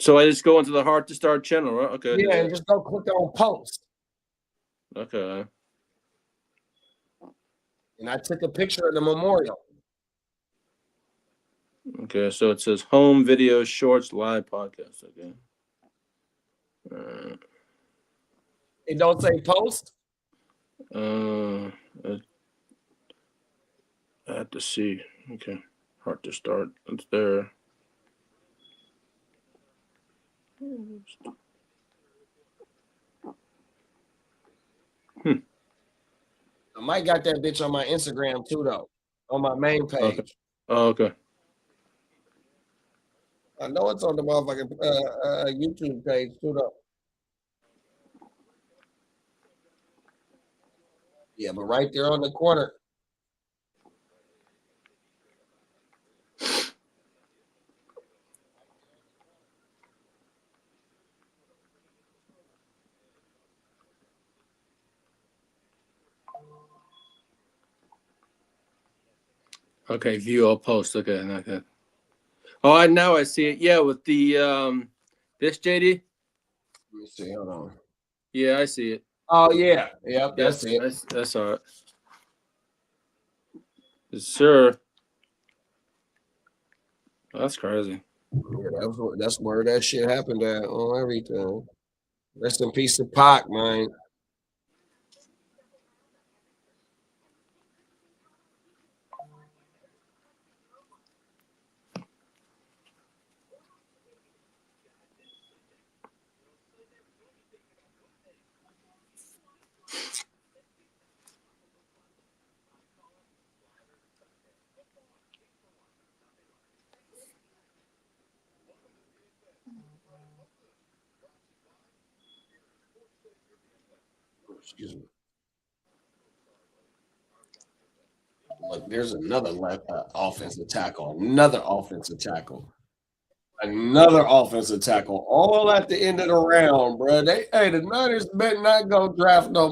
So I just go into the Heart2Start channel, right? Okay. Yeah, and just go click on post. Okay. And I took a picture of the memorial. Okay, so it says home video, shorts, live podcast. Okay. It don't say post. I have to see. Okay. Heart2Start. It's there. I might got that bitch on my Instagram too, though, on my main page. Okay. Oh, okay. I know it's on the motherfucking YouTube page too, though. Yeah, but right there on the corner. Okay, view all posts. Okay, okay. Oh, now I see it. Yeah, with the this JD. Let me see. Hold on. Yeah, I see it. Oh yeah, yep, that's it. That's all right. Yes, sir. That's crazy. Yeah, that's where that shit happened at on everything. Rest in peace to Pac, man. Excuse me. Look, there's another offensive tackle, another offensive tackle, another offensive tackle, all at the end of the round, bro. The Niners better not go draft no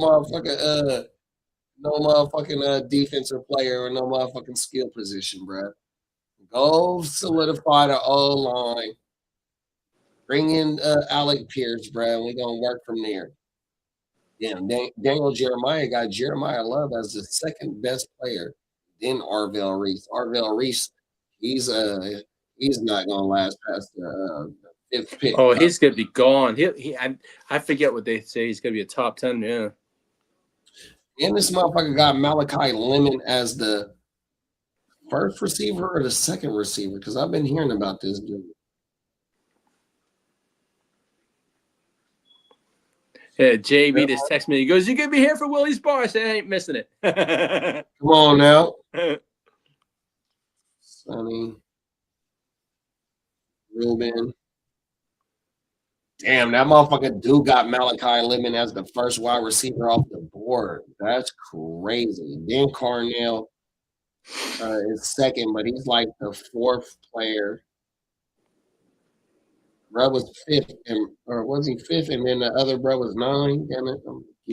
motherfucking defensive player or no motherfucking skill position, bro. Go solidify the O line. Bring in Alec Pierce, bro, and we're gonna work from there. Yeah, Daniel Jeremiah got Jeremiah Love as the second best player. Then Arvell Reese. Arvell Reese, he's not gonna last past the fifth pick. Oh, he's gonna be gone. I forget what they say. He's gonna be a top 10. Yeah. And this motherfucker got Malachi Lemon as the first receiver or the second receiver because I've been hearing about this dude. Yeah, JB just texted me. He goes, "You gonna be here for Willie's Bar?" I said, "I ain't missing it." Come on now, Sonny, Ruben. Damn, that motherfucker dude got Malachi Lemon as the first wide receiver off the board. That's crazy. Then Carnell is second, but he's like the fourth player. Bro was fifth, or was he fifth? And then the other bro was 9. Damn it!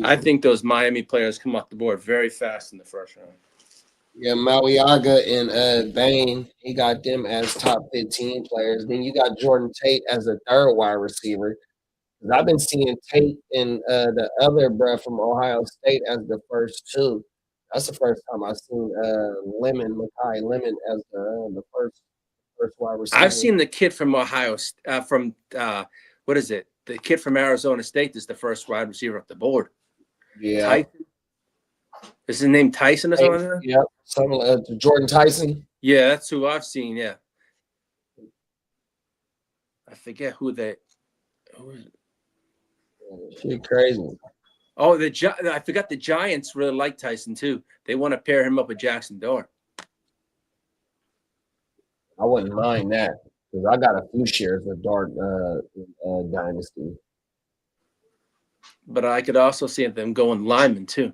I think those Miami players come off the board very fast in the first round. Yeah, Mauiaga and Bain, he got them as top 15 players. Then you got Jordan Tate as the third wide receiver. I've been seeing Tate and the other bro from Ohio State as the first two. That's the first time I've seen Makai Lemon as the first wide receiver. I've seen the kid from Ohio, what is it? The kid from Arizona State is the first wide receiver off the board. Yeah. Tyson? Is his name Tyson or something? Yeah. Jordan Tyson. Yeah, that's who I've seen. Yeah. I forget who is it? Shit crazy. Oh, I forgot the Giants really like Tyson too. They want to pair him up with Jackson Dart. I wouldn't mind that because I got a few shares with Dart Dynasty. But I could also see them going lineman too.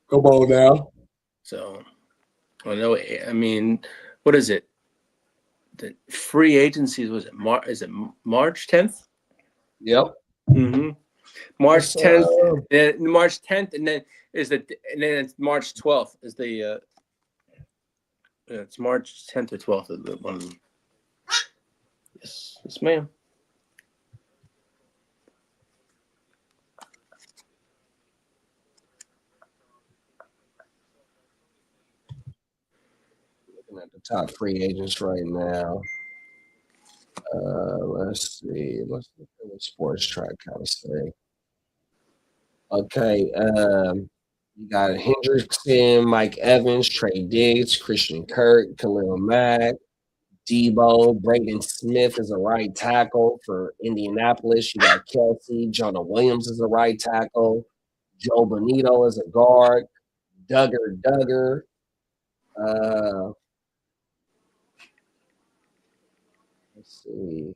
Come on now. So, I mean, what is it? The free agencies was it? Is it March 10th? Yep. Mm-hmm. March 10th. Then March 10th, and then it's March 12th is the. It's March 10th or 12th is the one of them. Yes, ma'am. Looking at the top free agents right now. Let's see. Let's look at what Sports Track kind of say. Okay. You got Hendrickson, Mike Evans, Trey Diggs, Christian Kirk, Khalil Mack, Debo, Braden Smith is a right tackle for Indianapolis. You got Kelsey, Jonah Williams is a right tackle, Joe Bonito is a guard, Duggar. Let's see.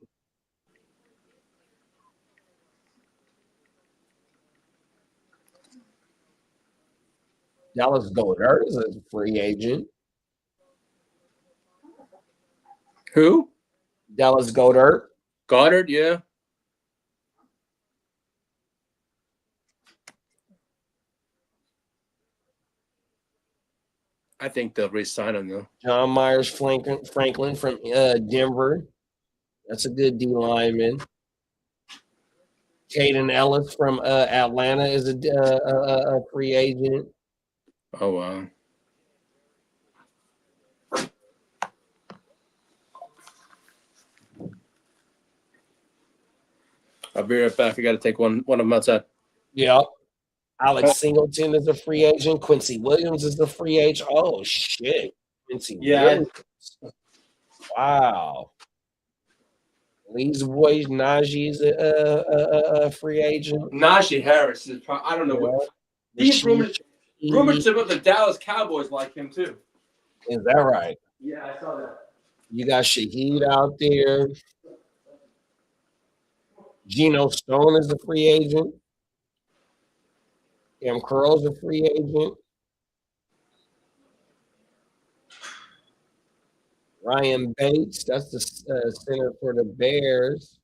Dallas Goedert is a free agent. Who? Dallas Goedert. Goddard, yeah. I think they'll re-sign him though. John Myers Franklin from Denver. That's a good D lineman. Caden Ellis from Atlanta is a free agent. Oh wow. I'll be right back. I got to take one of them outside. Yep. Alex Singleton is a free agent. Quincy Williams is a free agent. Oh shit, Quincy Williams. Wow. These boys, Najee is a free agent. Najee Harris is probably, I don't know what these rumors about the Dallas Cowboys like him too. Is that right? Yeah, I saw that. You got Shaheed out there. Geno Stone is a free agent. Cam Curl's a free agent. Ryan Bates, that's the center for the Bears.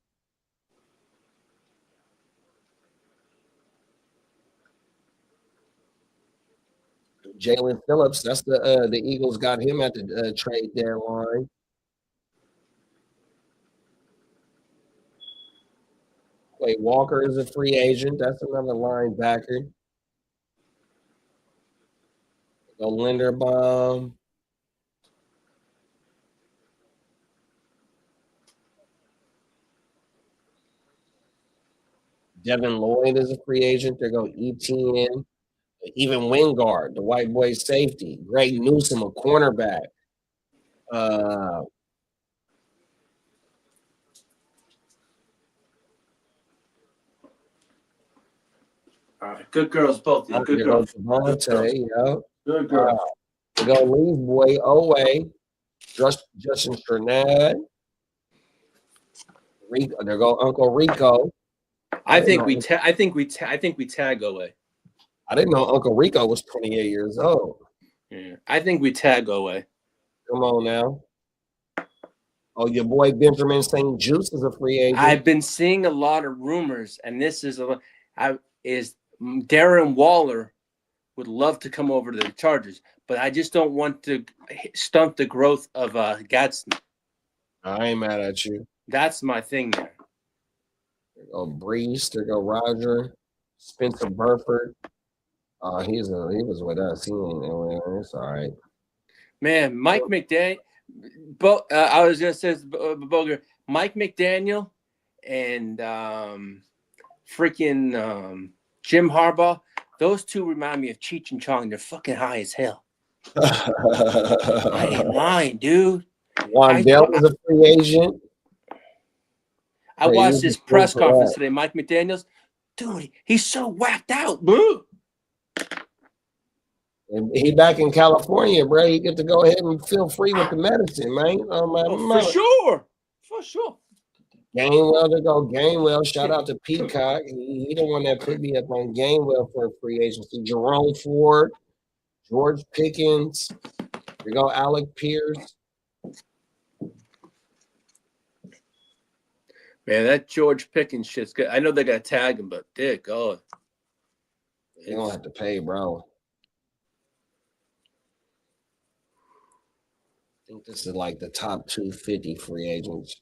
Jalen Phillips, that's the Eagles got him at the trade deadline. Clay Walker is a free agent. That's another linebacker. Go Linderbaum. Devin Lloyd is a free agent. There go ETN. Even Wingard, the white boy safety. Greg Newsome, a cornerback. All right, good girls, both. Good girls. Devontae, yeah. Good girls. They go Lee's boy, Owe. Justin Strnad. Rico, there go Uncle Rico. I think we tag away. I didn't know Uncle Rico was 28 years old. Yeah, I think we tag away. Come on now. Oh, your boy Benjamin St. Juice is a free agent. I've been seeing a lot of rumors, and this is Darren Waller would love to come over to the Chargers, but I just don't want to stunt the growth of Gadsden. I ain't mad at you. That's my thing there. There go Brees. There go Roger. Spencer Burford. He was with us. He ain't. It's all right. Man, Mike McDaniel. I was gonna say Boger. Mike McDaniel and freaking Jim Harbaugh. Those two remind me of Cheech and Chong. They're fucking high as hell. I ain't lying, dude. Wandell was a free agent. I watched his press conference today. Mike McDaniels, dude, he's so whacked out, bro. He back in California, bro. He get to go ahead and feel free with the medicine, man. For sure. Gainwell to go. Gainwell. Shout out to Peacock. He the one that put me up on Gainwell for a free agency. Jerome Ford, George Pickens. We go Alec Pierce. Man, that George Pickens shit's good. I know they got to tag him, but dear God. You don't have to pay, bro. I think this is like the top 250 free agents.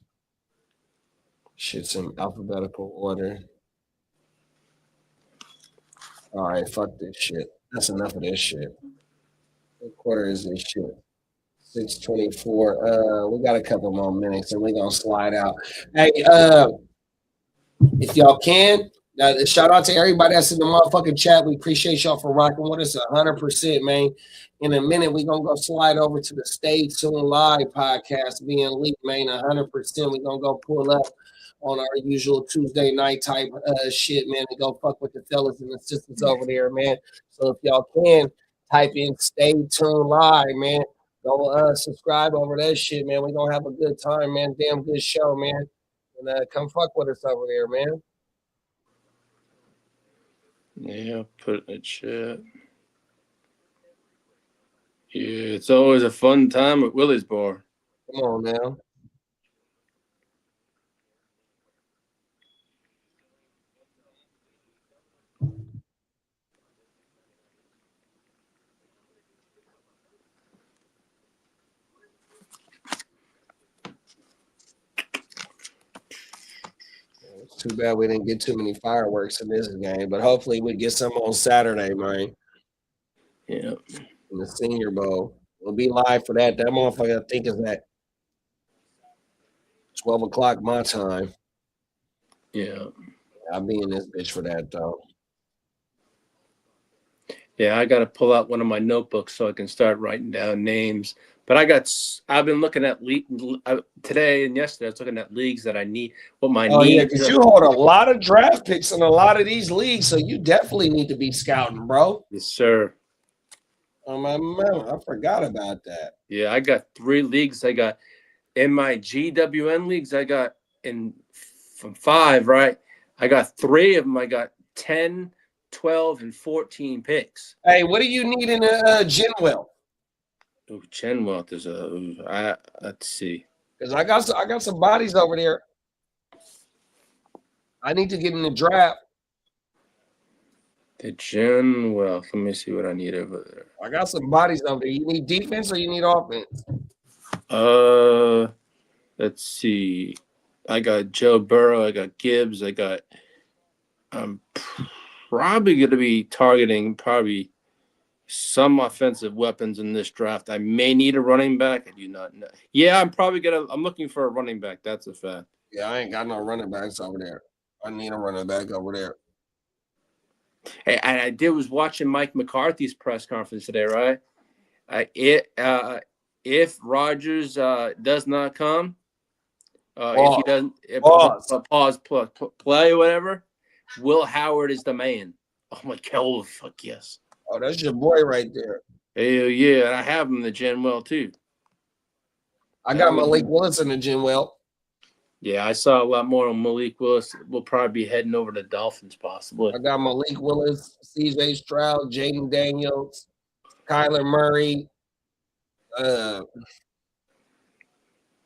Shit's in alphabetical order. All right, fuck this shit. That's enough of this shit. What quarter is this shit? 6:24. We got a couple more minutes and we're gonna slide out. Hey, if y'all can, shout out to everybody that's in the motherfucking chat. We appreciate y'all for rocking with us 100%, man. In a minute, we're gonna go slide over to the Stay Tuned Live podcast being leaked, man. 100%. We're gonna go pull up on our usual Tuesday night type shit, man, and go fuck with the fellas and the sisters over there, man. So if y'all can type in Stay Tuned Live, man. Go subscribe over that shit, man. We're gonna have a good time, man. Damn good show, man. And come fuck with us over there, man. Yeah, put it in the chat. Yeah, it's always a fun time at Willie's Bar. Come on now. It's too bad we didn't get too many fireworks in this game, but hopefully we get some on Saturday, man. Yeah. In the Senior Bowl. We'll be live for that. That motherfucker, I think, is at 12 o'clock my time. Yeah. I'll be in this bitch for that, though. Yeah, I got to pull out one of my notebooks so I can start writing down names. But I've been looking at today and yesterday. I was looking at leagues that I need. What my needs. Yeah, because you hold a lot of draft picks in a lot of these leagues, so you definitely need to be scouting, bro. Yes, sir. Oh my man, I forgot about that. Yeah, I got 3 leagues. I got in my GWN leagues. I got from 5, right? I got 3 of them. I got 10, 12, and 14 picks. Hey, what do you need in a Genwell? Oh, Chenwealth is let's see. Because I got some bodies over there. I need to get in the draft. The Chenwealth. Let me see what I need over there. I got some bodies over there. You need defense or you need offense? Let's see. I got Joe Burrow. I got Gibbs. I'm probably going to be targeting some offensive weapons in this draft. I may need a running back. I do not know. Yeah, I'm looking for a running back. That's a fact. Yeah, I ain't got no running backs over there. I need a running back over there. Hey, I was watching Mike McCarthy's press conference today, right? If Rodgers does not come, if he doesn't play or whatever, Will Howard is the man. Oh my God! Fuck yes. Oh, that's your boy right there. Hell yeah, and I have him in the Genwell too. I got Malik Willis in the Genwell. Yeah, I saw a lot more on Malik Willis. We'll probably be heading over to Dolphins possibly. I got Malik Willis, C.J. Stroud, Jaden Daniels, Kyler Murray, and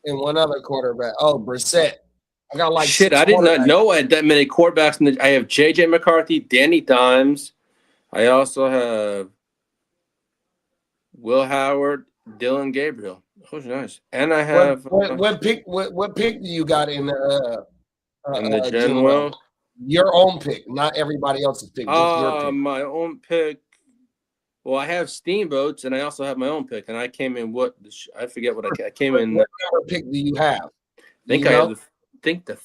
one other quarterback. Oh, Brissett. I got like shit. I did not know I had that many quarterbacks. I have J.J. McCarthy, Danny Dimes. I also have Will Howard, Dylan Gabriel. Oh, nice. And I have what pick do you got in the Genwell? Your own pick, not everybody else's pick. Just your pick. My own pick. Well, I have Steamboats, and I also have my own pick. And I came in I forget what I came in. What number pick do you have? I think the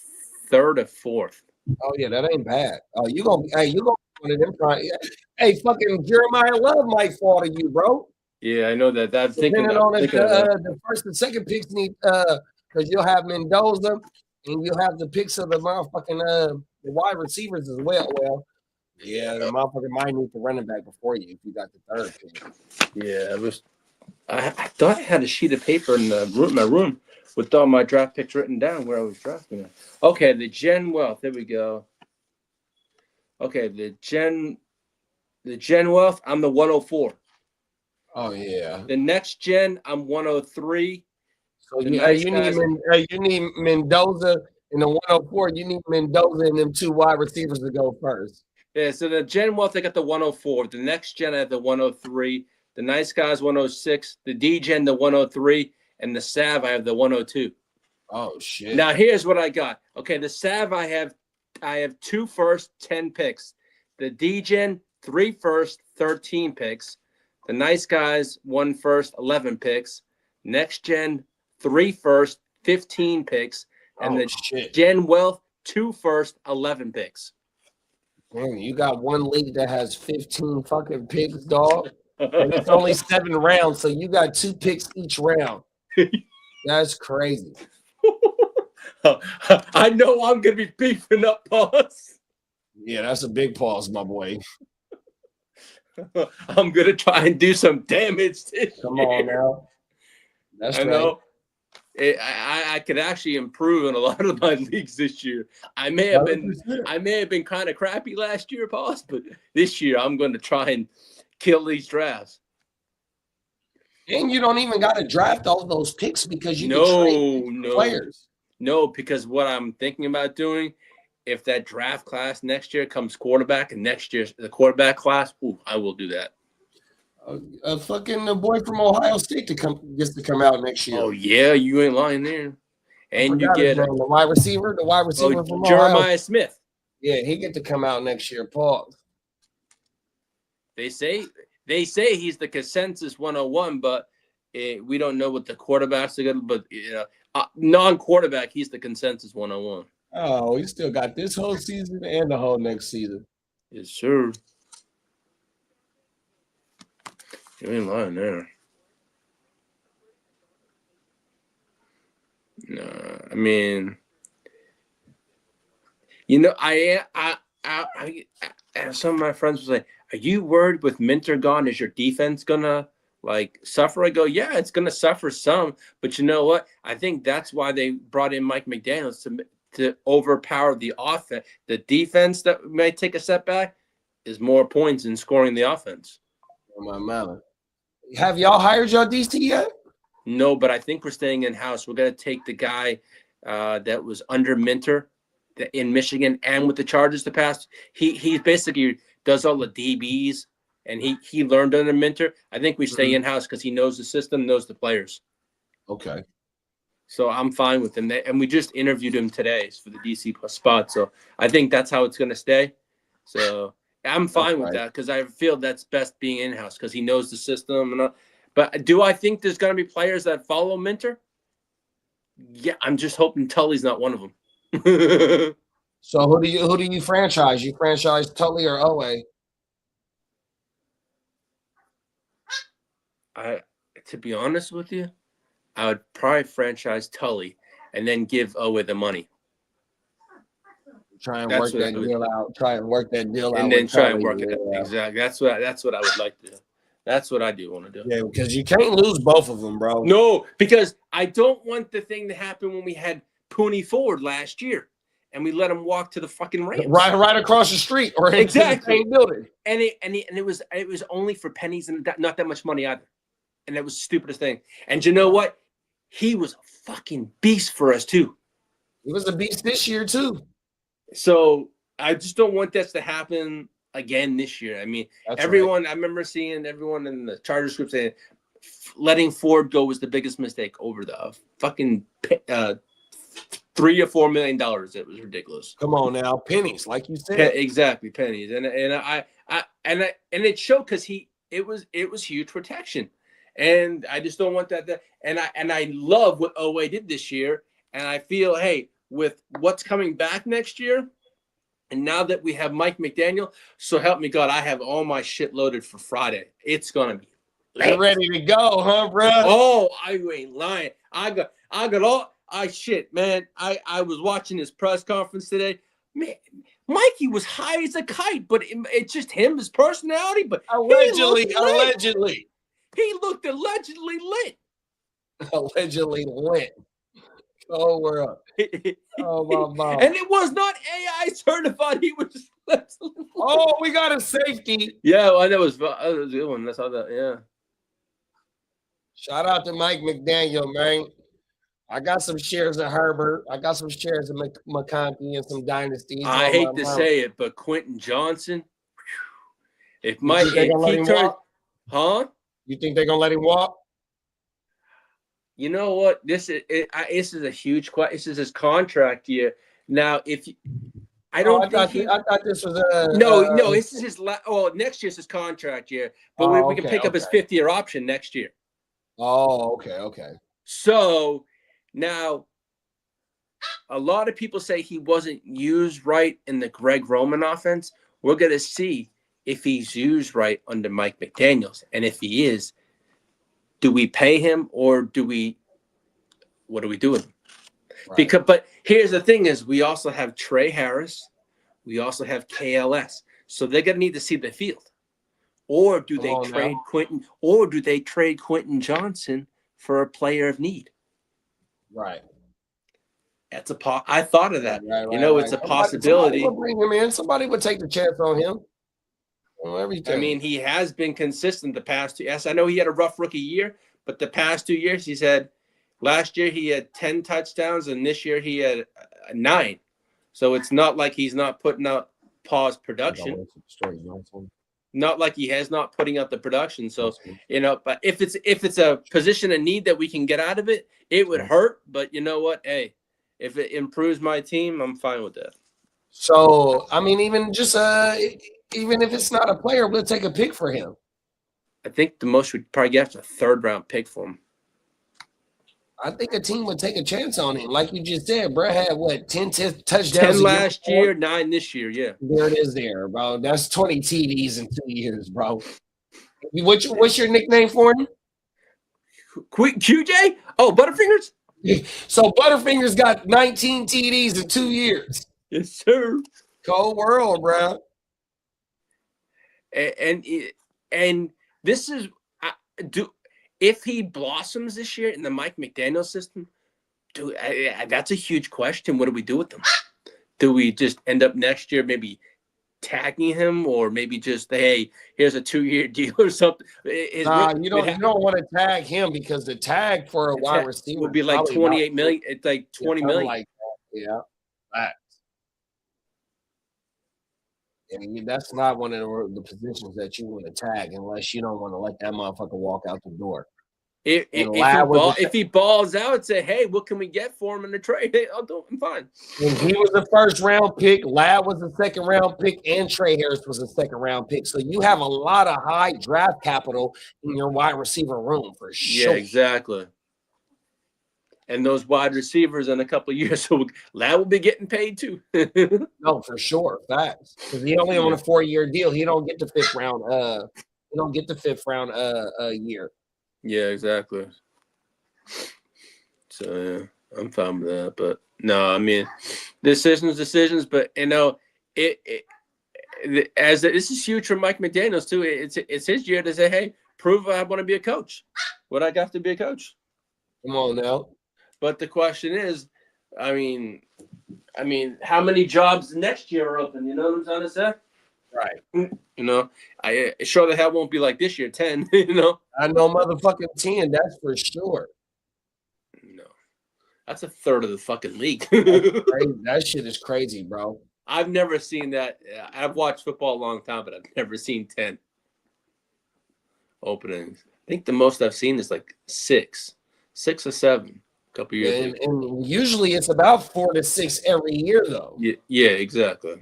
3rd or 4th. Oh yeah, that ain't bad. Oh, you gonna one of them. Hey, fucking Jeremiah Love might fall to you, bro. Yeah, I know that. That's thinking on the first and second picks need because you'll have Mendoza and you'll have the picks of the motherfucking the wide receivers as well. Well, yeah, the motherfucker might need the running back before you if you got the 3rd pick. Yeah, I thought I had a sheet of paper in my room with all my draft picks written down where I was drafting it. Okay, the Genwealth. There we go. Okay, the Genwealth. I'm the 104. Oh yeah. The next gen, I'm 103. So you need Mendoza in the 104. You need Mendoza and them 2 wide receivers to go first. Yeah. So the Genwealth, I got the 104. The next gen, I have the 103. The Nice Guys, 106. The D Gen, the 103, and the Sav, I have the 102. Oh shit. Now here's what I got. Okay, the Sav, I have 2 first, 10 picks. The D Gen, 3 first, 13 picks. The Nice Guys, 1 first, 11 picks. Next Gen 3 first, 15 picks, and then shit. Gen Wealth 2 first, 11 picks. Damn, you got one league that has 15 fucking picks, dog. And it's only 7 rounds, so you got 2 picks each round. That's crazy. I know I'm gonna be beefing up Pause. Yeah, that's a big pause, my boy. I'm gonna try and do some damage this Come year. on now. That's I right. know. I could actually improve in a lot of my leagues this year. I may have been 100%. kind of crappy last year, Boss, but this year I'm going to try and kill these drafts. And you don't even got to draft all those picks because you can trade players. No, because what I'm thinking about doing, if that draft class next year comes quarterback, and next year's the quarterback class, I will do that. The boy from Ohio State gets to come out next year. Oh yeah, you ain't lying there. And you get the wide receiver from Jeremiah Ohio. Smith. Yeah, he get to come out next year. Pause. They say he's the consensus 101, but we don't know what the quarterbacks are going to. But non-quarterback, he's the consensus 101. Oh, he still got this whole season and the whole next season. Yes, sir. You ain't lying there. No, I mean, some of my friends was like, "Are you worried with Minter gone? Is your defense gonna suffer?" I go, "Yeah, it's gonna suffer some, but you know what? I think that's why they brought in Mike McDaniels to overpower the offense. The defense that might take a step back is more points in scoring the offense." Oh, my mother. Have y'all hired your DC yet? No, but I think we're staying in house. We're gonna take the guy that was under Minter in Michigan and with the Chargers the past. He basically does all the DBs, and he learned under Minter. I think we stay in house because he knows the system, knows the players. Okay. So I'm fine with him. And we just interviewed him today for the DC spot. So I think that's how it's gonna stay. So I'm fine with that because I feel that's best being in house because he knows the system. But do I think there's gonna be players that follow Minter? Yeah, I'm just hoping Tully's not one of them. So who do you franchise? You franchise Tully or Owe? To be honest with you, I would probably franchise Tully and then give Owe the money. Try and work that deal out. And then try and work it out. Exactly. That's what I would like to do. That's what I do want to do. Yeah, because you can't lose both of them, bro. No, because I don't want the thing to happen when we had Pooney Ford last year and we let him walk to the fucking Rams. Right across the street or exactly the same building. And it was only for pennies and not that much money either. And that was the stupidest thing. And you know what? He was a fucking beast for us too. He was a beast this year too. So I just don't want this to happen again this year. I mean, I remember seeing everyone in the Chargers group saying letting Ford go was the biggest mistake over the fucking $3 or $4 million. It was ridiculous. Come on now, pennies, like you said. Exactly, pennies, and it showed because it was huge protection, and I just don't want that. And I love what Owe did this year, and I feel with what's coming back next year. And now that we have Mike McDaniel, so help me God, I have all my shit loaded for Friday. It's gonna be lit. Ready to go, huh, bro? Oh, I ain't lying. I got all shit, man. I was watching his press conference today. Man, Mikey was high as a kite, but it's just him, his personality. But allegedly, he looked allegedly lit. Allegedly lit. Oh, we're up. Oh, my mom. And it was not AI certified. He was just. Oh, we got a safety. Yeah, well, that was a good one. That's how that. Yeah. Shout out to Mike McDaniel, man. I got some shares of Herbert. I got some shares of McConkey and some Dynasty. I hate to say it, but Quentin Johnson. If Mike, he turned, huh? You think they're gonna let him walk? You know what? This is a huge question. This is his contract year. Now, I thought this was no. This is his next year's his contract year, but we can pick up his 5th-year option next year. Oh, okay. So now a lot of people say he wasn't used right in the Greg Roman offense. We're going to see if he's used right under Mike McDaniels. And if he is, do we pay him or what do we do with him? Right. But here's the thing is we also have Trey Harris. We also have KLS. So they're going to need to see the field. Or do they trade Quentin Johnson for a player of need? Right. That's I thought of that. Right. It's a possibility. Somebody would bring him in. Somebody would take the chance on him. Everything. I mean, he has been consistent the past 2 years. Yes, I know he had a rough rookie year, but the past 2 years, he's had. Last year he had 10 touchdowns, and this year he had 9. So it's not like he's not putting out pause production. Not like he has not putting out the production. So but if it's a position of need that we can get out of it, it would hurt. But you know what? Hey, if it improves my team, I'm fine with that. So I mean, even if it's not a player, we'll take a pick for him. I think the most we'd probably get is a 3rd round pick for him. I think a team would take a chance on him. Like you just said, bro had what, 10 touchdowns 10 last year, 9 this year, yeah. There it is there, bro. That's 20 TDs in 2 years, bro. What's your nickname for him? QJ? Oh, Butterfingers? So Butterfingers got 19 TDs in 2 years. Yes, sir. Cold world, bro. And this is if he blossoms this year in the Mike McDaniel system, that's a huge question. What do we do with him? Do we just end up next year maybe tagging him, or maybe just hey, here's a 2-year deal or something? You don't want to tag him because the tag for a wide receiver would be like 28 million. It's like 20 million. Like that. Yeah. Facts. And that's not one of the positions that you want to tag unless you don't want to let that motherfucker walk out the door. If he balls out, say, hey, what can we get for him in the trade? Hey, I'm fine. And he was a 1st round pick, Lad was a 2nd round pick, and Trey Harris was a 2nd round pick. So you have a lot of high draft capital in your wide receiver room for sure. Yeah, exactly. And those wide receivers in a couple of years, so Lad will be getting paid too. No, for sure, facts. Because he only on a 4-year deal. He don't get the 5th round. He don't get the 5th round year. Yeah, exactly. So yeah, I'm fine with that. But no, I mean, decisions. But this is huge for Mike McDaniels too. It's his year to say, hey, prove I want to be a coach. What I got to be a coach. Come on now. But the question is, I mean, how many jobs next year are open? You know what I'm trying to say? Right. I sure the hell won't be like this year, 10. I know motherfucking 10. That's for sure. No, that's a third of the fucking league. That shit is crazy, bro. I've never seen that. I've watched football a long time, but I've never seen 10 openings. I think the most I've seen is like 6 or 7. Couple years and usually it's about 4 to 6 every year though. Yeah, exactly.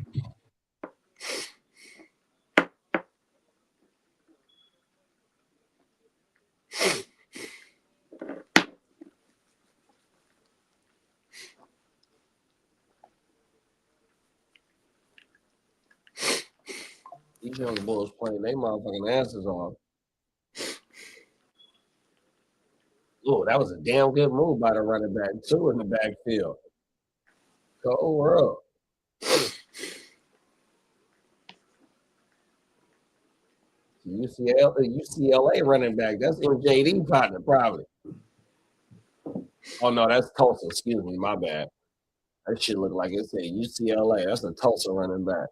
These young bulls playing their motherfucking asses off. Oh, that was a damn good move by the running back, too, in the backfield. Cold world. UCLA running back. That's MJD partner, probably. Oh, no, that's Tulsa. Excuse me, my bad. That shit look like it said UCLA. That's a Tulsa running back.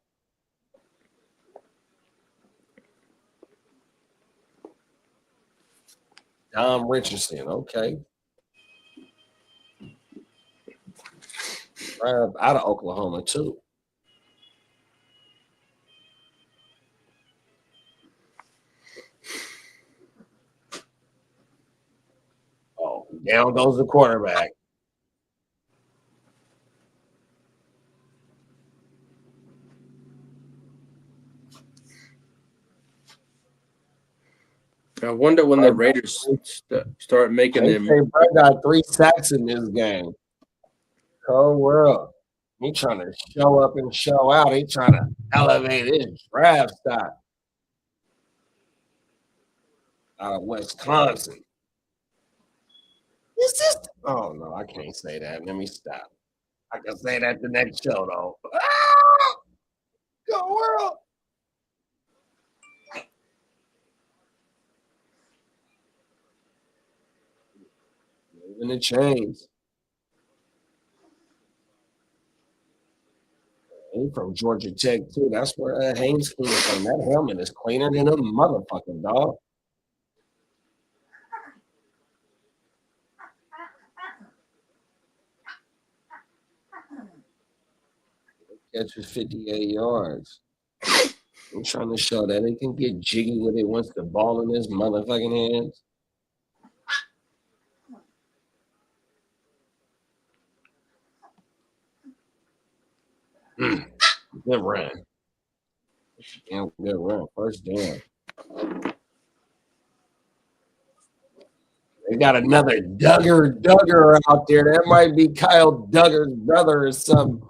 Dom Richardson, okay. Right out of Oklahoma, too. Oh, down goes the quarterback. I wonder when the Raiders start making They them. say Bro got 3 sacks in this game. Cold world. He trying to show up and show out. He trying to elevate his draft stock out of Wisconsin. Is this? Oh no, I can't say that. Let me stop. I can say that the next show though. Ah! Go world. Moving the chains. He from Georgia Tech too. That's where Haynes came from. That helmet is cleaner than a motherfucking dog. Catches 58 yards. I'm trying to show that he can get jiggy with it once the ball in his motherfucking hands. Good run. Damn, good run. First down. They got another Duggar out there. That might be Kyle Duggar's brother or something.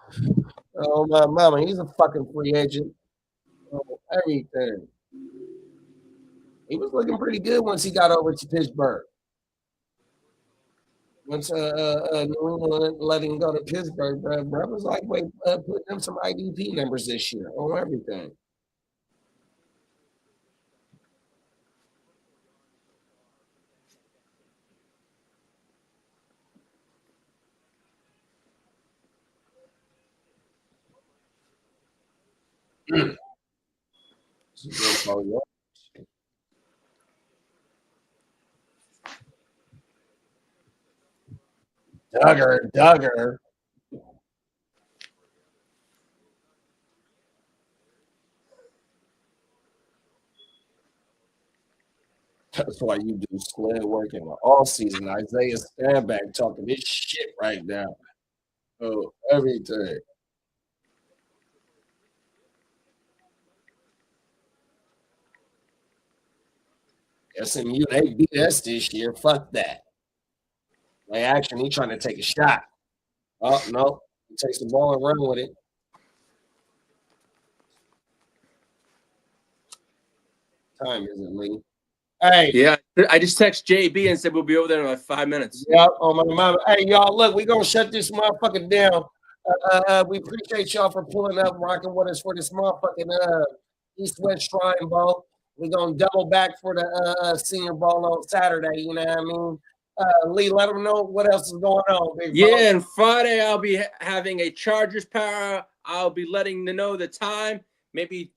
Oh, my mama. He's a fucking free agent. Oh, everything. He was looking pretty good once he got over to Pittsburgh. Once New England let him go to Pittsburgh, bro was like, wait, put them some IDP numbers this year on everything. Duggar. That's why you do sled work in the all season. Isaiah Standback talking this shit right now. Oh, everything. SMU, they beat us this year. Fuck that. Play action. He trying to take a shot. Oh, no. He takes the ball and run with it. Time is it, Lee? Hey. Yeah, I just text JB and said we'll be over there in like 5 minutes. Yeah, on my mama. Hey, y'all, look, we're going to shut this motherfucker down. We appreciate y'all for pulling up, rocking with us for this motherfucking East-West Shrine Bowl. We're going to double back for the Senior Bowl on Saturday, you know what I mean? Lee, let them know what else is going on. Big yeah, and Friday I'll be having a Chargers Power. I'll be letting them know the time, maybe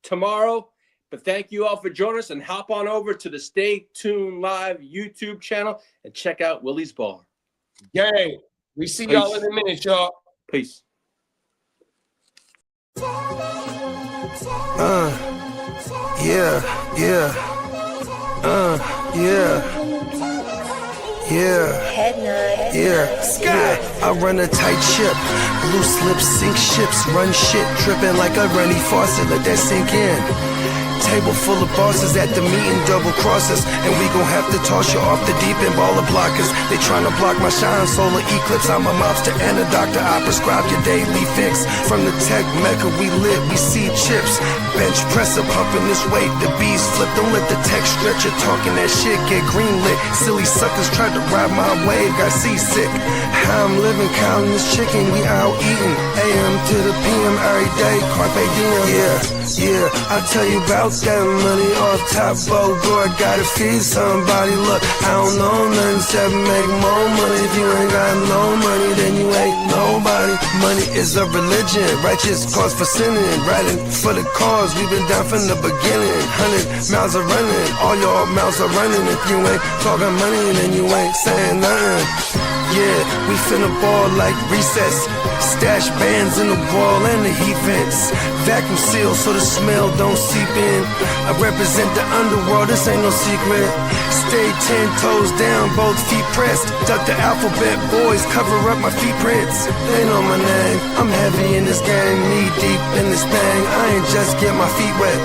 tomorrow. But thank you all for joining us, and hop on over to the Stay Tuned Live YouTube channel and check out Willie's Bar. Gang, we see y'all in a minute, y'all. Peace. Sky, I run a tight ship. Loose lips sink ships. Run shit, dripping like a runny faucet. Let that sink in. Table full of bosses at the meeting, double crosses, and we gon' have to toss you off the deep end, baller blockers. They tryna block my shine, solar eclipse. I'm a mobster and a doctor. I prescribe your daily fix. From the tech mecca, we lit, we see chips. Bench presser pumping this weight, the bees flip. Don't let the tech stretcher talking that shit get greenlit. Silly suckers tried to ride my wave, got seasick. How I'm living, counting this chicken, we out eating. AM to the PM every day, carpe diem. Yeah, I'll tell you about that money off top, boy, gotta feed somebody. Look, I don't know nothing except make more money. If you ain't got no money, then you ain't nobody. Money is a religion, righteous cause for sinning. Riding for the cause, we've been down from the beginning. 100 miles are running, all your mouths are running. If you ain't talking money, then you ain't saying nothing. Yeah, we finna ball like recess. Stash bands in the wall and the heat vents. Vacuum seal so the smell don't seep in. I represent the underworld, this ain't no secret. Stay 10 toes down, both feet pressed. Duck the alphabet, boys, cover up my feet prints. They know my name, I'm heavy in this game, knee deep in this thing. I ain't just get my feet wet.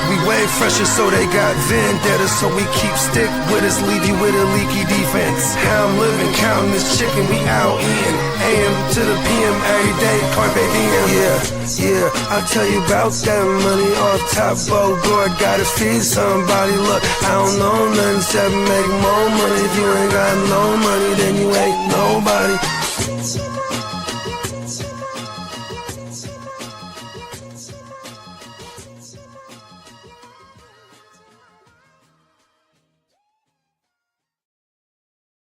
We way fresher, so they got vendetta. So we keep stick with us, leave you with a leaky defense. How I'm living, counting this chicken, we out in AM to the PM every day, carpe diem. Yeah, I'll tell you about that money off top. Bogor, gotta feed somebody. Look, I don't know nothing except make more money. If you ain't got no money, then you ain't nobody.